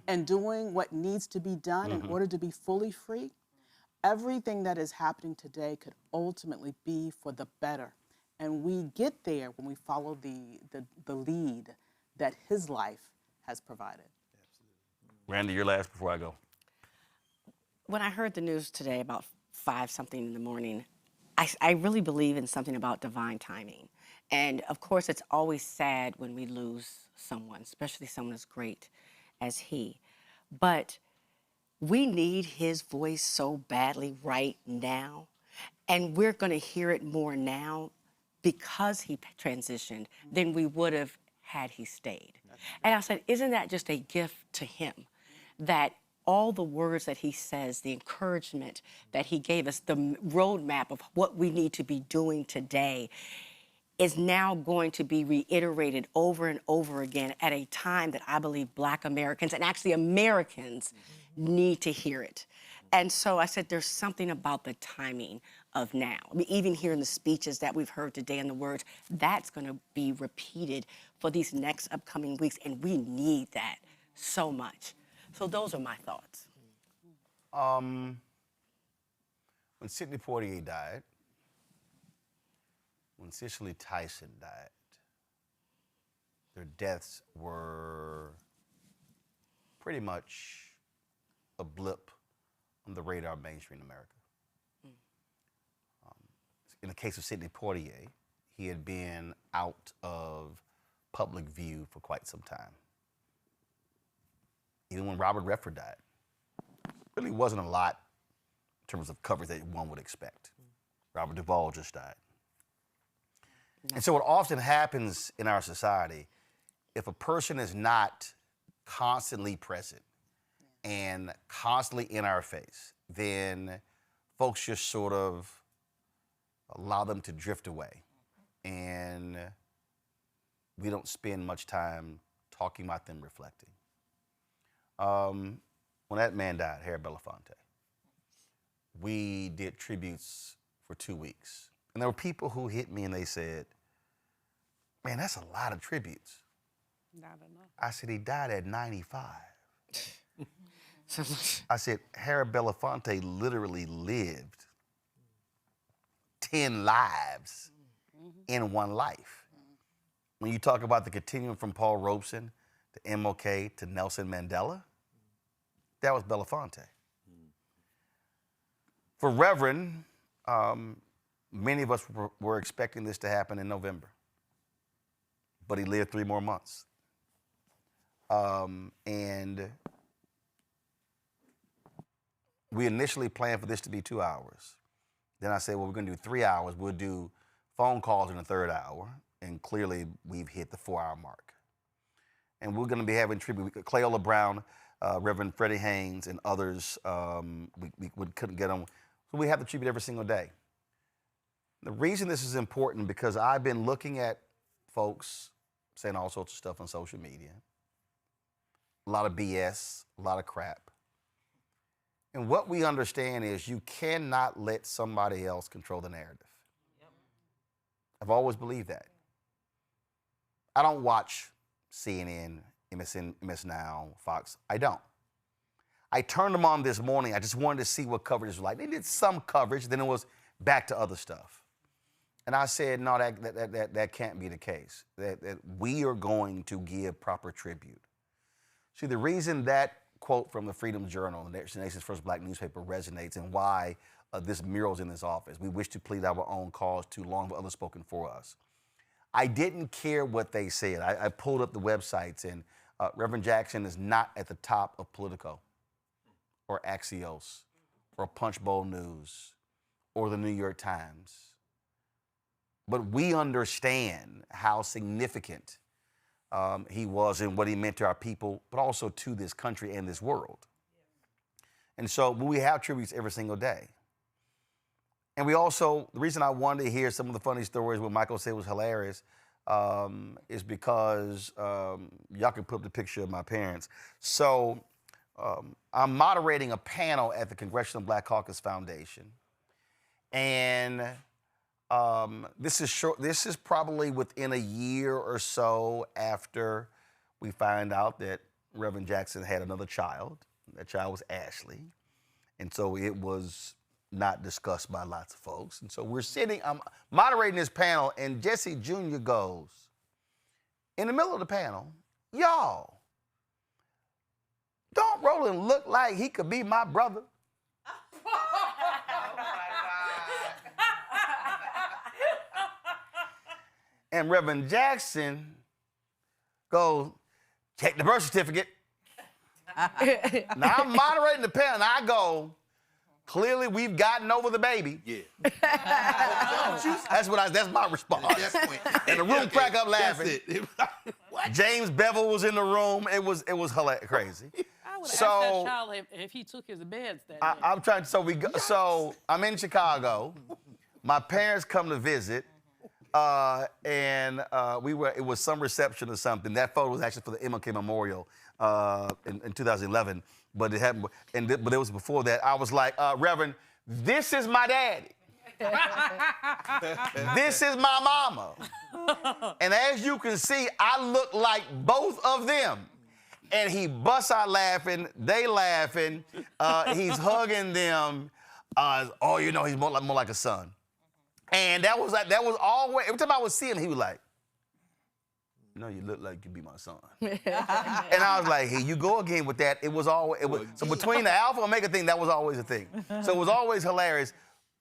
and doing what needs to be done in order to be fully free, everything that is happening today could ultimately be for the better. And we get there when we follow the lead that his life has provided. Randy, your last before I go. When I heard the news today about 5-something in the morning, I really believe in something about divine timing. And of course, it's always sad when we lose someone, especially someone as great as he. But we need his voice so badly right now. And we're going to hear it more now because he transitioned than we would have had he stayed. And I said, isn't that just a gift to him? That all the words that he says, the encouragement that he gave us, the roadmap of what we need to be doing today is now going to be reiterated over and over again at a time that I believe Black Americans and actually Americans need to hear it. And so I said, there's something about the timing of now. I mean, even here in the speeches that we've heard today and the words, that's going to be repeated for these next upcoming weeks, and we need that so much. So those are my thoughts. When Sidney Poitier died, when Cicely Tyson died, their deaths were pretty much a blip on the radar of mainstream America. In the case of Sidney Poitier, he had been out of public view for quite some time. Even when Robert Redford died, really wasn't a lot in terms of coverage that one would expect. Robert Duvall just died. And so what often happens in our society, if a person is not constantly present and constantly in our face, then folks just sort of allow them to drift away. And we don't spend much time talking about them, reflecting. When that man died, Harry Belafonte, we did tributes for 2 weeks. And there were people who hit me and they said, man, that's a lot of tributes. Not enough. I said, he died at 95. I said, Harry Belafonte literally lived 10 lives in one life. When you talk about the continuum from Paul Robeson to MLK to Nelson Mandela, that was Belafonte. For Reverend, many of us were expecting this to happen in November, but he lived 3 more months. And we initially planned for this to be 2 hours. Then I said, well, we're going to do 3 hours. We'll do phone calls in the 3rd hour. And clearly, we've hit the 4-hour mark. And we're going to be having tribute. Cleola Brown, Reverend Freddie Haynes, and others, we couldn't get on. So we have the tribute every single day. The reason this is important, because I've been looking at folks saying all sorts of stuff on social media. A lot of BS, a lot of crap. And what we understand is you cannot let somebody else control the narrative. Yep. I've always believed that. I don't watch CNN, MSN, MS Now, Fox. I don't. I turned them on this morning. I just wanted to see what coverage was like. They did some coverage, then it was back to other stuff. And I said, no, that can't be the case. That we are going to give proper tribute. See, the reason that quote from the Freedom Journal, the nation's first Black newspaper, resonates, and why this mural's in this office. We wish to plead our own cause, too long have others spoken for us. I didn't care what they said. I pulled up the websites, and Reverend Jackson is not at the top of Politico or Axios or Punch Bowl News or the New York Times. But we understand how significant he was and what he meant to our people, but also to this country and this world. And so we have tributes every single day. And we also, the reason I wanted to hear some of the funny stories, what Michael said was hilarious, is because y'all can put up the picture of my parents. So I'm moderating a panel at the Congressional Black Caucus Foundation. And this is probably within a year or so after we find out that Reverend Jackson had another child. That child was Ashley. And so it was not discussed by lots of folks. And so we're sitting, I'm moderating this panel, and Jesse Jr. goes, in the middle of the panel, y'all, don't Roland look like he could be my brother? And Reverend Jackson goes, take the birth certificate. Now I'm moderating the panel, and I go, clearly we've gotten over the baby. Yeah. That's my response. And the room cracked up laughing. James Bevel was in the room. It was hilarious, crazy. I would ask that child if he took his meds that day. I'm trying. So I'm in Chicago. My parents come to visit, and it was some reception or something. That photo was actually for the MLK Memorial in 2011, but it happened. But it was before that. I was like, Reverend, this is my daddy. This is my mama. And as you can see, I look like both of them. And he busts out laughing, they laughing, he's hugging them. He's more like a son. And that was always, every time I would see him, he was like, you look like you be my son. And I was like, here you go again with that. So between the Alpha and Omega thing, that was always a thing. So it was always hilarious.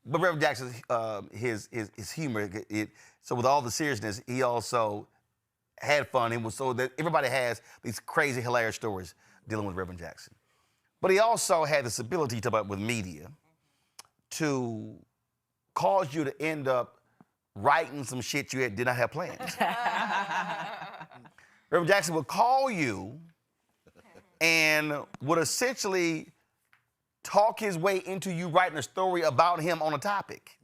But Reverend Jackson's, his humor, so with all the seriousness, he also had fun. It was so that everybody has these crazy, hilarious stories dealing with Reverend Jackson. But he also had this ability to talk about with media to cause you to end up writing some shit you did not have planned. Reverend Jackson would call you and would essentially talk his way into you writing a story about him on a topic.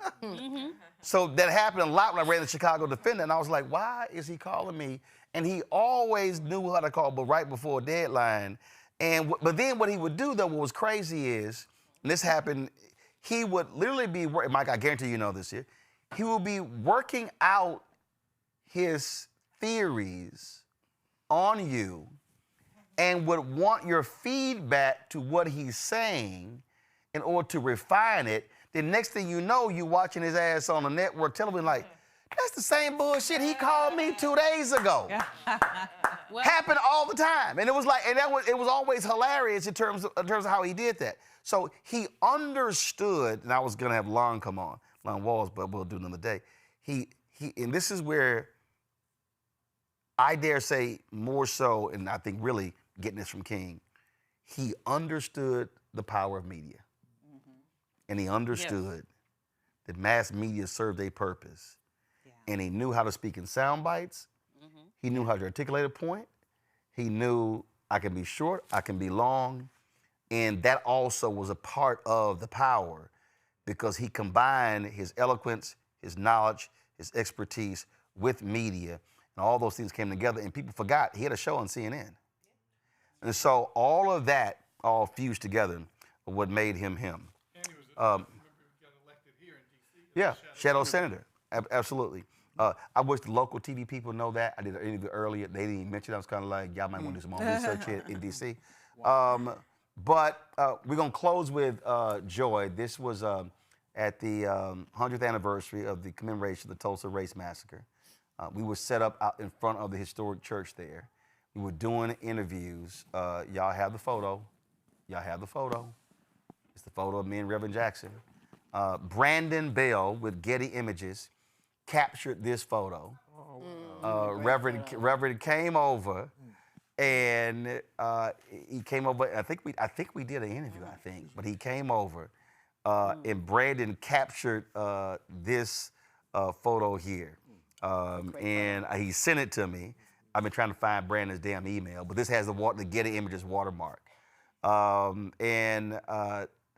So that happened a lot when I ran the Chicago Defender, and I was like, why is he calling me? And he always knew how to call, but right before a deadline. But then what he would do, though, what was crazy is, and this happened, he would literally be working, Mike, I guarantee you know this here, he would be working out his theories on you and would want your feedback to what he's saying in order to refine it. The next thing you know, you watching his ass on the network television like, that's the same bullshit he called me 2 days ago. Happened all the time. And it was like, it was always hilarious in terms of how he did that. So he understood, and I was gonna have Lon come on, Lon Walls, but we'll do it another day. And this is where I dare say more so, and I think really getting this from King, he understood the power of media. And he understood that mass media served a purpose. And he knew how to speak in sound bites. He knew how to articulate a point. He knew I can be short, I can be long. And that also was a part of the power because he combined his eloquence, his knowledge, his expertise with media. And all those things came together and people forgot he had a show on CNN. And so all of that all fused together what made him him. And he was, got elected here in D.C. Yeah, Shadow Senator, absolutely. I wish the local TV people know that. I did an interview earlier. They didn't even mention it. I was kind of like, y'all might want to do some more research here in D.C. But we're going to close with Joy. This was at the 100th anniversary of the commemoration of the Tulsa Race Massacre. We were set up out in front of the historic church there. We were doing interviews. Y'all have the photo. Y'all have the photo. It's the photo of me and Reverend Jackson. Brandon Bell with Getty Images captured this photo. Reverend came over, and he came over. I think we did an interview. But he came over, and Brandon captured this photo here, and he sent it to me. I've been trying to find Brandon's damn email, but this has the Getty Images watermark, and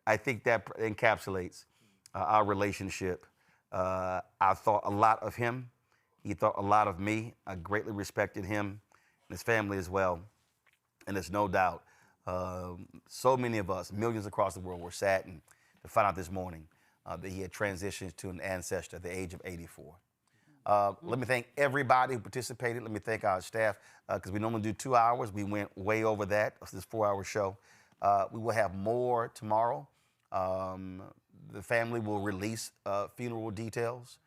I think that encapsulates our relationship. I thought a lot of him. He thought a lot of me. I greatly respected him and his family as well. And there's no doubt, so many of us, millions across the world, were saddened to find out this morning that he had transitioned to an ancestor at the age of 84. Let me thank everybody who participated. Let me thank our staff, because we normally do 2 hours. We went way over that, this 4-hour show. We will have more tomorrow. The family will release funeral details.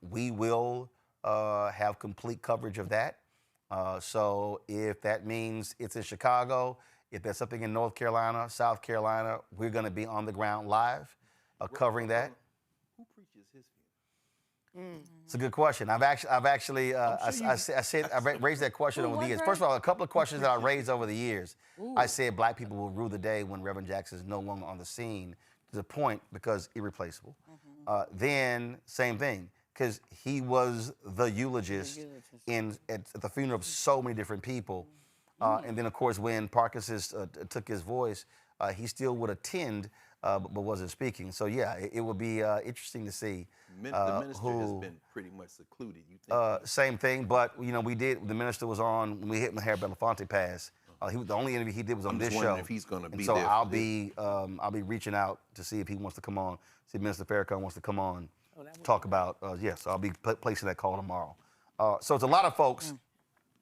We will have complete coverage of that. So if that means it's in Chicago, if there's something in North Carolina, South Carolina, we're going to be on the ground live covering that. Who preaches his It's a good question. I've actually I raised that question over the years. First of all, a couple of questions that I raised over the years. I said black people will rue the day when Reverend Jackson is no longer on the scene to the point because irreplaceable. Then same thing, because he was the eulogist at the funeral of so many different people. And then of course when Parkinson's took his voice, he still would attend, but wasn't speaking. So yeah, it would be interesting to see. The minister has been pretty much secluded. You think? Same thing, but you know, the minister was on when we hit Maher Belafonte pass. The only interview he did was on this show. If he's going to be so there. I'll be reaching out to see if he wants to come on. See if Minister Farrakhan wants to come on, talk about. Yes, I'll be placing that call tomorrow. So it's a lot of folks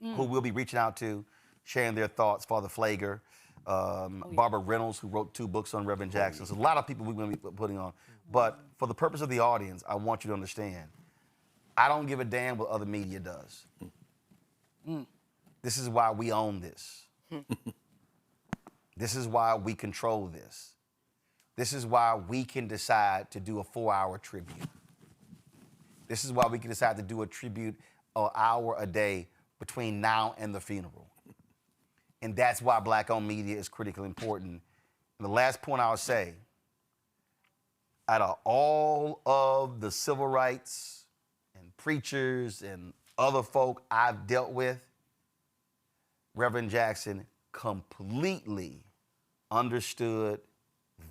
who we'll be reaching out to, sharing their thoughts. Father Flager, Barbara Reynolds, who wrote 2 books on Reverend Jackson. So a lot of people we're going to be putting on. But for the purpose of the audience, I want you to understand, I don't give a damn what other media does. This is why we own this. This is why we control this. This is why we can decide to do a 4-hour tribute. This is why we can decide to do a tribute an hour a day between now and the funeral. And that's why black-owned media is critically important. And the last point I'll say, out of all of the civil rights and preachers and other folk I've dealt with, Reverend Jackson completely understood,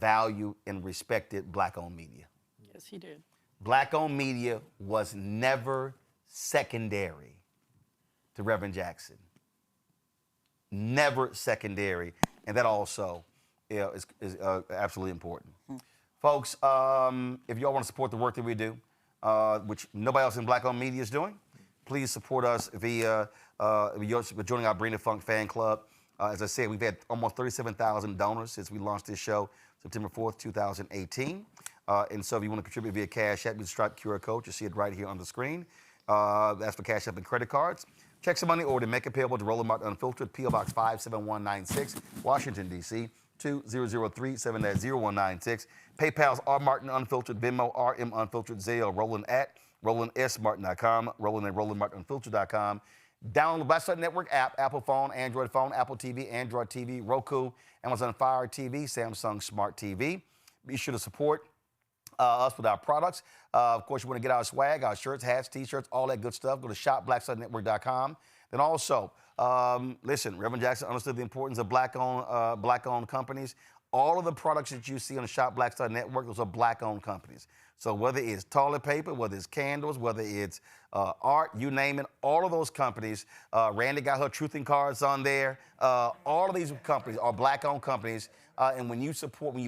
valued, and respected black-owned media. Yes, he did. Black-owned media was never secondary to Reverend Jackson. Never secondary, and that also is absolutely important. Folks, if y'all want to support the work that we do, which nobody else in black-owned media is doing, please support us via joining our Bring the Funk fan club. As I said, we've had almost 37,000 donors since we launched this show, September 4th, 2018. And so if you want to contribute via Cash App, you Stripe QR code. You see it right here on the screen. That's for Cash App and credit cards. Check some money or to make it payable to Roland Martin Unfiltered, P.O. Box 57196, Washington, D.C. 2003-7-0196. PayPal's R Martin Unfiltered, Venmo RM Unfiltered, Zelle, RolandSMartin.com, Roland@RolandMartinUnfiltered.com. Download the Black Star Network app, Apple phone, Android phone, Apple TV, Android TV, Roku, Amazon Fire TV, Samsung Smart TV. Be sure to support us with our products. Of course, you want to get our swag, our shirts, hats, T-shirts, all that good stuff. Go to shopblackstarnetwork.com. Then also, listen, Reverend Jackson understood the importance of black-owned companies. All of the products that you see on the Shop Black Star Network, those are black-owned companies. So whether it's toilet paper, whether it's candles, whether it's art, you name it, all of those companies, Randy got her truthing cards on there. All of these companies are black-owned companies. And when you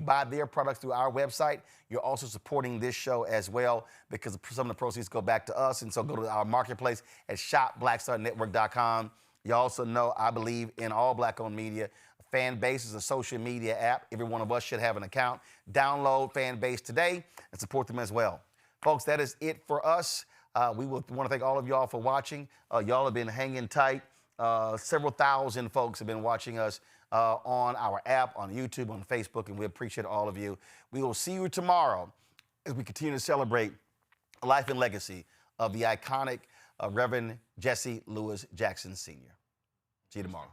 buy their products through our website, you're also supporting this show as well because some of the proceeds go back to us. And so go to our marketplace at shopblackstarnetwork.com. You also know I believe in all black-owned media. Fanbase is a social media app. Every one of us should have an account. Download Fanbase today and support them as well. Folks, that is it for us. We want to thank all of y'all for watching. Y'all have been hanging tight. Several thousand folks have been watching us on our app, on YouTube, on Facebook, and we appreciate all of you. We will see you tomorrow as we continue to celebrate the life and legacy of the iconic Reverend Jesse Louis Jackson Sr. See you tomorrow.